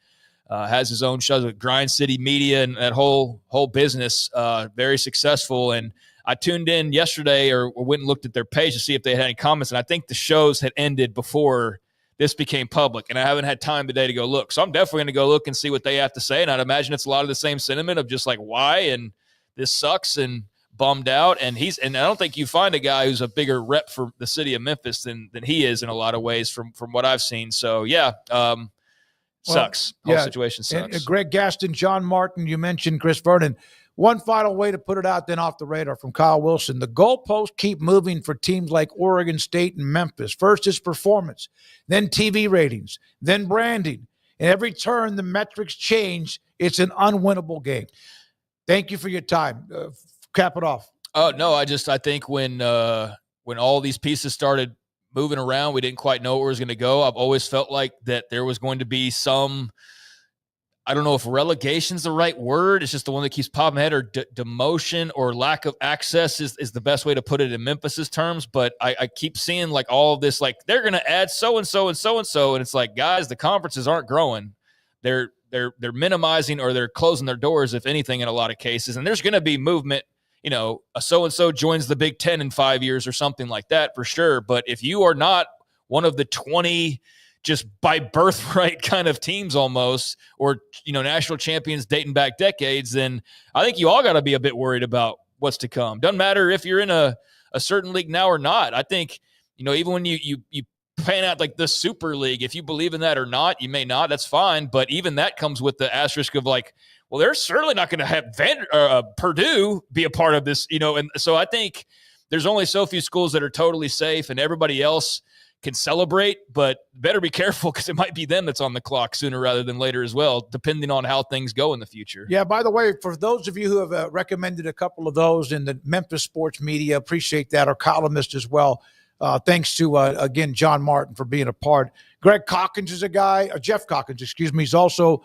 Speaker 8: has his own shows with Grind City Media and that whole business, very successful. And I tuned in yesterday or went and looked at their page to see if they had any comments, and I think the shows had ended before this became public, and I haven't had time today to go look. So I'm definitely going to go look and see what they have to say, and I'd imagine it's a lot of the same sentiment of just like, why, and this sucks, and bummed out. And I don't think you find a guy who's a bigger rep for the city of Memphis than he is in a lot of ways from what I've seen. So, sucks. Whole situation sucks.
Speaker 6: And Greg Gaston, John Martin, you mentioned Chris Vernon. One final way to put it out, then off the radar, from Kyle Wilson. The goalposts keep moving for teams like Oregon State and Memphis. First is performance, then TV ratings, then branding. And every turn, the metrics change. It's an unwinnable game. Thank you for your time. Cap it off.
Speaker 8: Oh, no, I think when all these pieces started moving around, we didn't quite know where it was going to go. I've always felt like that there was going to be some – I don't know if relegation's the right word. It's just the one that keeps popping ahead, or demotion or lack of access is the best way to put it in Memphis's terms. But I keep seeing like all of this, like they're going to add so-and-so and so-and-so. And it's like, guys, the conferences aren't growing. They're minimizing, or they're closing their doors, if anything, in a lot of cases. And there's going to be movement. A so-and-so joins the Big Ten in 5 years or something like that for sure. But if you are not one of the 20 just by birthright kind of teams almost, or, national champions dating back decades, then I think you all got to be a bit worried about what's to come. Doesn't matter if you're in a certain league now or not. I think, even when you pan out like the Super League, if you believe in that or not, you may not, that's fine. But even that comes with the asterisk of like, well, they're certainly not going to have Purdue be a part of this, and so I think there's only so few schools that are totally safe, and everybody else can celebrate, but better be careful because it might be them that's on the clock sooner rather than later as well, depending on how things go in the future.
Speaker 6: Yeah, by the way, for those of you who have recommended a couple of those in the Memphis sports media, appreciate that, our columnist as well. Thanks to, again, John Martin for being a part. Greg Calkins is a guy, Jeff Calkins, excuse me. He's also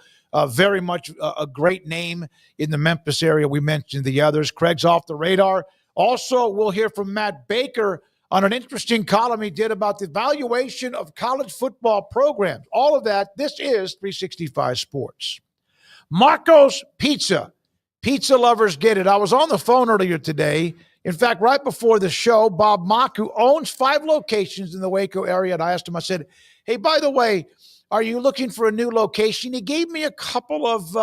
Speaker 6: very much a great name in the Memphis area. We mentioned the others. Craig's off the radar. Also, we'll hear from Matt Baker on an interesting column he did about the valuation of college football programs. All of that. This is 365 Sports. Marco's Pizza. Pizza lovers get it. I was on the phone earlier today. In fact, right before the show, Bob Mock, who owns 5 locations in the Waco area, and I asked him, I said, hey, by the way, are you looking for a new location? He gave me a couple of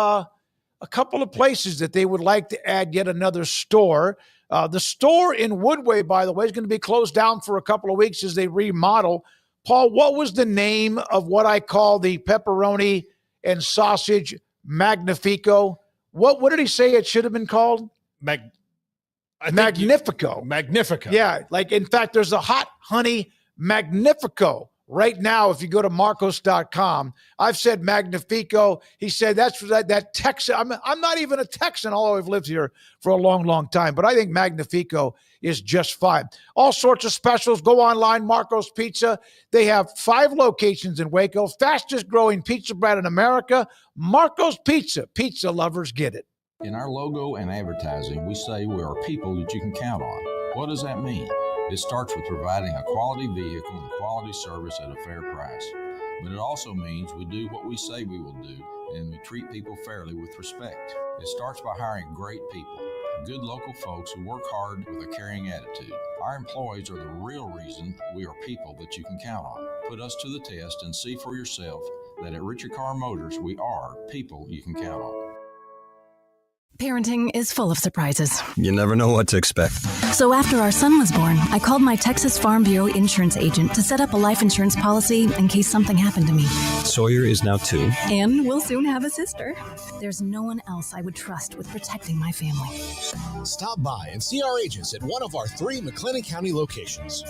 Speaker 6: places that they would like to add yet another store. The store in Woodway, by the way, is going to be closed down for a couple of weeks as they remodel. Paul, what was the name of what I call the pepperoni and sausage Magnifico? What did he say it should have been called? Magnifico.
Speaker 9: Magnifico.
Speaker 6: Yeah, like in fact, there's a hot honey Magnifico right now. If you go to Marcos.com, I've said Magnifico. He said that's that Texan. I'm not even a Texan, although I've lived here for a long, long time. But I think Magnifico is just fine. All sorts of specials. Go online, Marco's Pizza. They have 5 locations in Waco. Fastest growing pizza brand in America. Marco's Pizza. Pizza lovers get it.
Speaker 21: In our logo and advertising, we say we are people that you can count on. What does that mean? It starts with providing a quality vehicle and quality service at a fair price. But it also means we do what we say we will do, and we treat people fairly with respect. It starts by hiring great people, good local folks who work hard with a caring attitude. Our employees are the real reason we are people that you can count on. Put us to the test and see for yourself that at Richard Carr Motors, we are people you can count on.
Speaker 22: Parenting is full of surprises.
Speaker 23: You never know what to expect.
Speaker 22: So after our son was born, I called my Texas Farm Bureau insurance agent to set up a life insurance policy in case something happened to me.
Speaker 23: Sawyer is now 2.
Speaker 22: And we'll soon have a sister. There's no one else I would trust with protecting my family.
Speaker 17: Stop by and see our agents at one of our 3 McClain County locations.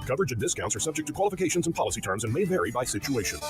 Speaker 12: Coverage and discounts are subject to qualifications and policy terms and may vary by situation.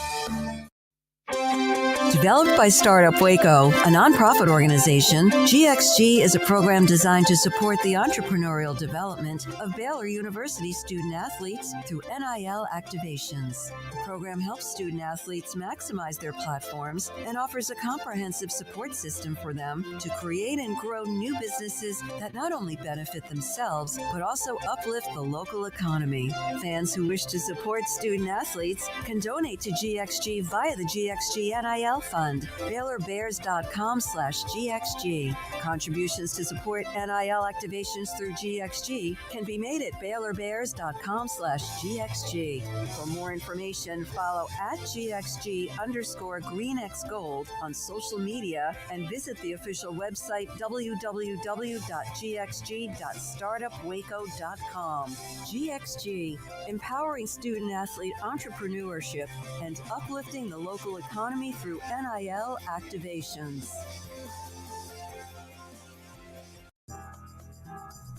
Speaker 4: Developed by Startup Waco, a nonprofit organization, GXG is a program designed to support the entrepreneurial development of Baylor University student athletes through NIL activations. The program helps student athletes maximize their platforms and offers a comprehensive support system for them to create and grow new businesses that not only benefit themselves, but also uplift the local economy. Fans who wish to support student athletes can donate to GXG via the GXG NIL Fund, BaylorBears.com/GXG. Contributions to support NIL activations through GXG can be made at BaylorBears.com/GXG. For more information, follow at GXG_GreenXGold on social media and visit the official website www.gxg.startupwaco.com. GXG, empowering student athlete entrepreneurship and uplifting the local economy through NIL activations.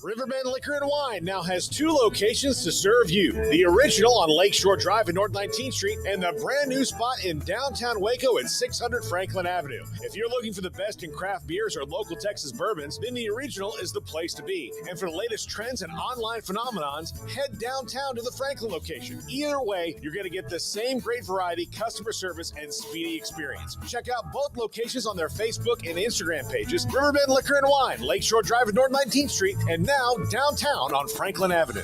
Speaker 17: Riverbend Liquor and Wine now has 2 locations to serve you. The original on Lakeshore Drive and North 19th Street and the brand new spot in downtown Waco at 600 Franklin Avenue. If you're looking for the best in craft beers or local Texas bourbons, then the original is the place to be. And for the latest trends and online phenomenons, head downtown to the Franklin location. Either way, you're going to get the same great variety, customer service, and speedy experience. Check out both locations on their Facebook and Instagram pages, Riverbend Liquor and Wine, Lakeshore Drive and North 19th Street, and now downtown on Franklin Avenue.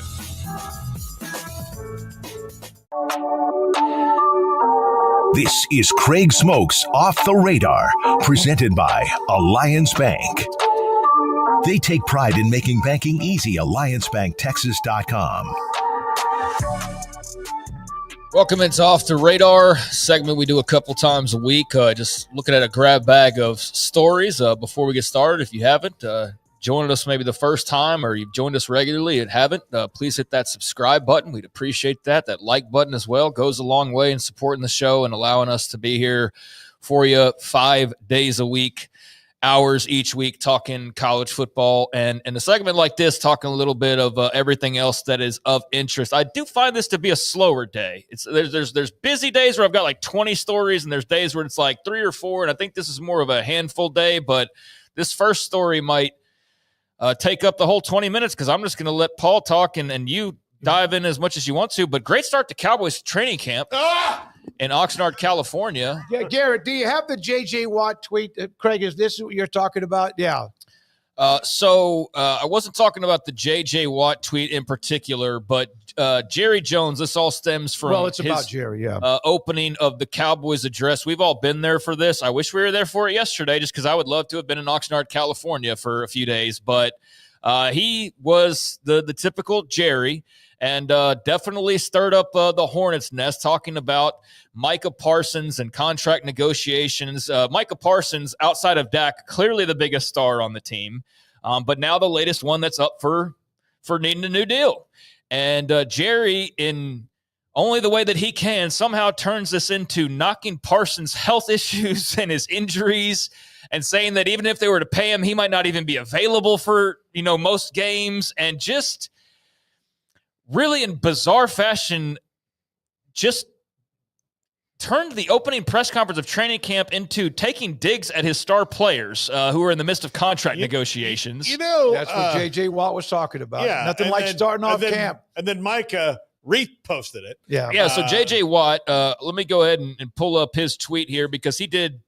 Speaker 2: This is Craig Smoak's Off the Radar, presented by Alliance Bank. They take pride in making banking easy. AllianceBankTexas.com.
Speaker 8: Welcome into Off the Radar, segment we do a couple times a week. Just looking at a grab bag of stories before we get started. If you haven't, joined us maybe the first time or you've joined us regularly and haven't, please hit that subscribe button. We'd appreciate that. That like button as well goes a long way in supporting the show and allowing us to be here for you 5 days a week hours each week talking college football, and in a segment like this, talking a little bit of everything else that is of interest. I do find this to be a slower day. There's busy days where I've got like 20 stories, and there's days where it's like 3 or 4, and I think this is more of a handful day, but this first story might take up the whole 20 minutes because I'm just going to let Paul talk and you dive in as much as you want to. But great start to Cowboys training camp in Oxnard, California.
Speaker 6: Yeah, Garrett, do you have the J.J. Watt tweet? Craig, is this what you're talking about? Yeah.
Speaker 8: So I wasn't talking about the J.J. Watt tweet in particular, but Jerry Jones, this all stems from
Speaker 6: it's about Jerry,
Speaker 8: opening of the Cowboys address. We've all been there for this. I wish we were there for it yesterday just because I would love to have been in Oxnard, California for a few days. But he was the typical Jerry and definitely stirred up the hornet's nest talking about Micah Parsons and contract negotiations. Micah Parsons, outside of Dak, clearly the biggest star on the team, but now the latest one that's up for needing a new deal. And Jerry, in only the way that he can, somehow turns this into knocking Parsons' health issues and his injuries and saying that even if they were to pay him, he might not even be available for, most games, and just really in bizarre fashion, just turned the opening press conference of training camp into taking digs at his star players who are in the midst of contract negotiations.
Speaker 6: That's what J.J. Watt was talking about.
Speaker 7: Yeah,
Speaker 6: Nothing like starting off camp.
Speaker 7: And then Micah reposted it.
Speaker 8: Yeah, so J.J. Watt, let me go ahead and pull up his tweet here because he did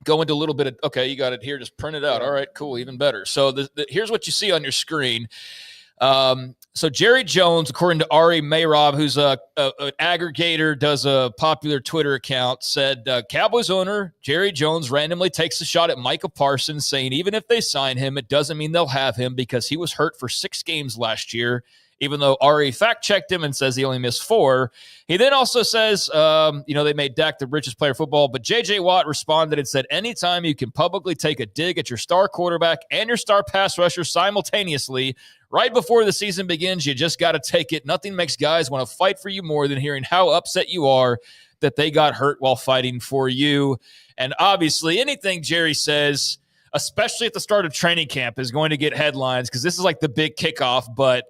Speaker 8: go into a little bit of, okay, you got it here, just print it out. All right, cool, even better. So here's what you see on your screen. So Jerry Jones, according to Ari Mayrob, who's an aggregator, does a popular Twitter account, said Cowboys owner Jerry Jones randomly takes a shot at Micah Parsons, saying even if they sign him, it doesn't mean they'll have him because he was hurt for 6 games last year, even though Ari fact-checked him and says he only missed 4. He then also says, they made Dak the richest player in football, but J.J. Watt responded and said, anytime you can publicly take a dig at your star quarterback and your star pass rusher simultaneously, right before the season begins, you just got to take it. Nothing makes guys want to fight for you more than hearing how upset you are that they got hurt while fighting for you. And obviously, anything Jerry says, especially at the start of training camp, is going to get headlines because this is like the big kickoff. But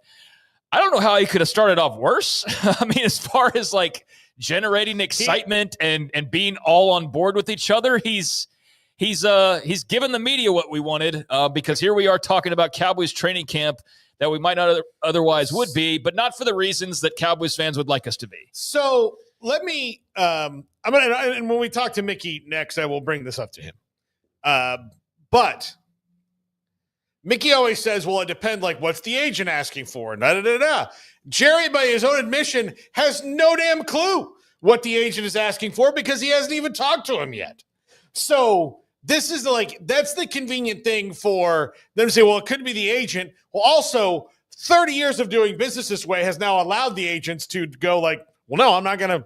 Speaker 8: I don't know how he could have started off worse. I mean, as far as like generating excitement and being all on board with each other, he's given the media what we wanted because here we are talking about Cowboys training camp that we might not otherwise would be, but not for the reasons that Cowboys fans would like us to be.
Speaker 7: So let me, and when we talk to Mickey next, I will bring this up to him. But Mickey always says, well, it depends, like, what's the agent asking for? Jerry, by his own admission, has no damn clue what the agent is asking for because he hasn't even talked to him yet. So this is that's the convenient thing for them to say, well, it could be the agent. Well, also 30 years of doing business this way has now allowed the agents to go like, well, no, I'm not going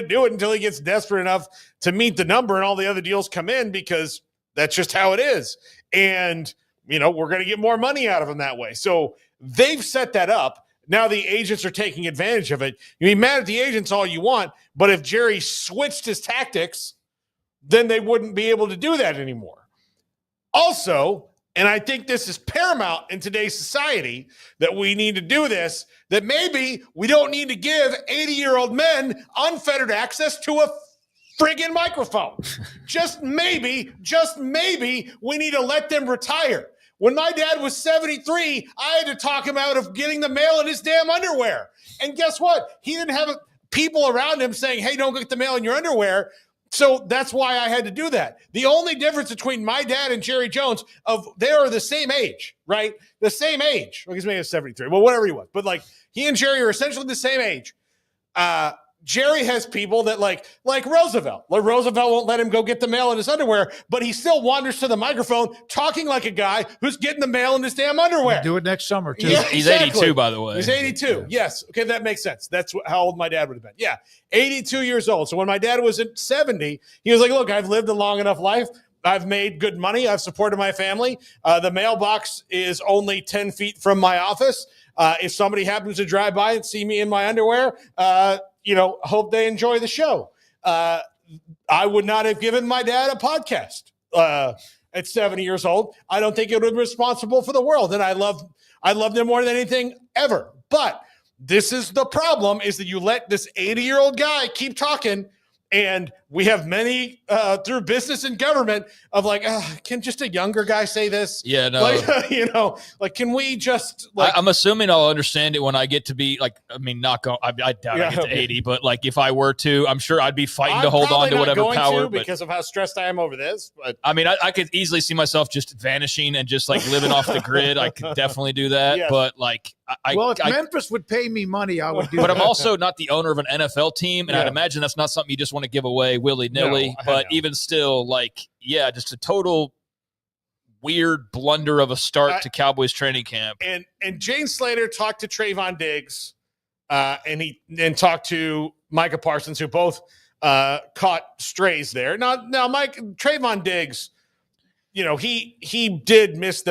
Speaker 7: to do it until he gets desperate enough to meet the number and all the other deals come in because that's just how it is. And, we're going to get more money out of him that way. So they've set that up. Now the agents are taking advantage of it. You be mad at the agents all you want, but if Jerry switched his tactics, then they wouldn't be able to do that anymore. Also, and I think this is paramount in today's society, that we need to do this, that maybe we don't need to give 80-year-old men unfettered access to a friggin' microphone. Just maybe we need to let them retire. When my dad was 73, I had to talk him out of getting the mail in his damn underwear. And guess what? He didn't have people around him saying, hey, don't get the mail in your underwear. So that's why I had to do that. The only difference between my dad and Jerry Jones, they are the same age, right? The same age. Well, he's maybe 73. Well, whatever he was. But he and Jerry are essentially the same age. Jerry has people that like Roosevelt. Roosevelt won't let him go get the mail in his underwear, but he still wanders to the microphone talking like a guy who's getting the mail in his damn underwear.
Speaker 6: We'll do it next summer, too.
Speaker 7: Yeah,
Speaker 8: he's
Speaker 7: exactly.
Speaker 8: 82, by the way.
Speaker 7: He's 82. Yes. Okay, that makes sense. That's how old my dad would have been. Yeah, 82 years old. So when my dad was at 70, he was like, look, I've lived a long enough life. I've made good money. I've supported my family. The mailbox is only 10 feet from my office. If somebody happens to drive by and see me in my underwear, hope they enjoy the show. I would not have given my dad a podcast. at 70 years old, I don't think it would be responsible for the world. And I love them more than anything ever. But this is the problem, is that you let this 80-year-old guy keep talking. And we have many through business and government of like, can just a younger guy say this?
Speaker 8: Yeah, no.
Speaker 7: Like, can we just like?
Speaker 8: I'm assuming I'll understand it when I get to be like, I mean, not go. I doubt I get to 80, but like if I were to, I'm sure I'd be fighting to hold on to whatever power.
Speaker 7: Because of how stressed I am over this. But
Speaker 8: I mean, I could easily see myself just vanishing and just like living off the grid. I could definitely do that.
Speaker 7: Yes.
Speaker 8: But like,
Speaker 6: if Memphis would pay me money, I would do
Speaker 8: but
Speaker 6: that.
Speaker 8: I'm also not the owner of an NFL team, and
Speaker 7: Yeah.
Speaker 8: I'd imagine that's not something you just want to give away willy-nilly. But even still, like, yeah, just a total weird blunder of a start to Cowboys training camp.
Speaker 7: And Jane Slater talked to Trayvon Diggs, and talked to Micah Parsons, who both caught strays there. Now, Trayvon Diggs, he did miss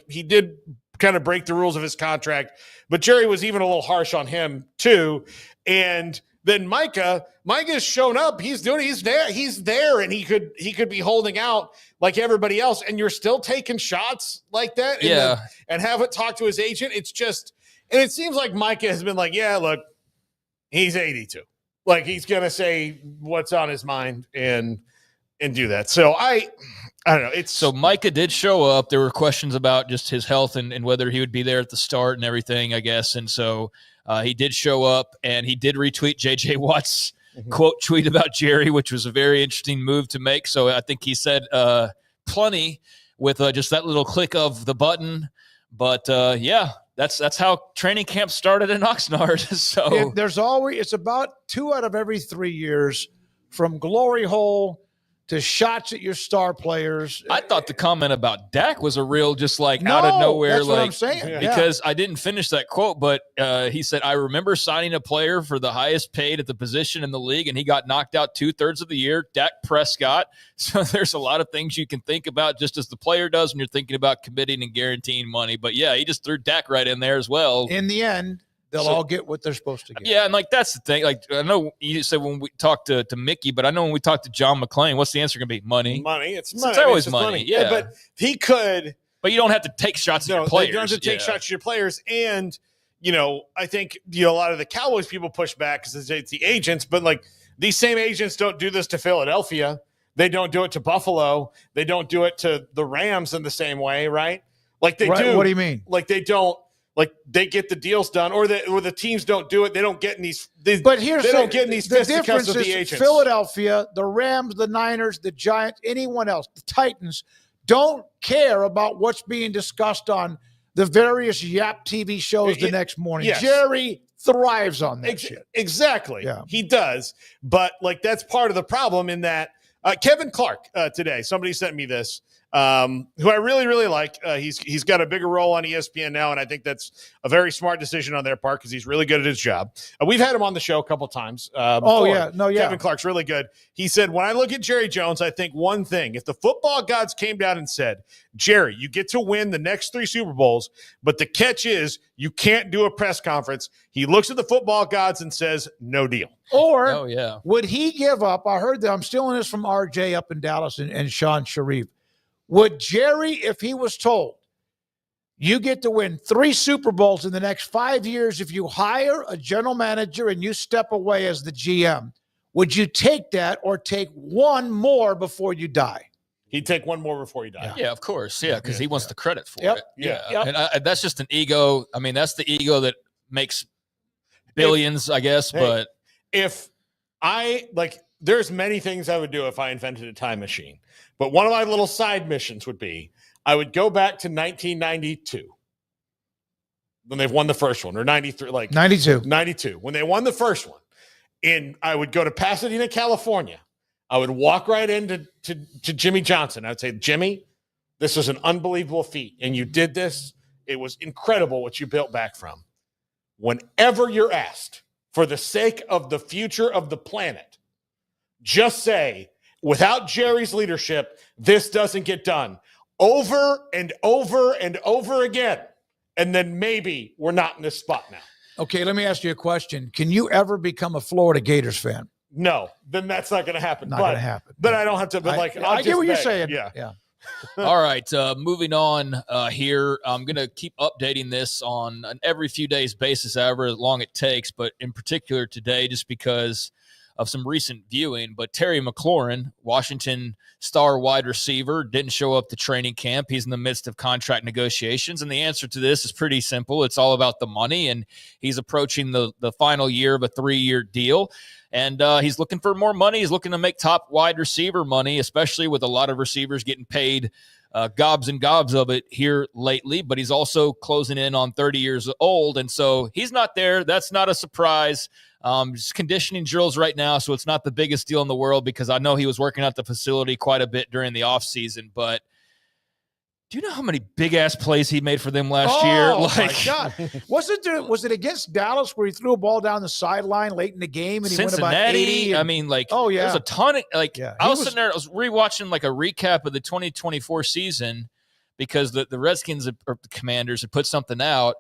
Speaker 7: he did kind of break the rules of his contract, but Jerry was even a little harsh on him too. And then Micah's shown up. He's there, and he could be holding out like everybody else, and you're still taking shots like that. And haven't talked to his agent. It's just, and it seems like Micah has been like, yeah, look, he's 82. Like he's gonna say what's on his mind and do that. So I don't know.
Speaker 8: So Micah did show up. There were questions about just his health and whether he would be there at the start and everything, I guess. And so he did show up, and he did retweet J.J. Watt's quote tweet about Jerry, which was a very interesting move to make. So I think he said plenty with just that little click of the button. But yeah, that's how training camp started in Oxnard. So
Speaker 6: it's about 2 out of every 3 years, from glory hole to shots at your star players.
Speaker 8: I thought the comment about Dak was a real just like out of nowhere.
Speaker 6: That's
Speaker 8: like,
Speaker 6: what I'm saying.
Speaker 8: Because I didn't finish that quote, but he said, I remember signing a player for the highest paid at the position in the league, and he got knocked out 2/3 of the year, Dak Prescott. So there's a lot of things you can think about just as the player does when you're thinking about committing and guaranteeing money. But yeah, he just threw Dak right in there as well.
Speaker 6: In the end, they'll all get what they're supposed to get.
Speaker 8: Yeah, and like that's the thing. Like I know you said when we talked to Mickey, but I know when we talked to John McClain, what's the answer going to be? Money.
Speaker 7: Money. It's
Speaker 8: always
Speaker 7: just
Speaker 8: money. Yeah,
Speaker 7: but he could.
Speaker 8: But you don't have to take shots at your players.
Speaker 7: You don't have to take shots at your players. And, I think, a lot of the Cowboys people push back because it's the agents. But, like, these same agents don't do this to Philadelphia. They don't do it to Buffalo. They don't do it to the Rams in the same way, right? Like they do.
Speaker 6: What do you mean?
Speaker 7: Like they don't. Like they get the deals done, or the teams don't do it. They don't get in these. They don't get in these fisticuffs with the agents.
Speaker 6: Philadelphia, the Rams, the Niners, the Giants, anyone else, the Titans don't care about what's being discussed on the various Yap TV shows the next morning.
Speaker 7: Yes.
Speaker 6: Jerry thrives on that shit.
Speaker 7: Exactly.
Speaker 6: Yeah.
Speaker 7: He does. But like that's part of the problem in that Kevin Clark today, somebody sent me this. Who I really, really like. He's got a bigger role on ESPN now, and I think that's a very smart decision on their part because he's really good at his job. We've had him on the show a couple times. Kevin Clark's really good. He said, when I look at Jerry Jones, I think one thing. If the football gods came down and said, Jerry, you get to win the next 3 Super Bowls, but the catch is you can't do a press conference, he looks at the football gods and says, no deal.
Speaker 6: Or would he give up? I heard that. I'm stealing this from RJ up in Dallas and Sean Sharif. Would Jerry, if he was told, you get to win 3 Super Bowls in the next 5 years if you hire a general manager and you step away as the GM, would you take that or take one more before you die?
Speaker 7: He'd take one more before he died.
Speaker 8: Yeah, of course. Yeah, because he wants the credit for it.
Speaker 7: Yeah.
Speaker 8: And that's just an ego. I mean, that's the ego that makes billions, I guess. But
Speaker 7: if there's many things I would do if I invented a time machine. But one of my little side missions would be I would go back to 1992 when they've won the first one, or 93, 92 when they won the first one. And I would go to Pasadena, California. I would walk right into to Jimmy Johnson. I would say, Jimmy, this was an unbelievable feat. And you did this. It was incredible what you built back from. Whenever you're asked, for the sake of the future of the planet, just say, without Jerry's leadership, this doesn't get done over and over and over again. And then maybe we're not in this spot now.
Speaker 6: Okay, let me ask you a question. Can you ever become a Florida Gators fan?
Speaker 7: No, then that's not going to happen.
Speaker 6: Not going to happen.
Speaker 7: But I don't have to. But
Speaker 6: I get what you're saying.
Speaker 7: Yeah.
Speaker 8: All right, moving on here. I'm going to keep updating this on an every few days basis, however long it takes, but in particular today, just because of some recent viewing. But Terry McLaurin, Washington star wide receiver, didn't show up to training camp. He's in the midst of contract negotiations, and the answer to this is pretty simple. It's all about the money, and he's approaching the final year of a 3-year deal. And he's looking for more money. He's looking to make top wide receiver money, especially with a lot of receivers getting paid gobs and gobs of it here lately. But he's also closing in on 30 years old. And so he's not there. That's not a surprise. Just conditioning drills right now, so it's not the biggest deal in the world because I know he was working at the facility quite a bit during the offseason. But do you know how many big-ass plays he made for them last year?
Speaker 6: Oh, my God. Was it against Dallas where he threw a ball down the sideline late in the game and he went about 80?
Speaker 8: I mean, like,
Speaker 6: oh, yeah.
Speaker 8: There's a ton of, like, yeah, I was sitting there, I was rewatching, like, a recap of the 2024 season because the Redskins or the Commanders had put something out,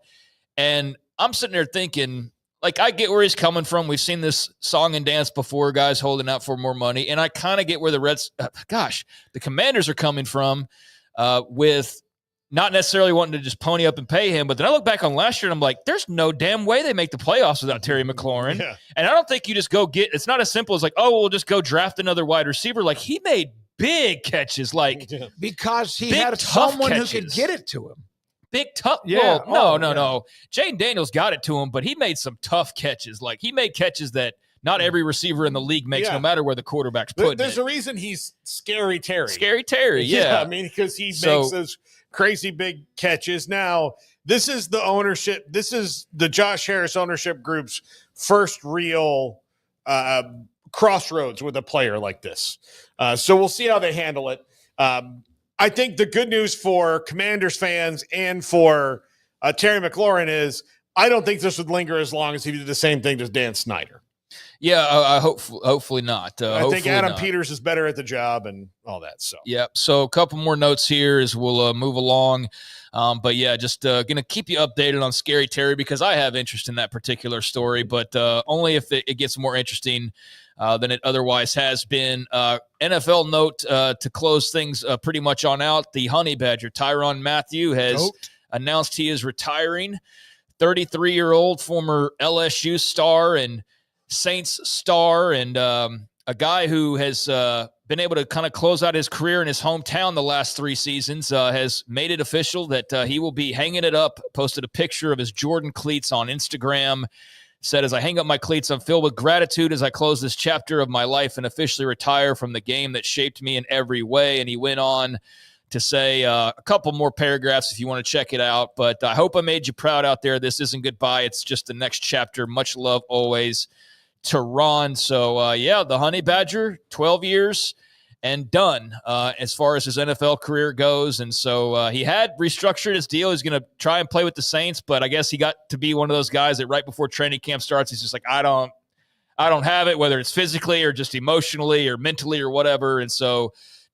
Speaker 8: and I'm sitting there thinking, like, I get where he's coming from. We've seen this song and dance before, guys holding out for more money, and I kind of get where the Commanders are coming from. With not necessarily wanting to just pony up and pay him. But then I look back on last year and I'm like, there's no damn way they make the playoffs without Terry McLaurin. Yeah. And I don't think you just go it's not as simple as like, oh, we'll just go draft another wide receiver. Like, he made big catches, like
Speaker 6: because he had someone who could get it to him.
Speaker 8: Big tough. Yeah. Well, no. Jaden Daniels got it to him, but he made some tough catches. Like, he made catches that not every receiver in the league makes, no matter where the quarterback's putting
Speaker 7: There's a reason he's Scary Terry.
Speaker 8: Scary Terry, yeah.
Speaker 7: I mean, because he makes those crazy big catches. Now, this is the ownership. This is the Josh Harris ownership group's first real crossroads with a player like this. So we'll see how they handle it. I think the good news for Commanders fans and for Terry McLaurin is I don't think this would linger as long as he did the same thing as Dan Snyder.
Speaker 8: Yeah, I hopefully not.
Speaker 7: I think Adam Peters is better at the job and all that. So
Speaker 8: So a couple more notes here as we'll move along. But yeah, just going to keep you updated on Scary Terry because I have interest in that particular story, but only if it gets more interesting than it otherwise has been. NFL note to close things pretty much on out. The Honey Badger, Tyronn Mathieu, has announced he is retiring. 33-year-old former LSU star and Saints star and a guy who has been able to kind of close out his career in his hometown the last 3 seasons, has made it official that he will be hanging it up, posted a picture of his Jordan cleats on Instagram, said, as I hang up my cleats, I'm filled with gratitude as I close this chapter of my life and officially retire from the game that shaped me in every way. And he went on to say a couple more paragraphs if you want to check it out. But I hope I made you proud out there. This isn't goodbye. It's just the next chapter. Much love always. Tyronn. So, the Honey Badger, 12 years and done as far as his NFL career goes. And so he had restructured his deal. He's going to try and play with the Saints, but I guess he got to be one of those guys that right before training camp starts, he's just like, I don't have it, whether it's physically or just emotionally or mentally or whatever. And so,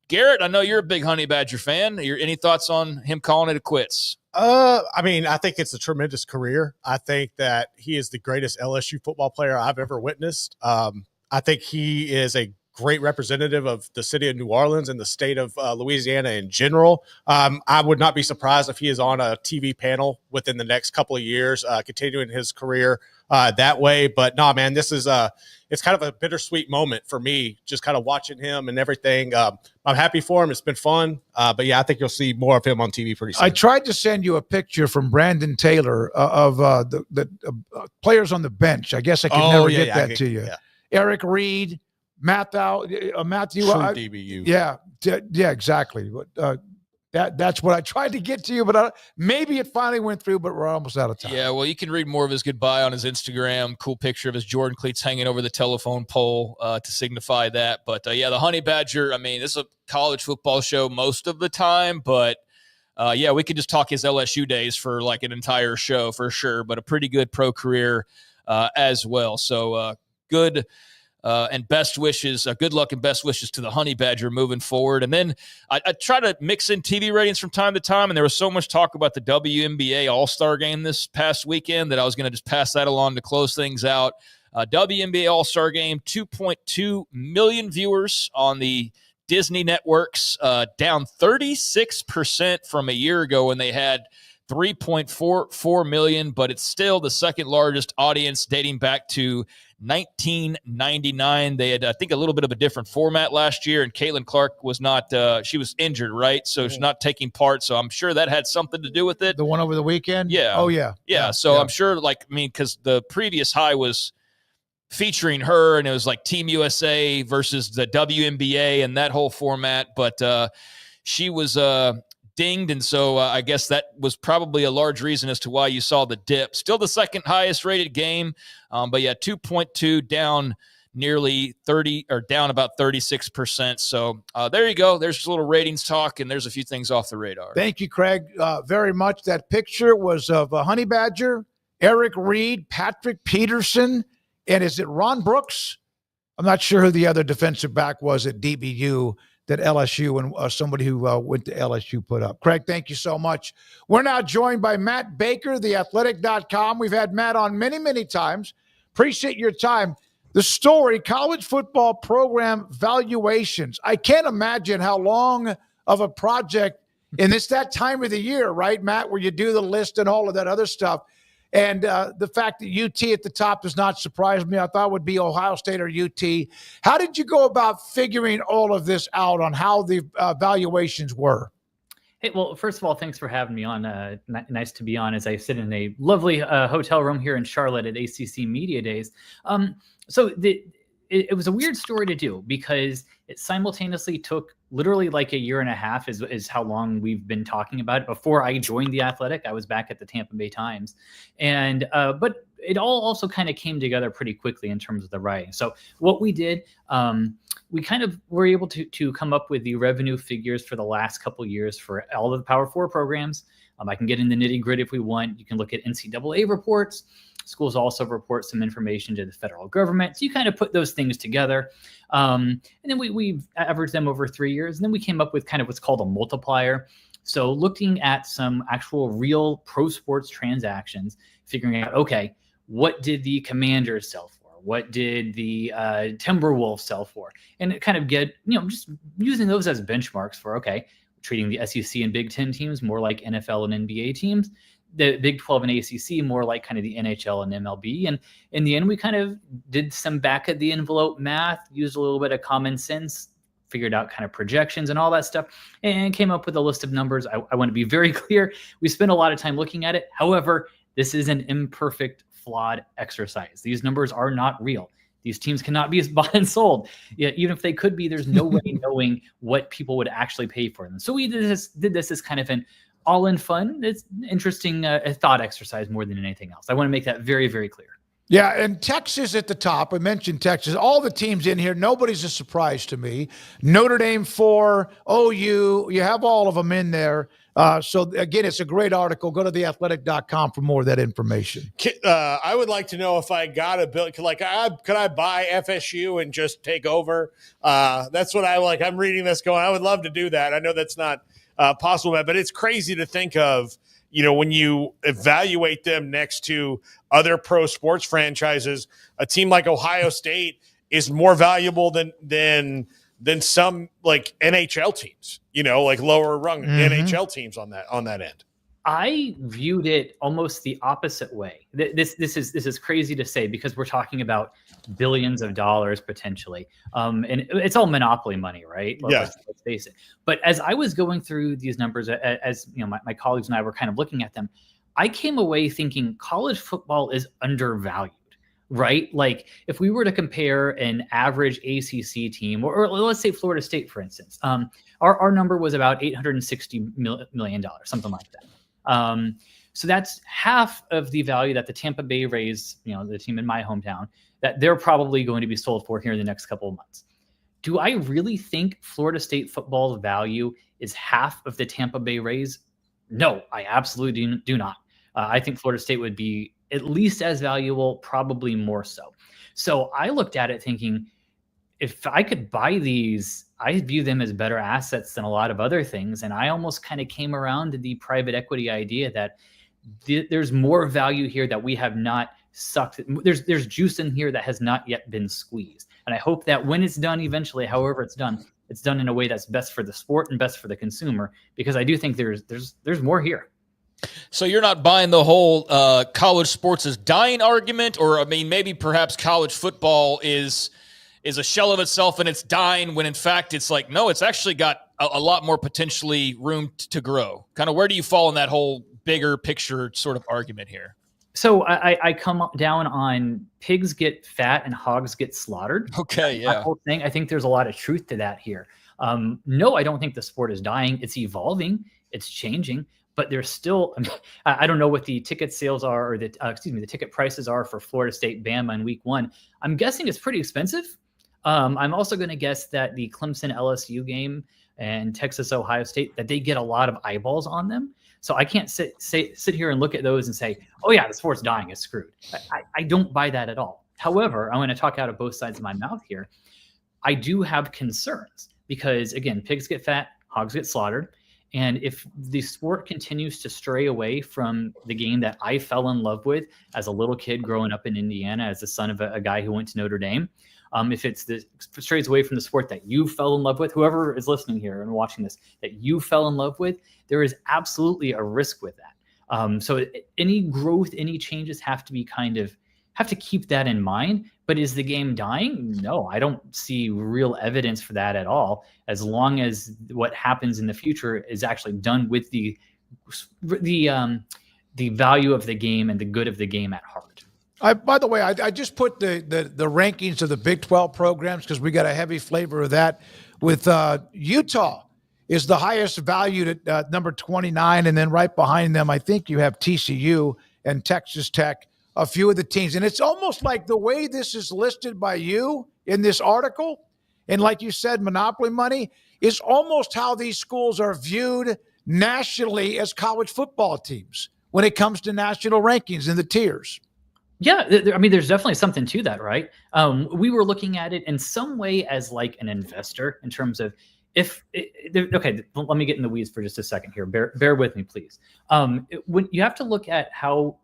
Speaker 8: Garrett, I know you're a big Honey Badger fan. Any thoughts on him calling it quits?
Speaker 9: I mean, I think it's a tremendous career. I think that he is the greatest LSU football player I've ever witnessed. I think he is a great representative of the city of New Orleans and the state of Louisiana in general. I would not be surprised if he is on a TV panel within the next couple of years, continuing his career that way. But no, man, this is it's kind of a bittersweet moment for me, just kind of watching him and everything. I'm happy for him. It's been fun. But yeah, I think you'll see more of him on TV pretty soon.
Speaker 6: I tried to send you a picture from Brandon Taylor of the players on the bench. I guess I could never get that to you. Yeah. Eric Reed, Mathieu.
Speaker 9: True DBU.
Speaker 6: Yeah, exactly. But that's what I tried to get to you, but maybe it finally went through, but we're almost out of time.
Speaker 8: Yeah, well, you can read more of his goodbye on his Instagram. Cool picture of his Jordan cleats hanging over the telephone pole to signify that. But, the Honey Badger, I mean, this is a college football show most of the time, but, we could just talk his LSU days for like an entire show for sure, but a pretty good pro career as well. So good and best wishes, good luck and best wishes to the Honey Badger moving forward. And then I try to mix in TV ratings from time to time, and there was so much talk about the WNBA All-Star Game this past weekend that I was going to just pass that along to close things out. WNBA All-Star Game, 2.2 million viewers on the Disney networks, down 36% from a year ago when they had 3.44 million, but it's still the second largest audience dating back to 1999. They had, I think, a little bit of a different format last year, and Caitlin Clark was not, she was injured, right? So she's not taking part. So I'm sure that had something to do with it.
Speaker 6: The one over the weekend?
Speaker 8: Yeah.
Speaker 6: Oh, yeah.
Speaker 8: Yeah. So I'm sure, because the previous high was featuring her, and it was like Team USA versus the WNBA and that whole format. But she was dinged, and so I guess that was probably a large reason as to why you saw the dip. Still the second highest rated game, but yeah, 2.2 down nearly 30, or down about 36%. So there you go. There's just a little ratings talk, and there's a few things off the radar.
Speaker 6: Thank you, Craig, very much. That picture was of Honey Badger, Eric Reed, Patrick Peterson, and is it Ron Brooks? I'm not sure who the other defensive back was at DBU that LSU and somebody who went to LSU put up. Craig, thank you so much. We're now joined by Matt Baker, theathletic.com. We've had Matt on many, many times. Appreciate your time. The story, college football program valuations. I can't imagine how long of a project, and it's that time of the year, right, Matt, where you do the list and all of that other stuff. And the fact that UT at the top does not surprise me. I thought it would be Ohio State or UT. How did you go about figuring all of this out on how the valuations were?
Speaker 1: Hey, well, first of all, thanks for having me on. Nice to be on as I sit in a lovely hotel room here in Charlotte at ACC Media Days. It was a weird story to do because it simultaneously took literally like a year and a half is how long we've been talking about it. Before I joined The Athletic, I was back at the Tampa Bay Times. And but it all also kind of came together pretty quickly in terms of the writing. So what we did, we kind of were able to come up with the revenue figures for the last couple of years for all of the Power 4 programs. I can get in the nitty gritty if we want. You can look at NCAA reports. Schools also report some information to the federal government. So you kind of put those things together. And then we averaged them over 3 years. And then we came up with kind of what's called a multiplier. So looking at some actual real pro sports transactions, figuring out, okay, what did the Commanders sell for? What did the Timberwolves sell for? And kind of get, just using those as benchmarks for, okay, treating the SEC and Big Ten teams more like NFL and NBA teams, the Big 12 and ACC more like kind of the NHL and MLB. And in the end, we kind of did some back of the envelope math, used a little bit of common sense, figured out kind of projections and all that stuff, and came up with a list of numbers. I want to be very clear. We spent a lot of time looking at it. However, this is an imperfect, flawed exercise. These numbers are not real. These teams cannot be bought and sold. Yet, even if they could be, there's no way knowing what people would actually pay for them. So we did this as kind of an all-in fun. It's interesting thought exercise more than anything else. I want to make that very, very clear.
Speaker 6: Yeah, and Texas at the top. I mentioned Texas. All the teams in here, nobody's a surprise to me. Notre Dame 4, OU, you have all of them in there. So, again, it's a great article. Go to theathletic.com for more of that information.
Speaker 7: I would like to know if I got a bill. Could I buy FSU and just take over? That's what I like. I'm reading this going, I would love to do that. I know that's not possible, but it's crazy to think of, when you evaluate them next to other pro sports franchises, a team like Ohio State is more valuable than some like NHL teams, like lower rung NHL teams on that end.
Speaker 1: I viewed it almost the opposite way. This is crazy to say because we're talking about billions of dollars potentially, and it's all monopoly money, right? Let's face it. But as I was going through these numbers, as my colleagues and I were kind of looking at them, I came away thinking college football is undervalued. Right? Like if we were to compare an average ACC team, or let's say Florida State, for instance, our number was about $860 million, something like that. So that's half of the value that the Tampa Bay Rays, the team in my hometown, that they're probably going to be sold for here in the next couple of months. Do I really think Florida State football's value is half of the Tampa Bay Rays? No, I absolutely do not. I think Florida State would be at least as valuable, probably more so. So I looked at it thinking, if I could buy these, I view them as better assets than a lot of other things. And I almost kind of came around to the private equity idea that there's more value here that we have not sucked. There's juice in here that has not yet been squeezed. And I hope that when it's done eventually, however it's done, it's done in a way that's best for the sport and best for the consumer, because I do think there's more here.
Speaker 8: So you're not buying the whole college sports is dying argument, or I mean, maybe perhaps college football is a shell of itself and it's dying, when in fact it's like, no, it's actually got a lot more potentially room to grow. Kind of where do you fall in that whole bigger picture sort of argument here?
Speaker 1: So I come down on pigs get fat and hogs get slaughtered.
Speaker 8: Okay, yeah.
Speaker 1: That whole thing, I think there's a lot of truth to that here. No, I don't think the sport is dying. It's evolving. It's changing. But there's still, I don't know what the ticket sales are, or the ticket prices are for Florida State Bama in week 1. I'm guessing it's pretty expensive. I'm also going to guess that the Clemson LSU game and Texas Ohio State, that they get a lot of eyeballs on them. So I can't sit here and look at those and say, oh yeah, the sport's dying, it's screwed. I don't buy that at all. However, I'm going to talk out of both sides of my mouth here. I do have concerns because, again, pigs get fat, hogs get slaughtered. And if the sport continues to stray away from the game that I fell in love with as a little kid growing up in Indiana, as the son of a guy who went to Notre Dame, if it strays away from the sport that you fell in love with, whoever is listening here and watching this, that you fell in love with, there is absolutely a risk with that. So any growth, any changes have to keep that in mind. But is the game dying? No, I don't see real evidence for that at all, as long as what happens in the future is actually done with the value of the game and the good of the game at heart.
Speaker 6: By the way, I just put the rankings of the Big 12 programs because we got a heavy flavor of that. With Utah is the highest valued at number 29, and then right behind them, I think you have TCU and Texas Tech, a few of the teams. And it's almost like the way this is listed by you in this article, and like you said, monopoly money, is almost how these schools are viewed nationally as college football teams when it comes to national rankings and the tiers.
Speaker 1: Yeah, I mean, there's definitely something to that, right? We were looking at it in some way as like an investor in terms of okay, let me get in the weeds for just a second here. Bear with me, please. When you have to look at how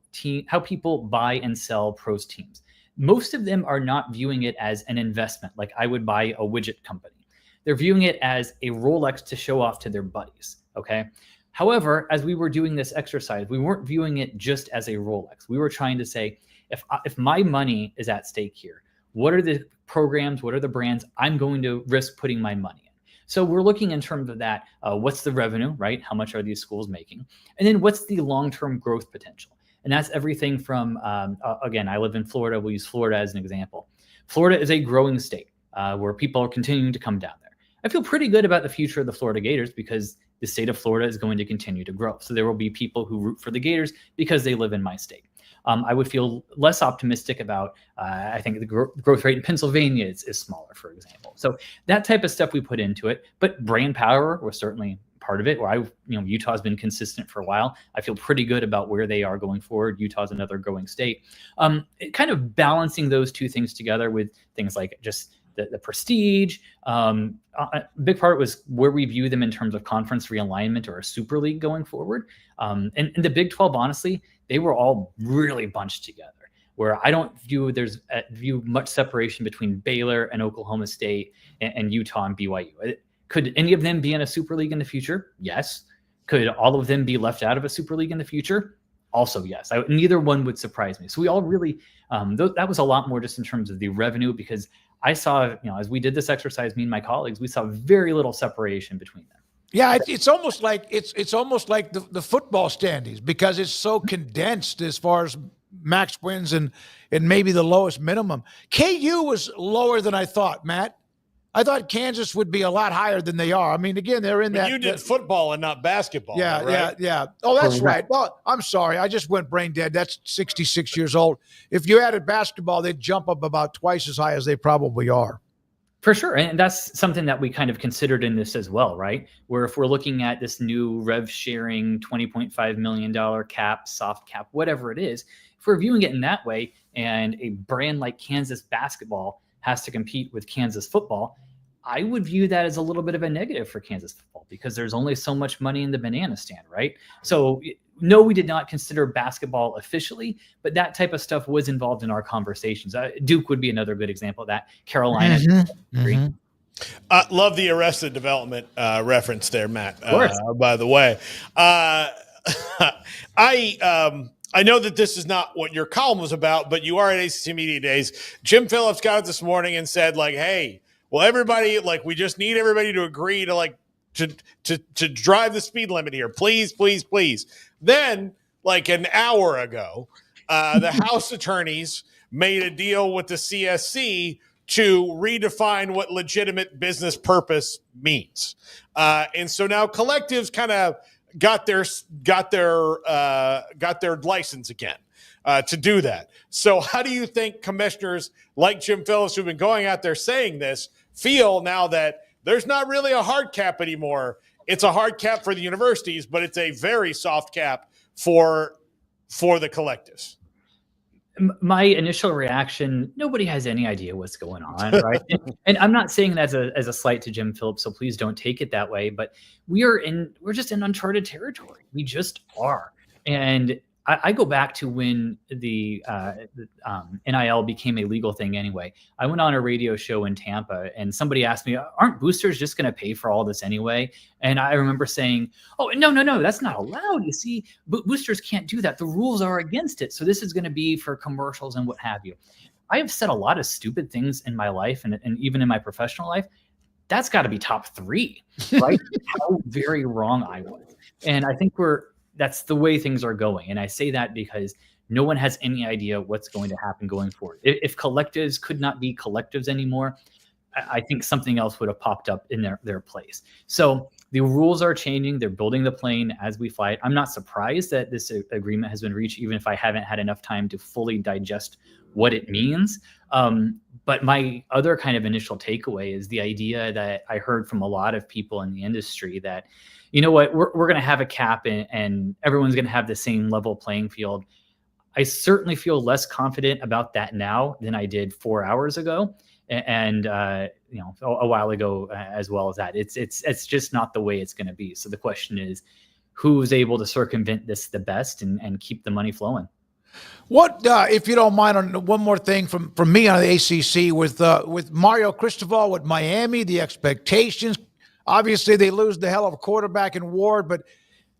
Speaker 1: people buy and sell pros teams, most of them are not viewing it as an investment. Like I would buy a widget company. They're viewing it as a Rolex to show off to their buddies. Okay. However, as we were doing this exercise, we weren't viewing it just as a Rolex. We were trying to say, if my money is at stake here, what are the programs, what are the brands I'm going to risk putting my money in? So we're looking in terms of that. What's the revenue, right? How much are these schools making? And then what's the long-term growth potential? And that's everything from, again, I live in Florida. We'll use Florida as an example. Florida is a growing state where people are continuing to come down there. I feel pretty good about the future of the Florida Gators because the state of Florida is going to continue to grow. So there will be people who root for the Gators because they live in my state. I would feel less optimistic about, I think the growth rate in Pennsylvania is smaller, for example. So that type of stuff we put into it, but brand power was certainly part of it, where Utah's been consistent for a while. I feel pretty good about where they are going forward. Utah's another growing state. Kind of balancing those two things together with things like just the prestige. A big part was where we view them in terms of conference realignment or a super league going forward. And the Big 12, honestly, they were all really bunched together, where I don't view much separation between Baylor and Oklahoma State and Utah and BYU. Could any of them be in a super league in the future? Yes. Could all of them be left out of a super league in the future? Also, yes. Neither one would surprise me. So we all really, that was a lot more just in terms of the revenue, because I saw, as we did this exercise, me and my colleagues, we saw very little separation between them.
Speaker 6: Yeah, it's almost like it's almost like the football standings, because it's so condensed as far as max wins and maybe the lowest minimum. KU was lower than I thought, Matt. I thought Kansas would be a lot higher than they are. I mean, again, they're in that.
Speaker 7: You did football and not basketball.
Speaker 6: Yeah,
Speaker 7: right?
Speaker 6: yeah. Oh, that's right. Well, I'm sorry. I just went brain dead. That's 66 years old. If you added basketball, they'd jump up about twice as high as they probably are.
Speaker 1: For sure. And that's something that we kind of considered in this as well, right? Where if we're looking at this new rev sharing $20.5 million cap, soft cap, whatever it is, if we're viewing it in that way, and a brand like Kansas basketball has to compete with Kansas football, I would view that as a little bit of a negative for Kansas football, because there's only so much money in the banana stand, right? So no, we did not consider basketball officially, but that type of stuff was involved in our conversations. Duke would be another good example of that. Carolina.
Speaker 7: Love the Arrested Development reference there, Matt.
Speaker 1: Of course.
Speaker 7: By the way, I know that this is not what your column was about, but you are at ACC Media Days. Jim Phillips got up this morning and said, like, hey, well, everybody, like, we just need everybody to agree to, like, to drive the speed limit here. Please, please, please. Then, like an hour ago, the House attorneys made a deal with the CSC to redefine what legitimate business purpose means. And so now collectives kind of got their license again to do that. So how do you think commissioners like Jim Phillips, who've been going out there saying this, feel now that there's not really a hard cap anymore? It's a hard cap for the universities, but it's a very soft cap for the collectives.
Speaker 1: My initial reaction, nobody has any idea what's going on, right? and I'm not saying that as a slight to Jim Phillips, so please don't take it that way, but we're just in uncharted territory. We just are. And I go back to when the NIL became a legal thing anyway. I went on a radio show in Tampa and somebody asked me, aren't boosters just going to pay for all this anyway? And I remember saying, oh, no, that's not allowed. You see, boosters can't do that. The rules are against it. So this is going to be for commercials and what have you. I have said a lot of stupid things in my life and even in my professional life. That's got to be top 3, right? How very wrong I was. And I think that's the way things are going. And I say that because no one has any idea what's going to happen going forward. If collectives could not be collectives anymore, I think something else would have popped up in their place. So the rules are changing. They're building the plane as we fly it. I'm not surprised that this agreement has been reached, even if I haven't had enough time to fully digest what it means. But my other kind of initial takeaway is the idea that I heard from a lot of people in the industry that, you know what, we're going to have a cap and everyone's going to have the same level playing field. I certainly feel less confident about that now than I did 4 hours ago. And a while ago as well as that. It's just not the way it's going to be. So the question is, who's able to circumvent this the best and keep the money flowing?
Speaker 6: What, if you don't mind, on one more thing from me on the ACC with Mario Cristobal with Miami, the expectations. Obviously, they lose the hell of a quarterback in Ward, but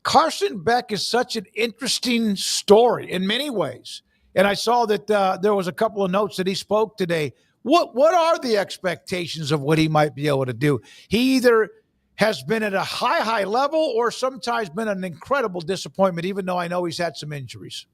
Speaker 6: Carson Beck is such an interesting story in many ways. And I saw that there was a couple of notes that he spoke today. What are the expectations of what he might be able to do? He either has been at a high level or sometimes been an incredible disappointment, even though I know he's had some injuries.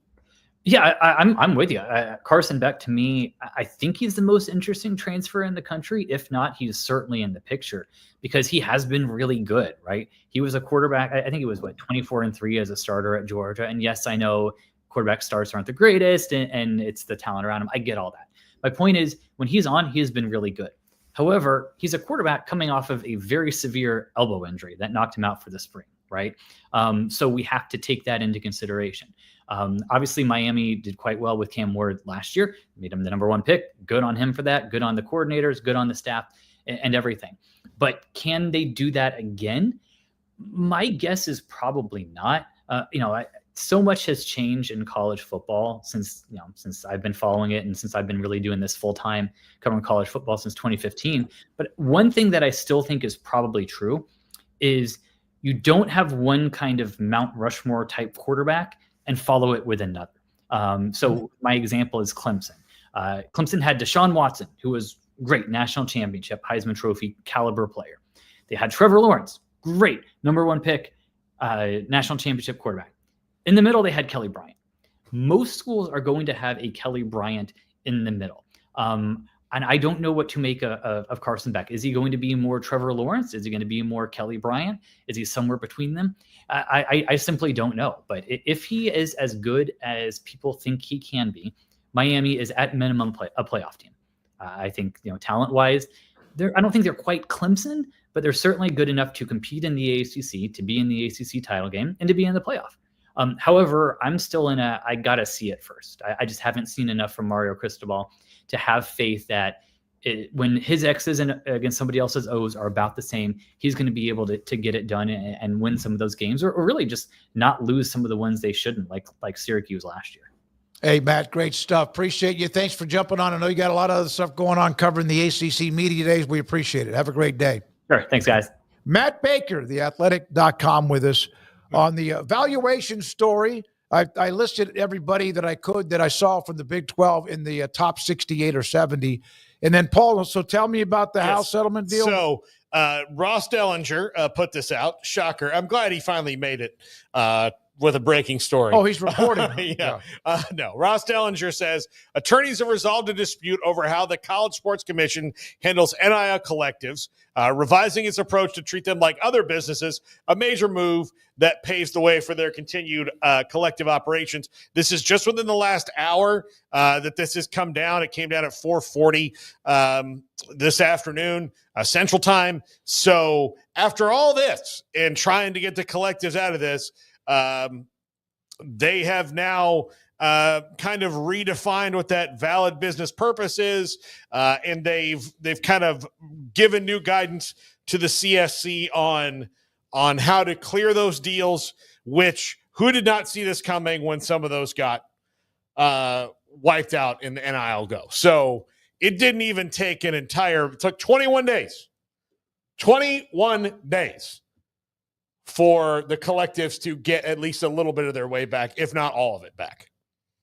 Speaker 1: Yeah, I'm with you. Carson Beck, to me, I think he's the most interesting transfer in the country. If not, he's certainly in the picture because he has been really good, right? He was a quarterback. I think he was 24-3 as a starter at Georgia. And yes, I know quarterback starts aren't the greatest and it's the talent around him. I get all that. My point is, when he's on, he has been really good. However, he's a quarterback coming off of a very severe elbow injury that knocked him out for the spring, right? So we have to take that into consideration. Obviously, Miami did quite well with Cam Ward last year, made him the #1 pick. Good on him for that. Good on the coordinators, good on the staff and everything. But can they do that again? My guess is probably not. So much has changed in college football since I've been following it and since I've been really doing this full time covering college football since 2015. But one thing that I still think is probably true is you don't have one kind of Mount Rushmore type quarterback and follow it with another. So my example is Clemson. Clemson had Deshaun Watson, who was great, national championship, Heisman Trophy caliber player. They had Trevor Lawrence, great, #1 pick, national championship quarterback. In the middle, they had Kelly Bryant. Most schools are going to have a Kelly Bryant in the middle. And I don't know what to make of Carson Beck. Is he going to be more Trevor Lawrence? Is he going to be more Kelly Bryant? Is he somewhere between them? I simply don't know. But if he is as good as people think he can be, Miami is at minimum a playoff team. I think, talent-wise, I don't think they're quite Clemson, but they're certainly good enough to compete in the ACC, to be in the ACC title game, and to be in the playoff. However, I'm still I got to see it first. I just haven't seen enough from Mario Cristobal to have faith that when his X's and against somebody else's O's are about the same, he's going to be able to get it done and win some of those games or really just not lose some of the ones they shouldn't, like Syracuse last year.
Speaker 6: Hey, Matt, great stuff. Appreciate you. Thanks for jumping on. I know you got a lot of other stuff going on covering the ACC Media Days. We appreciate it. Have a great day.
Speaker 1: Sure. Thanks, guys.
Speaker 6: Matt Baker, theathletic.com, with us on the valuation story. I listed everybody that I could that I saw from the Big 12 in the top 68 or 70. And then, Paul, so tell me about the House settlement deal.
Speaker 7: So Ross Dellinger put this out. Shocker. I'm glad he finally made it with a breaking story.
Speaker 6: Oh, he's reporting.
Speaker 7: Yeah. No, Ross Dellinger says attorneys have resolved a dispute over how the College Sports Commission handles NIL collectives, revising its approach to treat them like other businesses, a major move that paves the way for their continued collective operations. This is just within the last hour that this has come down. It came down at 4:40 this afternoon, Central Time. So after all this and trying to get the collectives out of this, they have now kind of redefined what that valid business purpose is, and they've kind of given new guidance to the CSC on how to clear those deals, which who did not see this coming when some of those got wiped out in the NIL go. So it didn't even take it took 21 days. 21 days for the collectives to get at least a little bit of their way back, if not all of it back.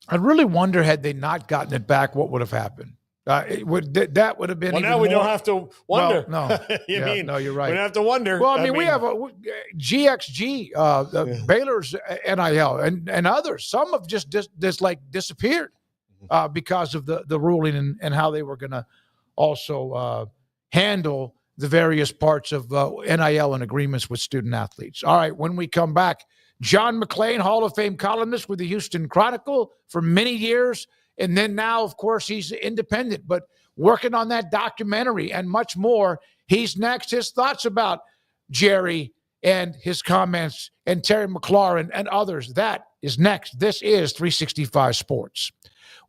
Speaker 6: I really wonder, had they not gotten it back, what would have happened? That would have been.
Speaker 7: Well, now we don't have to wonder.
Speaker 6: Well, no,
Speaker 7: no,
Speaker 6: you're right.
Speaker 7: We don't have to wonder.
Speaker 6: Well, I mean we have a GXG, Baylor's NIL, and others. Some have just disappeared because of the ruling and how they were going to also handle the various parts of NIL and agreements with student athletes. All right, when we come back, John McClain, Hall of Fame columnist with the Houston Chronicle for many years, and then now, of course, he's independent, but working on that documentary and much more. He's next. His thoughts about Jerry and his comments and Terry McLaurin and others. That is next. This is 365 Sports.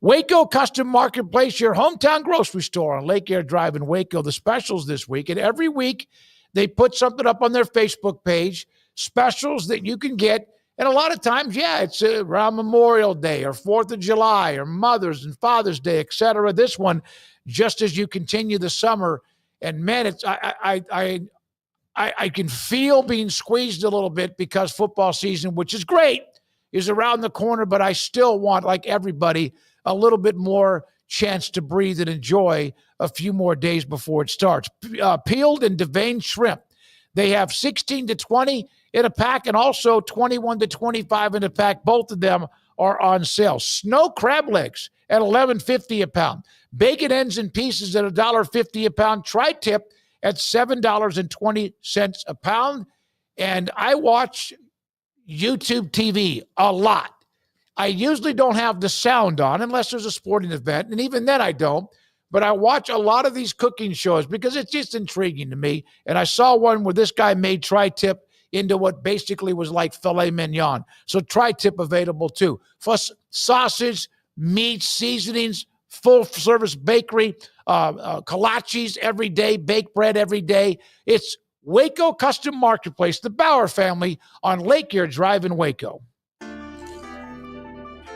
Speaker 6: Waco Custom Marketplace, your hometown grocery store on Lake Air Drive in Waco. The specials this week, and every week they put something up on their Facebook page, specials that you can get. And a lot of times, it's around Memorial Day or 4th of July or Mother's and Father's Day, etc. This one, just as you continue the summer, and man, it's I can feel being squeezed a little bit because football season, which is great, is around the corner. But I still want, like everybody, a little bit more chance to breathe and enjoy a few more days before it starts. Peeled and deveined shrimp. They have 16 to 20 in a pack and also 21 to 25 in a pack. Both of them are on sale. Snow crab legs at $11.50 a pound. Bacon ends and pieces at $1.50 a pound. Tri-tip at $7.20 a pound. And I watch YouTube TV a lot. I usually don't have the sound on unless there's a sporting event, and even then I don't. But I watch a lot of these cooking shows because it's just intriguing to me. And I saw one where this guy made tri-tip into what basically was like filet mignon. So tri-tip available too. Plus sausage, meat, seasonings, full-service bakery, kolaches every day, baked bread every day. It's Waco Custom Marketplace, the Bauer family on Lake Air Drive in Waco.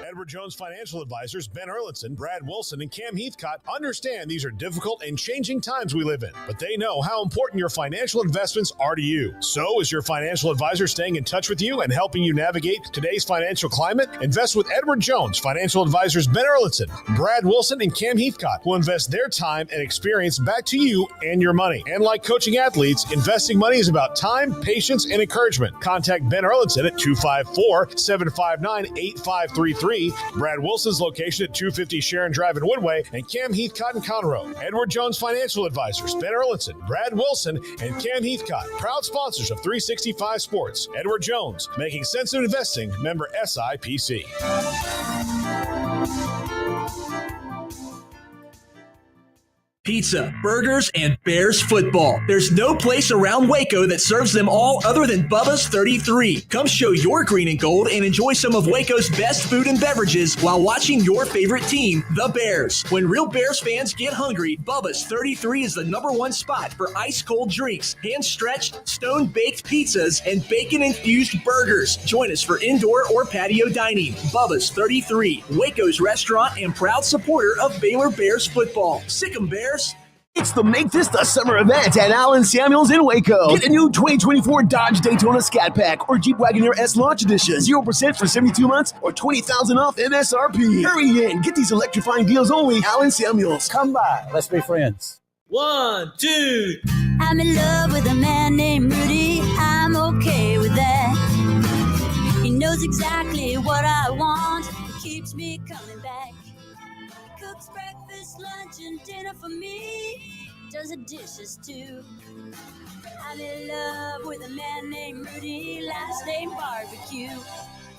Speaker 3: Edward Jones Financial Advisors Ben Erlinson, Brad Wilson, and Cam Heathcott understand these are difficult and changing times we live in, but they know how important your financial investments are to you. So is your financial advisor staying in touch with you and helping you navigate today's financial climate? Invest with Edward Jones Financial Advisors Ben Erlinson, Brad Wilson, and Cam Heathcott, who invest their time and experience back to you and your money. And like coaching athletes, investing money is about time, patience, and encouragement. Contact Ben Erlinson at 254-759-8533. Brad Wilson's location at 250 Sharon Drive in Woodway, and Cam Heathcott in Conroe. Edward Jones Financial Advisors, Ben Erlinson, Brad Wilson, and Cam Heathcott, proud sponsors of 365 Sports. Edward Jones, making sense of investing, member SIPC.
Speaker 15: pizza, burgers, and Bears football. There's no place around Waco that serves them all other than Bubba's 33. Come show your green and gold and enjoy some of Waco's best food and beverages while watching your favorite team, the Bears. When real Bears fans get hungry, Bubba's 33 is the #1 spot for ice-cold drinks, hand-stretched, stone-baked pizzas, and bacon-infused burgers. Join us for indoor or patio dining. Bubba's 33, Waco's restaurant and proud supporter of Baylor Bears football. Sick 'em, Bears.
Speaker 5: It's the Make This the Summer event at Allen Samuels in Waco. Get a new 2024 Dodge Daytona Scat Pack or Jeep Wagoneer S Launch Edition. 0% for 72 months or $20,000 off MSRP. Hurry in. Get these electrifying deals only. Allen Samuels. Come by. Let's be friends.
Speaker 10: 1, 2. I'm in love with a man named Rudy. I'm okay with that. He knows exactly what I want. Keeps me coming back. Cooks breakfast, lunch, and dinner for me. Does the dishes too. I'm in love with a man named Rudy, last name Barbecue.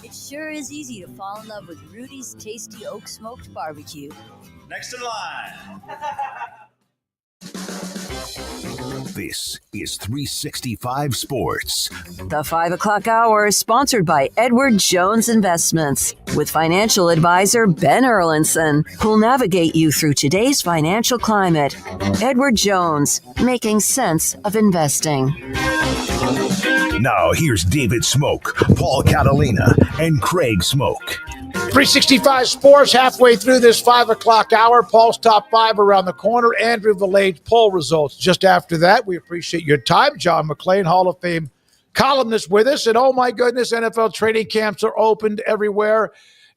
Speaker 10: It sure is easy to fall in love with Rudy's tasty oak smoked barbecue.
Speaker 11: Next in line.
Speaker 2: This is 365 Sports.
Speaker 4: The 5 o'clock hour is sponsored by Edward Jones Investments with financial advisor Ben Erlinson, who'll navigate you through today's financial climate. Edward Jones, making sense of investing.
Speaker 2: Now here's David Smoak, Paul Catalina, and Craig Smoak.
Speaker 6: 365 Sports, halfway through this 5 o'clock hour. Paul's top 5 around the corner. Andrew Valade's poll results just after that. We appreciate your time. John McClain, Hall of Fame columnist, with us. And oh my goodness, NFL training camps are opened everywhere.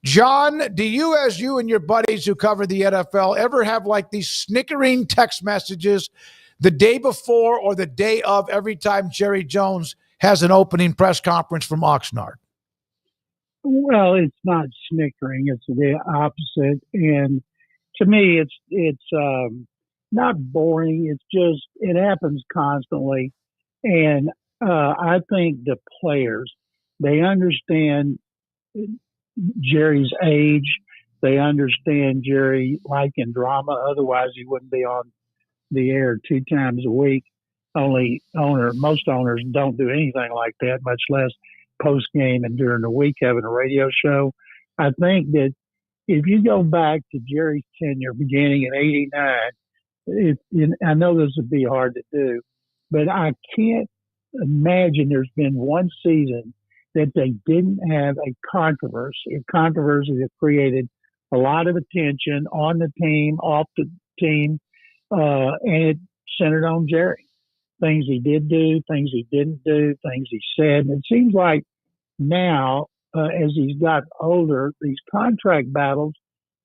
Speaker 6: John, do you, as you and your buddies who cover the NFL, ever have like these snickering text messages the day before or the day of every time Jerry Jones has an opening press conference from Oxnard?
Speaker 24: Well, it's not snickering; it's the opposite. And to me, it's not boring. It's just it happens constantly. And I think the players, they understand Jerry's age. They understand Jerry liking drama. Otherwise, he wouldn't be on the air 2 times a week. Most owners don't do anything like that, much less post game and during the week having a radio show. I think that if you go back to Jerry's tenure beginning in '89, I know this would be hard to do, but I can't imagine there's been one season that they didn't have a controversy that created a lot of attention on the team, off the team, and it centered on Jerry. Things he did do, things he didn't do, things he said. And it seems like now, as he's got older, these contract battles,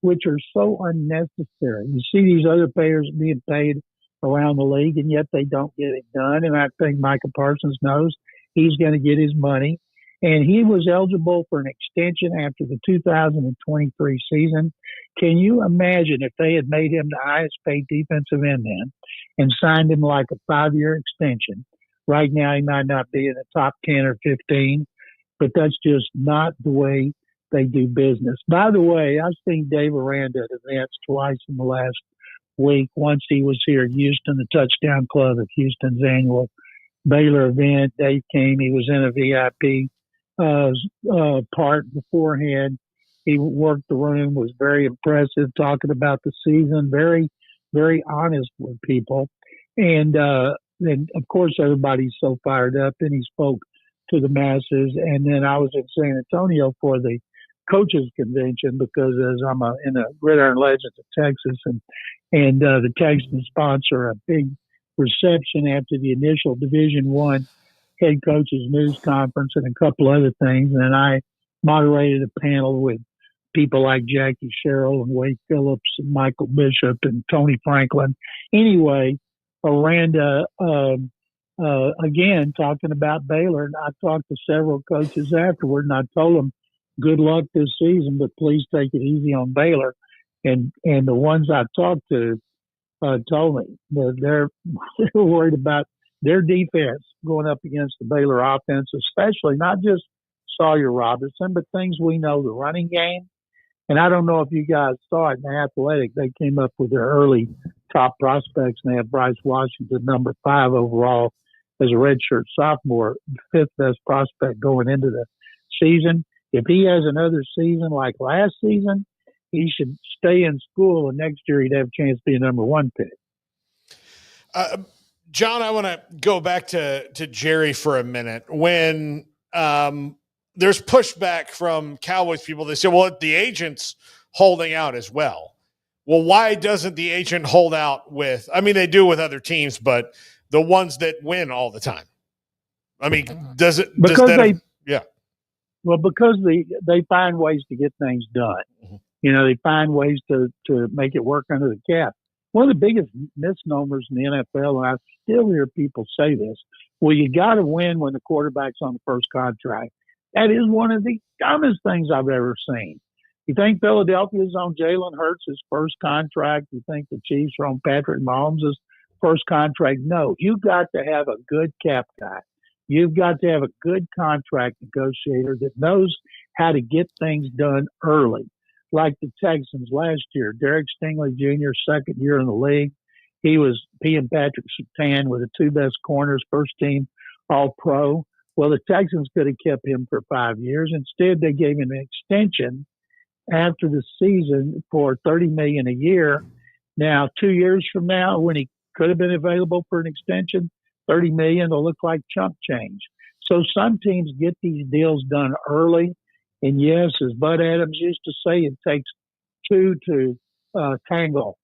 Speaker 24: which are so unnecessary. You see these other players being paid around the league, and yet they don't get it done. And I think Micah Parsons knows he's going to get his money. And he was eligible for an extension after the 2023 season. Can you imagine if they had made him the highest paid defensive end then and signed him like a 5-year extension? Right now, he might not be in the top 10 or 15, but that's just not the way they do business. By the way, I've seen Dave Aranda at events twice in the last week. Once he was here at Houston, the Touchdown Club at Houston's annual Baylor event. Dave came. He was in a VIP part beforehand. He worked the room, was very impressive, talking about the season, very, very honest with people. And of course, everybody's so fired up. And he spoke to the masses. And then I was in San Antonio for the coaches convention because as I'm in the Gridiron Legends of Texas, and the Texans sponsor a big reception after the initial Division I head coaches news conference and a couple other things. And I moderated a panel with people like Jackie Sherrill and Wade Phillips and Michael Bishop and Tony Franklin. Anyway, Aranda, again, talking about Baylor. And I talked to several coaches afterward, and I told them, good luck this season, but please take it easy on Baylor. And the ones I talked to told me that they're worried about their defense going up against the Baylor offense, especially not just Sawyer Robertson, but things we know, the running game. And I don't know if you guys saw it in the Athletic. They came up with their early top prospects, and they have Bryce Washington, number 5 overall as a redshirt sophomore, 5th best prospect going into the season. If he has another season like last season, he should stay in school, and next year he'd have a chance to be a number 1 pick.
Speaker 7: John, I want to go back to Jerry for a minute. When there's pushback from Cowboys people, they say, well, the agent's holding out as well. Well, why doesn't the agent hold out with, I mean, they do with other teams, but the ones that win all the time? I mean, does it? Yeah.
Speaker 24: Well, because they find ways to get things done.
Speaker 7: Mm-hmm.
Speaker 24: You know, they find ways to make it work under the cap. One of the biggest misnomers in the NFL, and I still hear people say this, well, you got to win when the quarterback's on the first contract. That is one of the dumbest things I've ever seen. You think Philadelphia's on Jalen Hurts' first contract? You think the Chiefs are on Patrick Mahomes' first contract? No, you've got to have a good cap guy. You've got to have a good contract negotiator that knows how to get things done early. Like the Texans last year, Derek Stingley Jr., second year in the league. He and Patrick Surtain were the 2 best corners, first team All-Pro. Well, the Texans could have kept him for 5 years. Instead, they gave him an extension after the season for $30 million a year. Now, 2 years from now, when he could have been available for an extension, $30 million will look like chump change. So some teams get these deals done early. And yes, as Bud Adams used to say, it takes 2 to tangle.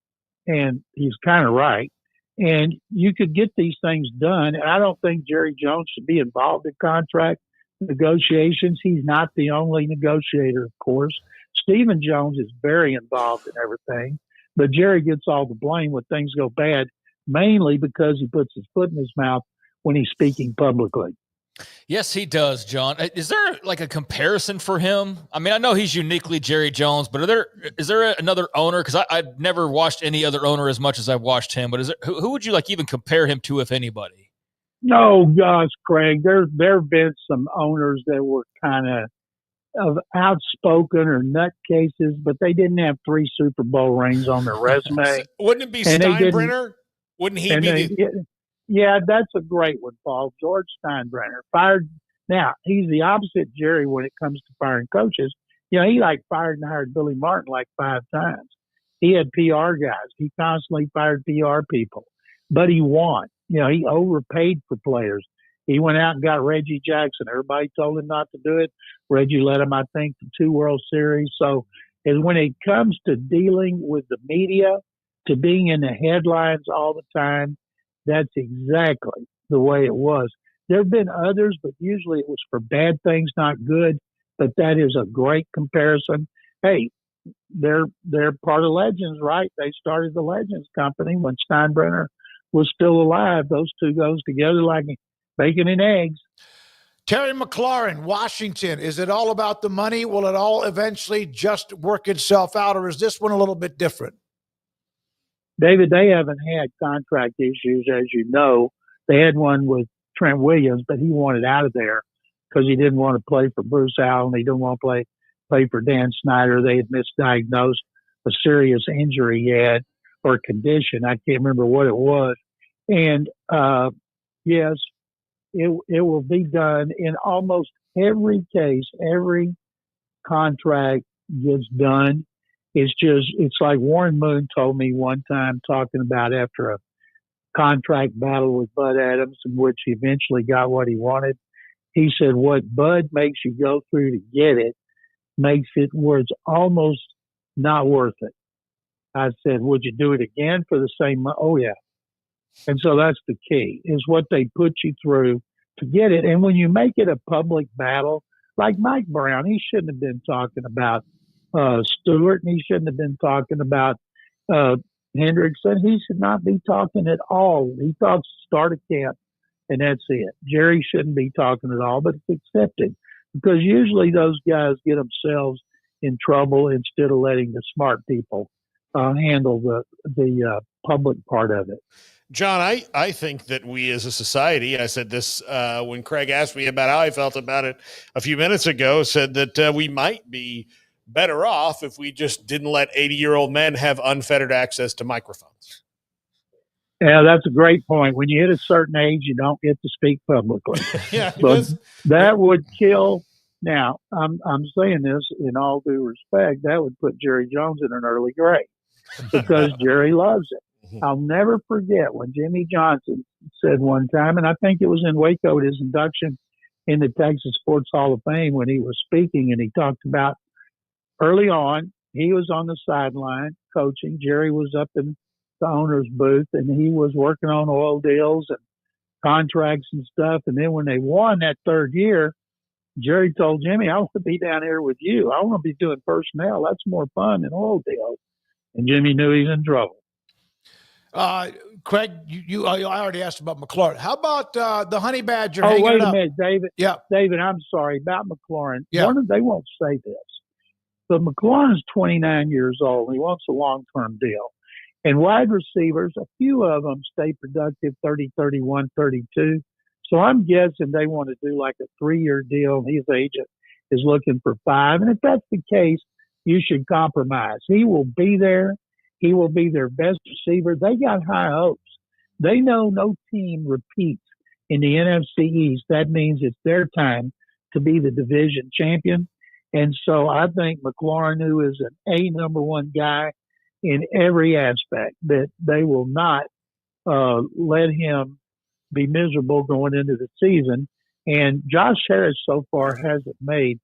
Speaker 24: And he's kind of right. And you could get these things done. And I don't think Jerry Jones should be involved in contract negotiations. He's not the only negotiator, of course. Stephen Jones is very involved in everything. But Jerry gets all the blame when things go bad, mainly because he puts his foot in his mouth when he's speaking publicly.
Speaker 8: Yes, he does, John. Is there like a comparison for him? I mean, I know he's uniquely Jerry Jones, but is there another owner? Because I've never watched any other owner as much as I've watched him. But who would you like even compare him to, if anybody?
Speaker 24: No, gosh, Craig. There have been some owners that were kind of outspoken or nutcases, but they didn't have 3 Super Bowl rings on their resume.
Speaker 7: Wouldn't it be Steinbrenner? Wouldn't he be?
Speaker 24: Yeah, that's a great one, Paul. George Steinbrenner fired. Now, he's the opposite Jerry when it comes to firing coaches. You know, he fired and hired Billy Martin 5 times. He had PR guys. He constantly fired PR people, but he won. You know, he overpaid for players. He went out and got Reggie Jackson. Everybody told him not to do it. Reggie led him, I think, to 2 World Series. So when it comes to dealing with the media, to being in the headlines all the time, that's exactly the way it was. There have been others, but usually it was for bad things, not good. But that is a great comparison. Hey, they're part of Legends, right? They started the Legends company when Steinbrenner was still alive. Those two goes together like bacon and eggs.
Speaker 6: Terry McLaurin, Washington. Is it all about the money? Will it all eventually just work itself out, or is this one a little bit different?
Speaker 24: David, they haven't had contract issues, as you know. They had one with Trent Williams, but he wanted out of there because he didn't want to play for Bruce Allen. He didn't want to play for Dan Snyder. They had misdiagnosed a serious injury he had or condition. I can't remember what it was. And yes, it will be done in almost every case. Every contract gets done. It's like Warren Moon told me one time, talking about after a contract battle with Bud Adams, in which he eventually got what he wanted. He said, what Bud makes you go through to get it makes it where it's almost not worth it. I said, would you do it again for the same money? Oh, yeah. And so that's the key, is what they put you through to get it. And when you make it a public battle, like Mike Brown, he shouldn't have been talking about Stewart, and he shouldn't have been talking about Hendrickson. He should not be talking at all. He talks start a camp, and that's it. Jerry shouldn't be talking at all, but it's accepted because usually those guys get themselves in trouble instead of letting the smart people handle the public part of it.
Speaker 7: John, I think that we as a society, I said this when Craig asked me about how I felt about it a few minutes ago, said that we might be better off if we just didn't let 80-year-old men have unfettered access to microphones.
Speaker 24: Yeah, that's a great point. When you hit a certain age, you don't get to speak publicly.
Speaker 7: Yeah,
Speaker 24: but that would kill. Now, I'm saying this in all due respect. That would put Jerry Jones in an early grave because Jerry loves it. I'll never forget when Jimmy Johnson said one time, and I think it was in Waco at his induction in the Texas Sports Hall of Fame when he was speaking, and he talked about early on, he was on the sideline coaching. Jerry was up in the owner's booth, and he was working on oil deals and contracts and stuff. And then when they won that third year, Jerry told Jimmy, I want to be down here with you. I want to be doing personnel. That's more fun than oil deals. And Jimmy knew he was in trouble.
Speaker 6: Craig, I already asked about McLaurin. How about the Honey Badger?
Speaker 24: Oh, wait a minute, David.
Speaker 6: Yeah.
Speaker 24: David, I'm sorry about McLaurin.
Speaker 6: Yeah.
Speaker 24: They won't say this, but McLaurin's 29 years old. He wants a long-term deal. And wide receivers, a few of them stay productive, 30, 31, 32. So I'm guessing they want to do like a 3-year deal. His agent is looking for 5. And if that's the case, you should compromise. He will be there. He will be their best receiver. They got high hopes. They know no team repeats in the NFC East. That means it's their time to be the division champion. And so I think McLaurin, who is an number 1 guy in every aspect, that they will not let him be miserable going into the season. And Josh Harris so far hasn't made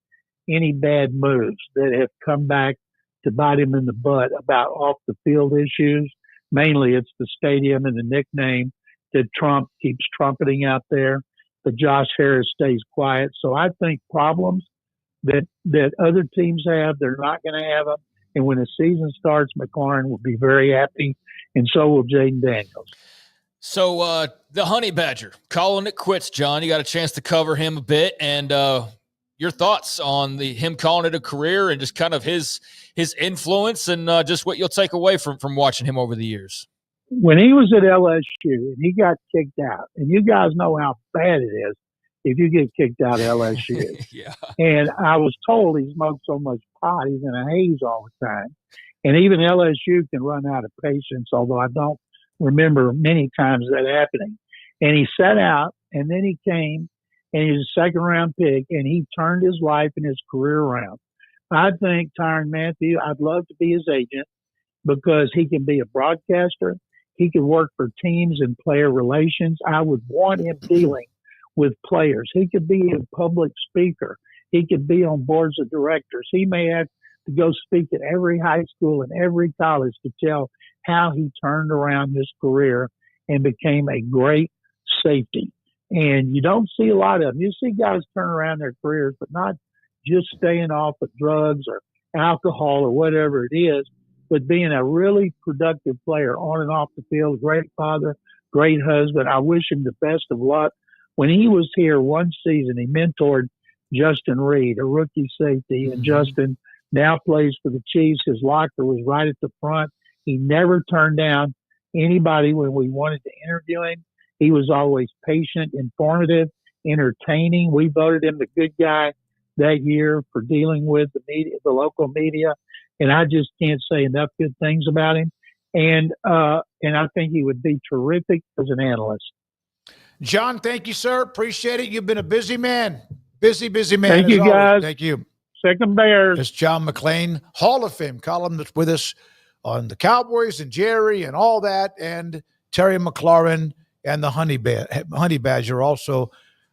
Speaker 24: any bad moves that have come back to bite him in the butt about off the field issues. Mainly it's the stadium and the nickname that Trump keeps trumpeting out there, but Josh Harris stays quiet. So I think problems that other teams have, they're not going to have them. And when the season starts, McLaurin will be very happy, and so will Jaden Daniels.
Speaker 8: So the Honey Badger, calling it quits, John. You got a chance to cover him a bit, and your thoughts on him calling it a career and just kind of his influence and just what you'll take away from watching him over the years.
Speaker 24: When he was at LSU and he got kicked out, and you guys know how bad it is if you get kicked out of LSU.
Speaker 8: Yeah.
Speaker 24: And I was told he smoked so much pot, he's in a haze all the time. And even LSU can run out of patience, although I don't remember many times that happening. And he sat out, and then he came, and he was a second-round pick, and he turned his life and his career around. I think Tyronn Mathieu, I'd love to be his agent because he can be a broadcaster. He can work for teams and player relations. I would want him dealing with players. He could be a public speaker. He could be on boards of directors. He may have to go speak at every high school and every college to tell how he turned around his career and became a great safety. And you don't see a lot of them. You see guys turn around their careers, but not just staying off of drugs or alcohol or whatever it is, but being a really productive player on and off the field, great father, great husband. I wish him the best of luck. When he was here one season, he mentored Justin Reed, a rookie safety, and Justin now plays for the Chiefs. His locker was right at the front. He never turned down anybody when we wanted to interview him. He was always patient, informative, entertaining. We voted him the good guy that year for dealing with the media, the local media, and I just can't say enough good things about him. And I think he would be terrific as an analyst.
Speaker 6: John, thank you, sir. Appreciate it. You've been a busy man. Busy man.
Speaker 24: Thank you, guys.
Speaker 6: Thank you.
Speaker 24: Second Bears.
Speaker 6: It's John McClain, Hall of Fame columnist with us on the Cowboys and Jerry and all that, and Terry McLaurin and the Honey Badger also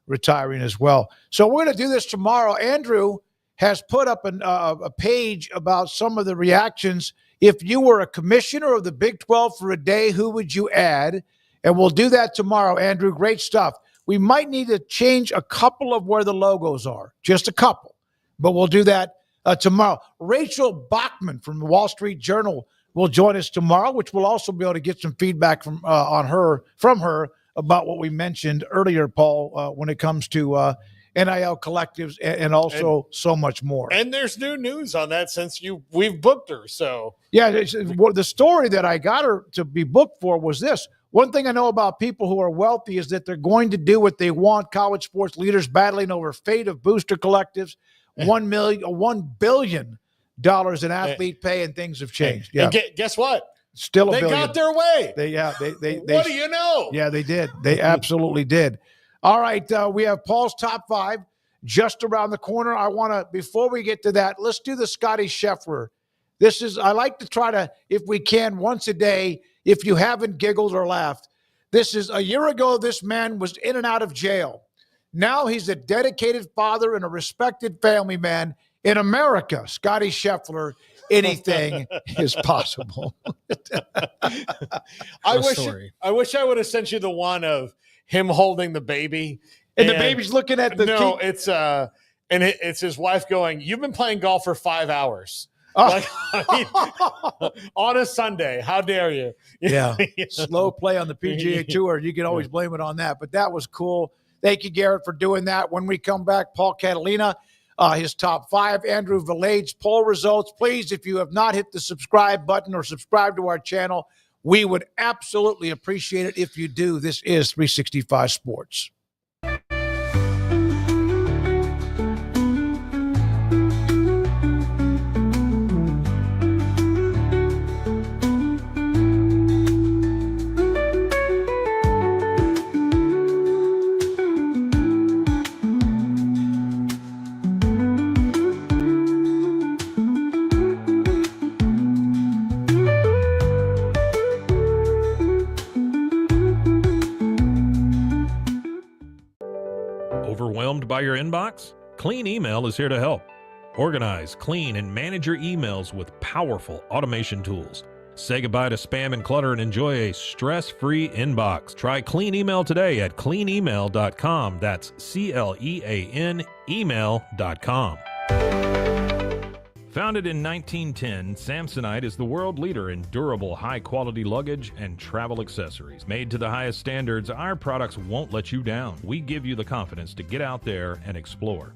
Speaker 6: retiring as well. So we're going to do this tomorrow. Andrew has put up a page about some of the reactions. If you were a commissioner of the Big 12 for a day, who would you add? And we'll do that tomorrow, Andrew. Great stuff. We might need to change a couple of where the logos are, just a couple, but we'll do that tomorrow. Rachel Bachman from the Wall Street Journal will join us tomorrow, which we'll also be able to get some feedback from her about what we mentioned earlier, Paul, when it comes to NIL collectives and also so much more.
Speaker 7: And there's new news on that since we've booked her. So
Speaker 6: yeah, the story that I got her to be booked for was this. One thing I know about people who are wealthy is that they're going to do what they want. College sports leaders battling over fate of booster collectives, $1 billion in athlete pay, and things have changed. Yeah.
Speaker 7: And guess what?
Speaker 6: Still a
Speaker 7: They
Speaker 6: billion.
Speaker 7: got their way.
Speaker 6: They
Speaker 7: what do you know?
Speaker 6: Yeah, they did. They absolutely did. All right, we have Paul's top 5 just around the corner. I want to, before we get to that, let's do the Scotty Scheffler. I like to try to, if we can, once a day, if you haven't giggled or laughed. This is a year ago, this man was in and out of jail. Now he's a dedicated father and a respected family man in America. Scotty Scheffler, anything is possible.
Speaker 7: I wish I would have sent you the one of him holding the baby.
Speaker 6: And the baby's looking at the
Speaker 7: No, it's his wife going, "You've been playing golf for 5 hours." Like, on a Sunday. How dare you?
Speaker 6: Yeah. Slow play on the PGA Tour. You can always blame it on that. But that was cool. Thank you, Garrett, for doing that. When we come back, Paul Catalina, his top 5, Andrew Village's poll results. Please, if you have not hit the subscribe button or subscribe to our channel, we would absolutely appreciate it if you do. This is 365 Sports.
Speaker 13: Overwhelmed by your inbox? Clean Email is here to help. Organize, clean, and manage your emails with powerful automation tools. Say goodbye to spam and clutter and enjoy a stress-free inbox. Try Clean Email today at cleanemail.com. That's CLEAN email.com. Founded in 1910, Samsonite is the world leader in durable, high-quality luggage and travel accessories. Made to the highest standards, our products won't let you down. We give you the confidence to get out there and explore.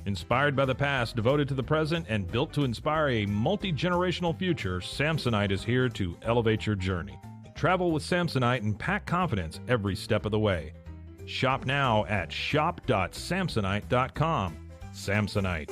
Speaker 13: Inspired by the past, devoted to the present, and built to inspire a multi-generational future, Samsonite is here to elevate your journey. Travel with Samsonite and pack confidence every step of the way. Shop now at shop.samsonite.com. Samsonite.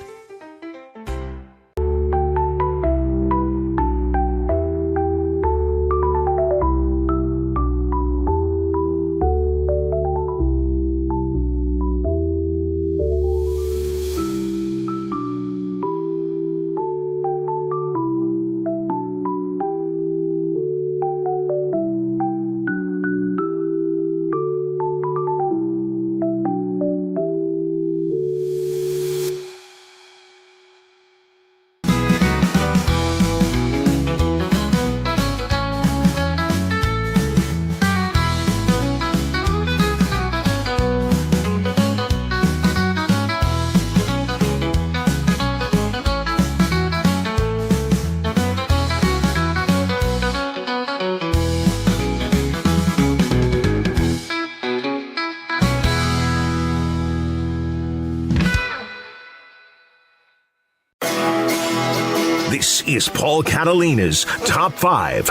Speaker 2: This is Paul Catalina's Top 5.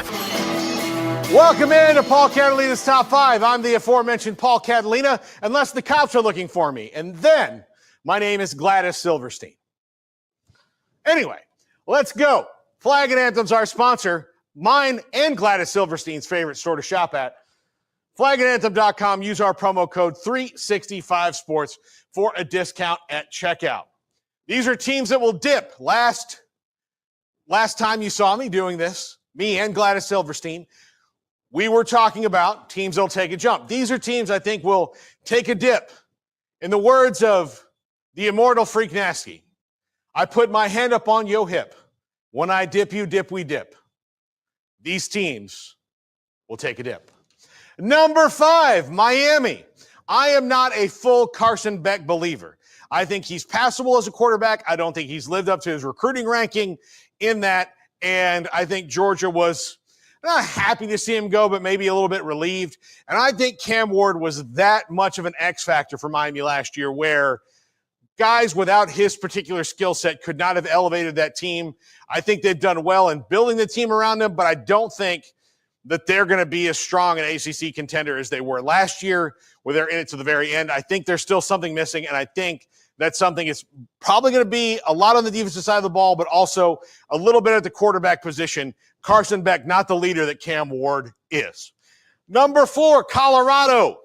Speaker 7: Welcome in to Paul Catalina's Top 5. I'm the aforementioned Paul Catalina, unless the cops are looking for me. And then, my name is Gladys Silverstein. Anyway, let's go. Flag and Anthem's our sponsor. Mine and Gladys Silverstein's favorite store to shop at. Flagandanthem.com. Use our promo code 365sports for a discount at checkout. These are teams that will dip. Last time you saw me doing this, me and Gladys Silverstein, we were talking about teams that'll take a jump. These are teams I think will take a dip. In the words of the immortal Freak Nasty, I put my hand up on yo hip. When I dip, you dip, we dip. These teams will take a dip. Number 5, Miami. I am not a full Carson Beck believer. I think he's passable as a quarterback. I don't think he's lived up to his recruiting ranking in that. And I think Georgia was not happy to see him go, but maybe a little bit relieved. And I think Cam Ward was that much of an X factor for Miami last year, where guys without his particular skill set could not have elevated that team. I think they've done well in building the team around them, but I don't think that they're going to be as strong an ACC contender as they were last year, where they're in it to the very end. I think there's still something missing, and I think that's something. It's probably going to be a lot on the defensive side of the ball, but also a little bit at the quarterback position. Carson Beck, not the leader that Cam Ward is. Number 4, Colorado.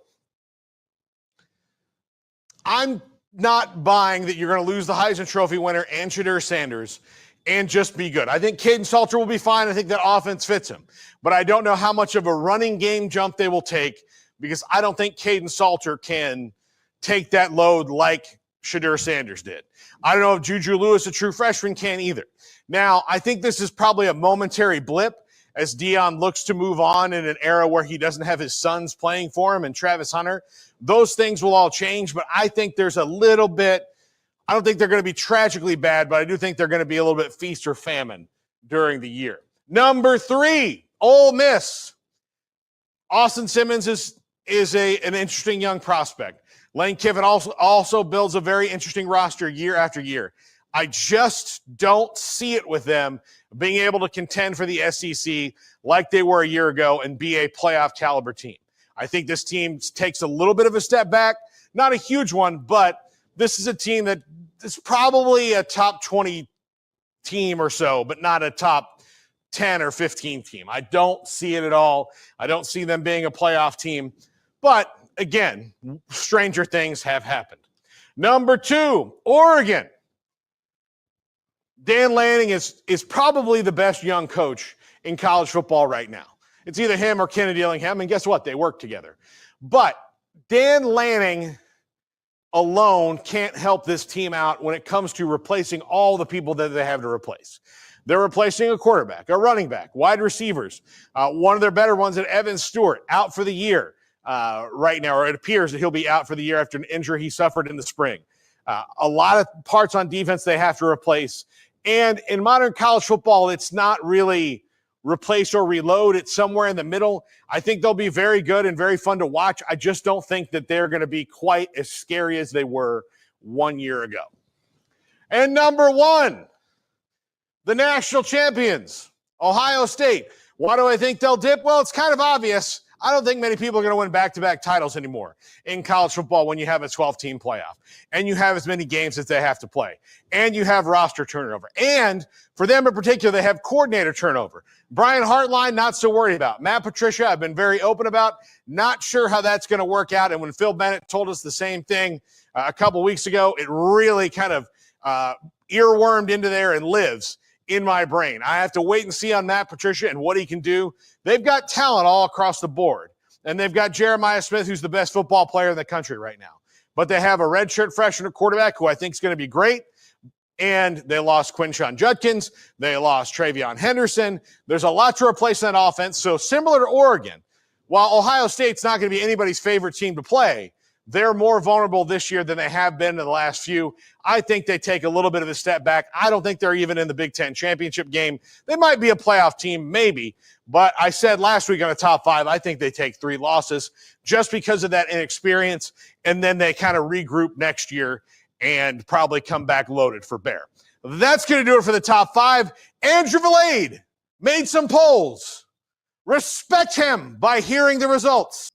Speaker 7: I'm not buying that you're going to lose the Heisman Trophy winner and Shadur Sanders and just be good. I think Caden Salter will be fine. I think that offense fits him. But I don't know how much of a running game jump they will take because I don't think Caden Salter can take that load like Shadur Sanders did. I don't know if Juju Lewis, a true freshman, can either. Now, I think this is probably a momentary blip as Deion looks to move on in an era where he doesn't have his sons playing for him and Travis Hunter. Those things will all change, but I think there's a little bit – I don't think they're going to be tragically bad, but I do think they're going to be a little bit feast or famine during the year. Number 3, Ole Miss. Austin Simmons is an interesting young prospect. Lane Kiffin also builds a very interesting roster year after year. I just don't see it with them being able to contend for the SEC like they were a year ago and be a playoff caliber team. I think this team takes a little bit of a step back, not a huge one, but this is a team that is probably a top 20 team or so, but not a top 10 or 15 team. I don't see it at all. I don't see them being a playoff team, but again, stranger things have happened. Number 2, Oregon. Dan Lanning is probably the best young coach in college football right now. It's either him or Kennedy Dillingham, and guess what? They work together. But Dan Lanning alone can't help this team out when it comes to replacing all the people that they have to replace. They're replacing a quarterback, a running back, wide receivers. One of their better ones, Evan Stewart, out for the year right now, or it appears that he'll be out for the year after an injury he suffered in the spring. A lot of parts on defense they have to replace. And in modern college football, it's not really replace or reload. It's somewhere in the middle. I think they'll be very good and very fun to watch. I just don't think that they're going to be quite as scary as they were 1 year ago. And number 1, the national champions, Ohio State. Why do I think they'll dip? Well, it's kind of obvious. I don't think many people are going to win back-to-back titles anymore in college football when you have a 12-team playoff and you have as many games as they have to play and you have roster turnover. And for them in particular, they have coordinator turnover. Brian Hartline, not so worried about. Matt Patricia, I've been very open about. Not sure how that's going to work out. And when Phil Bennett told us the same thing a couple weeks ago, it really kind of earwormed into there and lives in my brain. I have to wait and see on Matt Patricia and what he can do. They've got talent all across the board, and they've got Jeremiah Smith, who's the best football player in the country right now. But they have a redshirt freshman quarterback who I think is going to be great, and they lost Quinshon Judkins. They lost Travion Henderson. There's a lot to replace that offense. So similar to Oregon, while Ohio State's not going to be anybody's favorite team to play, they're more vulnerable this year than they have been in the last few. I think they take a little bit of a step back. I don't think they're even in the Big Ten championship game. They might be a playoff team, maybe. But I said last week on a top 5, I think they take 3 losses just because of that inexperience. And then they kind of regroup next year and probably come back loaded for Bear. That's going to do it for the top 5. Andrew Valade made some polls. Respect him by hearing the results.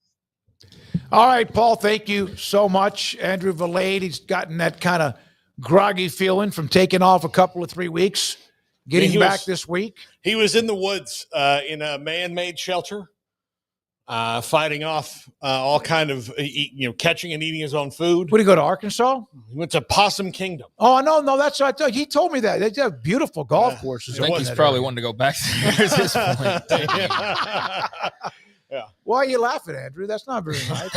Speaker 6: All right, Paul, thank you so much. Andrew Valade, he's gotten that kind of groggy feeling from taking off a couple of 3 weeks, getting back this week.
Speaker 7: He was in the woods in a man-made shelter, fighting off all kind of, catching and eating his own food.
Speaker 6: Would he go to Arkansas?
Speaker 7: He went to Possum Kingdom.
Speaker 6: Oh, no, that's what I thought. He told me that. They have beautiful golf courses.
Speaker 8: I think he's probably wanting to go back there at this point.
Speaker 7: Yeah.
Speaker 6: Why are you laughing, Andrew? That's not very nice.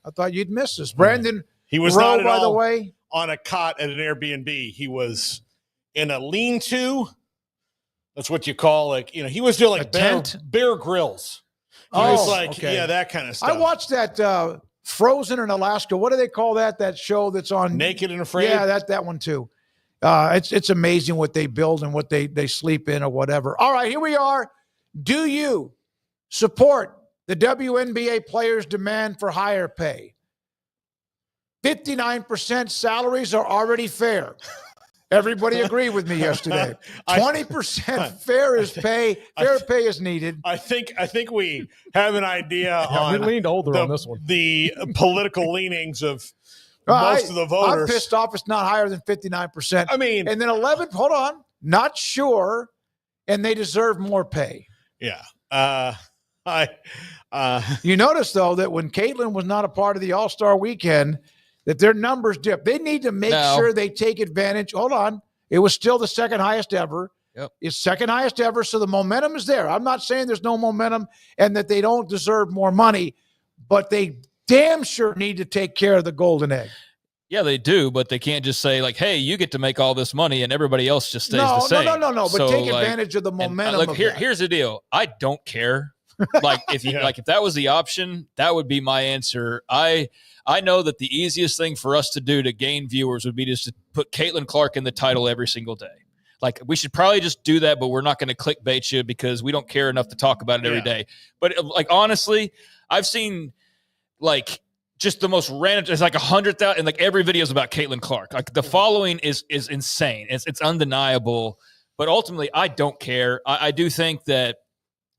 Speaker 6: I thought you'd miss us. Brandon,
Speaker 7: he was
Speaker 6: Rowe,
Speaker 7: not at
Speaker 6: by
Speaker 7: all
Speaker 6: the way,
Speaker 7: on a cot at an Airbnb. He was in a lean-to. That's what you call he was doing like Bear Grylls. He was that kind of stuff.
Speaker 6: I watched that Frozen in Alaska. What do they call that? That show that's on
Speaker 7: Naked and Afraid.
Speaker 6: Yeah, that one too. It's amazing what they build and what they sleep in or whatever. All right, here we are. Do you support the WNBA players' demand for higher pay? 59% salaries are already fair. Everybody agreed with me yesterday. 20% fair pay is needed.
Speaker 7: I think we have an idea on
Speaker 9: we leaned older on this one.
Speaker 7: The political leanings of most of the voters.
Speaker 6: I'm pissed off it's not higher than 59%.
Speaker 7: I mean,
Speaker 6: and then 11, hold on, not sure, and they deserve more pay.
Speaker 7: Yeah.
Speaker 6: You notice, though, that when Caitlin was not a part of the All-Star weekend, that their numbers dip. They need to make sure they take advantage. Hold on. It was still the second highest ever.
Speaker 8: Yep.
Speaker 6: It's second highest ever, so the momentum is there. I'm not saying there's no momentum and that they don't deserve more money, but they damn sure need to take care of the golden egg.
Speaker 8: Yeah, they do, but they can't just say, like, hey, you get to make all this money and everybody else just stays the same.
Speaker 6: No. But take advantage of the momentum of that.
Speaker 8: Here's the deal. I don't care. Like, if that was the option, that would be my answer. I know that the easiest thing for us to do to gain viewers would be just to put Caitlin Clark in the title every single day. Like, we should probably just do that, but we're not going to clickbait you because we don't care enough to talk about it every day. But, like, honestly, I've seen, like, just the most random. It's like 100,000, and like every video is about Caitlin Clark. Like, the following is insane. It's undeniable. But ultimately, I don't care. I do think that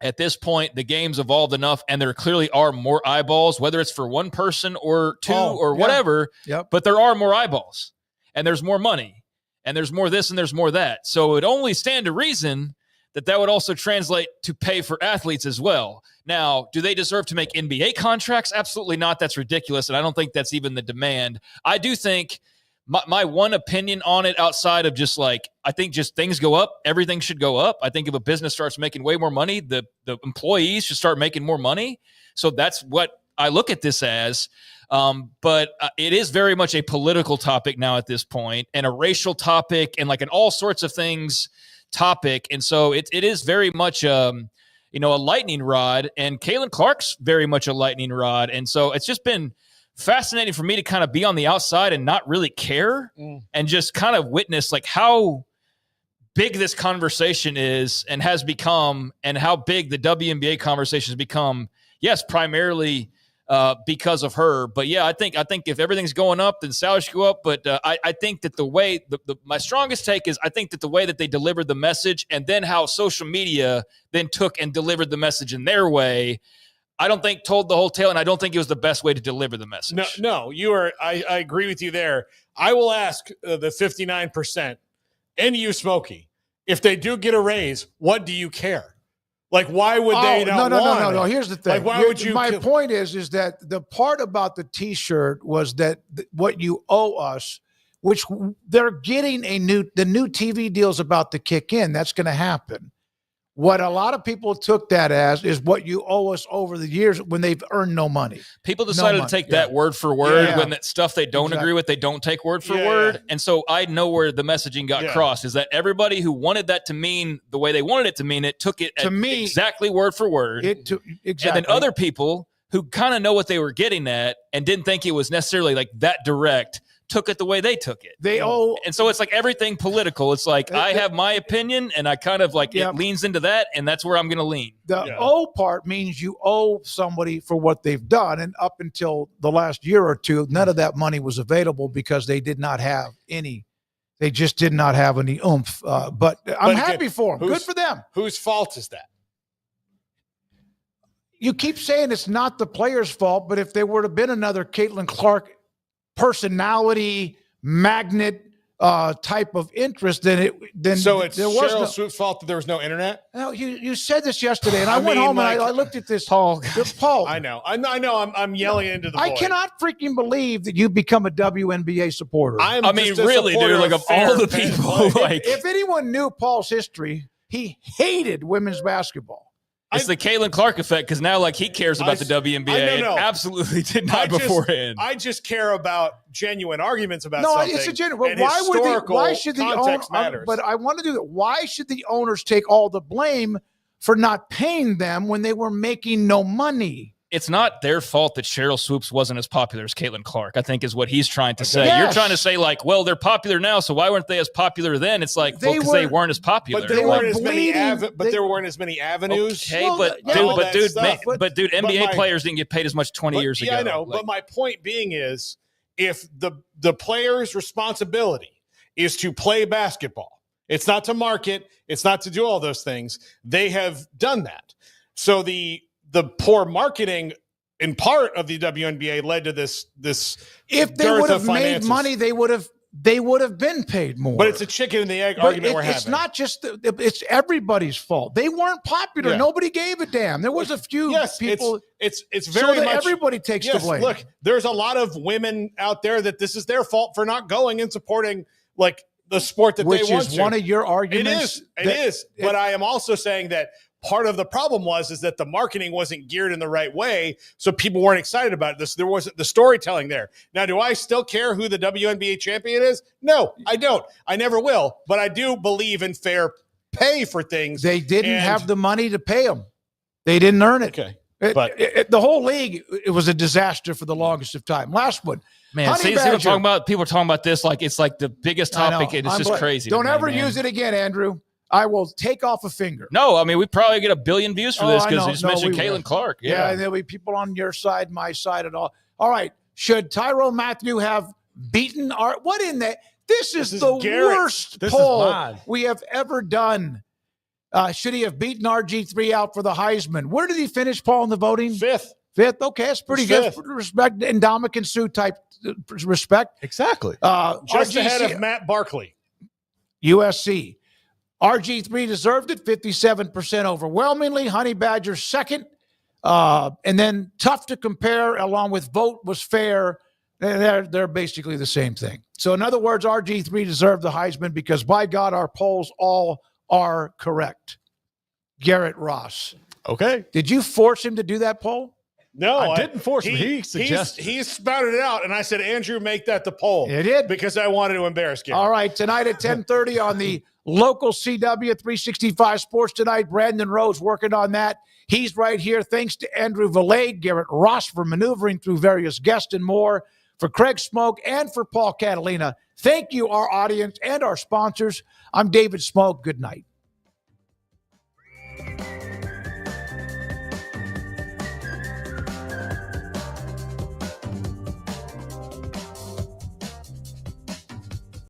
Speaker 8: at this point, the game's evolved enough, and there clearly are more eyeballs, whether it's for one person or two or whatever.
Speaker 6: Yep.
Speaker 8: But there are more eyeballs, and there's more money, and there's more this and there's more that. So it only stand to reason that would also translate to pay for athletes as well. Now, do they deserve to make NBA contracts? Absolutely not. That's ridiculous, and I don't think that's even the demand. I do think my one opinion on it, outside of just like, I think just things go up, everything should go up. I think if a business starts making way more money, the employees should start making more money. So that's what I look at this as. But it is very much a political topic now at this point, and a racial topic, and like an all sorts of things topic. And so it is very much a lightning rod, and Caitlin Clark's very much a lightning rod. And so it's just been fascinating for me to kind of be on the outside and not really care and just kind of witness like how big this conversation is and has become, and how big the WNBA conversation has become. Yes, primarily because of her. But yeah, I think if everything's going up, then salaries should go up. But I think that the way my strongest take is, I think that the way that they delivered the message, and then how social media then took and delivered the message in their way, I don't think told the whole tale, and I don't think it was the best way to deliver the message.
Speaker 7: No, you are. I agree with you there. I will ask the 59% and you, Smokey, if they do get a raise, what do you care? Like, why would they not want
Speaker 6: No.
Speaker 7: it?
Speaker 6: Here's the thing.
Speaker 7: Like, why would you?
Speaker 6: My point is that the part about the T-shirt was that what you owe us, which they're getting the new TV deal's about to kick in. That's going to happen. What a lot of people took that as is what you owe us over the years when they've earned no money.
Speaker 8: People decided to take that word for word when that stuff they don't agree with, they don't take word for word. Yeah. And so I know where the messaging got crossed, is that everybody who wanted that to mean the way they wanted it to mean it, took it exactly word for word.
Speaker 6: Exactly.
Speaker 8: And then other people who kind of know what they were getting at and didn't think it was necessarily like that direct, took it the way they took it. And so it's like everything political. It's like, I have my opinion, and I kind of like it leans into that, and that's where I'm going to lean.
Speaker 6: The owe part means you owe somebody for what they've done. And up until the last year or two, none of that money was available because they did not have any. They just did not have any oomph. But I'm happy for them. Good for them.
Speaker 7: Whose fault is that?
Speaker 6: You keep saying it's not the player's fault, but if there were to have been another Caitlin Clark personality magnet type of interest, then
Speaker 7: so it's
Speaker 6: there was
Speaker 7: Cheryl Swoop's fault that there was no internet.
Speaker 6: No, you said this yesterday, and I went home and I looked at this. Paul,
Speaker 7: I know. I'm yelling into the void.
Speaker 6: I cannot freaking believe that you become a WNBA supporter.
Speaker 8: I mean, really, dude. Like, of all the people, like,
Speaker 6: if anyone knew Paul's history, he hated women's basketball.
Speaker 8: It's the Caitlin Clark effect, because now, like, he cares about the WNBA.
Speaker 7: No.
Speaker 8: Absolutely did not beforehand.
Speaker 7: I just care about genuine arguments about something.
Speaker 6: No, it's a genuine. Why should the owner? But I want to do that. Why should the owners take all the blame for not paying them when they were making no money?
Speaker 8: It's not their fault that Cheryl Swoops wasn't as popular as Caitlin Clark, I think is what he's trying to say.
Speaker 6: Yes.
Speaker 8: You're trying to say, like, well, they're popular now, so why weren't they as popular then? It's like, because they weren't as popular.
Speaker 7: But there weren't as many avenues.
Speaker 8: Okay, but dude, NBA players didn't get paid as much 20 years ago.
Speaker 7: Yeah, I know. Like, but my point being is, if the player's responsibility is to play basketball, it's not to market, it's not to do all those things. They have done that. So the poor marketing in part of the WNBA led to this.
Speaker 6: If they would have made money, they would have been paid more.
Speaker 7: But it's a chicken and the egg argument we're having.
Speaker 6: It's not just it's everybody's fault. They weren't popular.
Speaker 7: Yeah.
Speaker 6: Nobody gave a damn. There was a few people.
Speaker 7: It's very much
Speaker 6: everybody takes the blame.
Speaker 7: Look, there's a lot of women out there that this is their fault for not going and supporting like the sport that they want to.
Speaker 6: Which is one of your arguments.
Speaker 7: It is. But I am also saying that part of the problem is that the marketing wasn't geared in the right way, so people weren't excited about it. There wasn't the storytelling there. Now, do I still care who the WNBA champion is? No, I don't. I never will. But I do believe in fair pay for things.
Speaker 6: They didn't have the money to pay them. They didn't earn it.
Speaker 7: Okay.
Speaker 6: But the whole league, it was a disaster for the longest of time. Last one.
Speaker 8: Man, people are talking about this like it's like the biggest topic, and it's just crazy.
Speaker 6: Don't ever use it again, Andrew. I will take off a finger.
Speaker 8: No, I mean, we probably get 1 billion views for this because we just mentioned Caitlin Clark.
Speaker 6: Yeah, and there'll be people on your side, my side, and all. All right. Should Tyronn Mathieu have beaten our – what in that? This is the worst poll we have ever done. Should he have beaten RG3 out for the Heisman? Where did he finish, Paul, in the voting?
Speaker 7: Fifth.
Speaker 6: Okay, that's pretty good. Respect, endemic and Sue type respect.
Speaker 9: Exactly.
Speaker 7: Just ahead of Matt Barkley.
Speaker 6: USC. RG3 deserved it, 57% overwhelmingly. Honey Badger second. And then tough to compare along with vote was fair. They're basically the same thing. So in other words, RG3 deserved the Heisman because by God, our polls all are correct. Garrett Ross.
Speaker 9: Okay.
Speaker 6: Did you force him to do that poll?
Speaker 7: No,
Speaker 9: I didn't force him. He suggested.
Speaker 7: He spouted it out, and I said, Andrew, make that the poll.
Speaker 6: It did.
Speaker 7: Because I wanted to embarrass Garrett.
Speaker 6: All right, tonight at 10:30 on the local CW 365 Sports Tonight, Brandon Rose working on that. He's right here. Thanks to Andrew Valade, Garrett Ross for maneuvering through various guests and more. For Craig Smoak and for Paul Catalina, thank you, our audience and our sponsors. I'm David Smoak. Good night.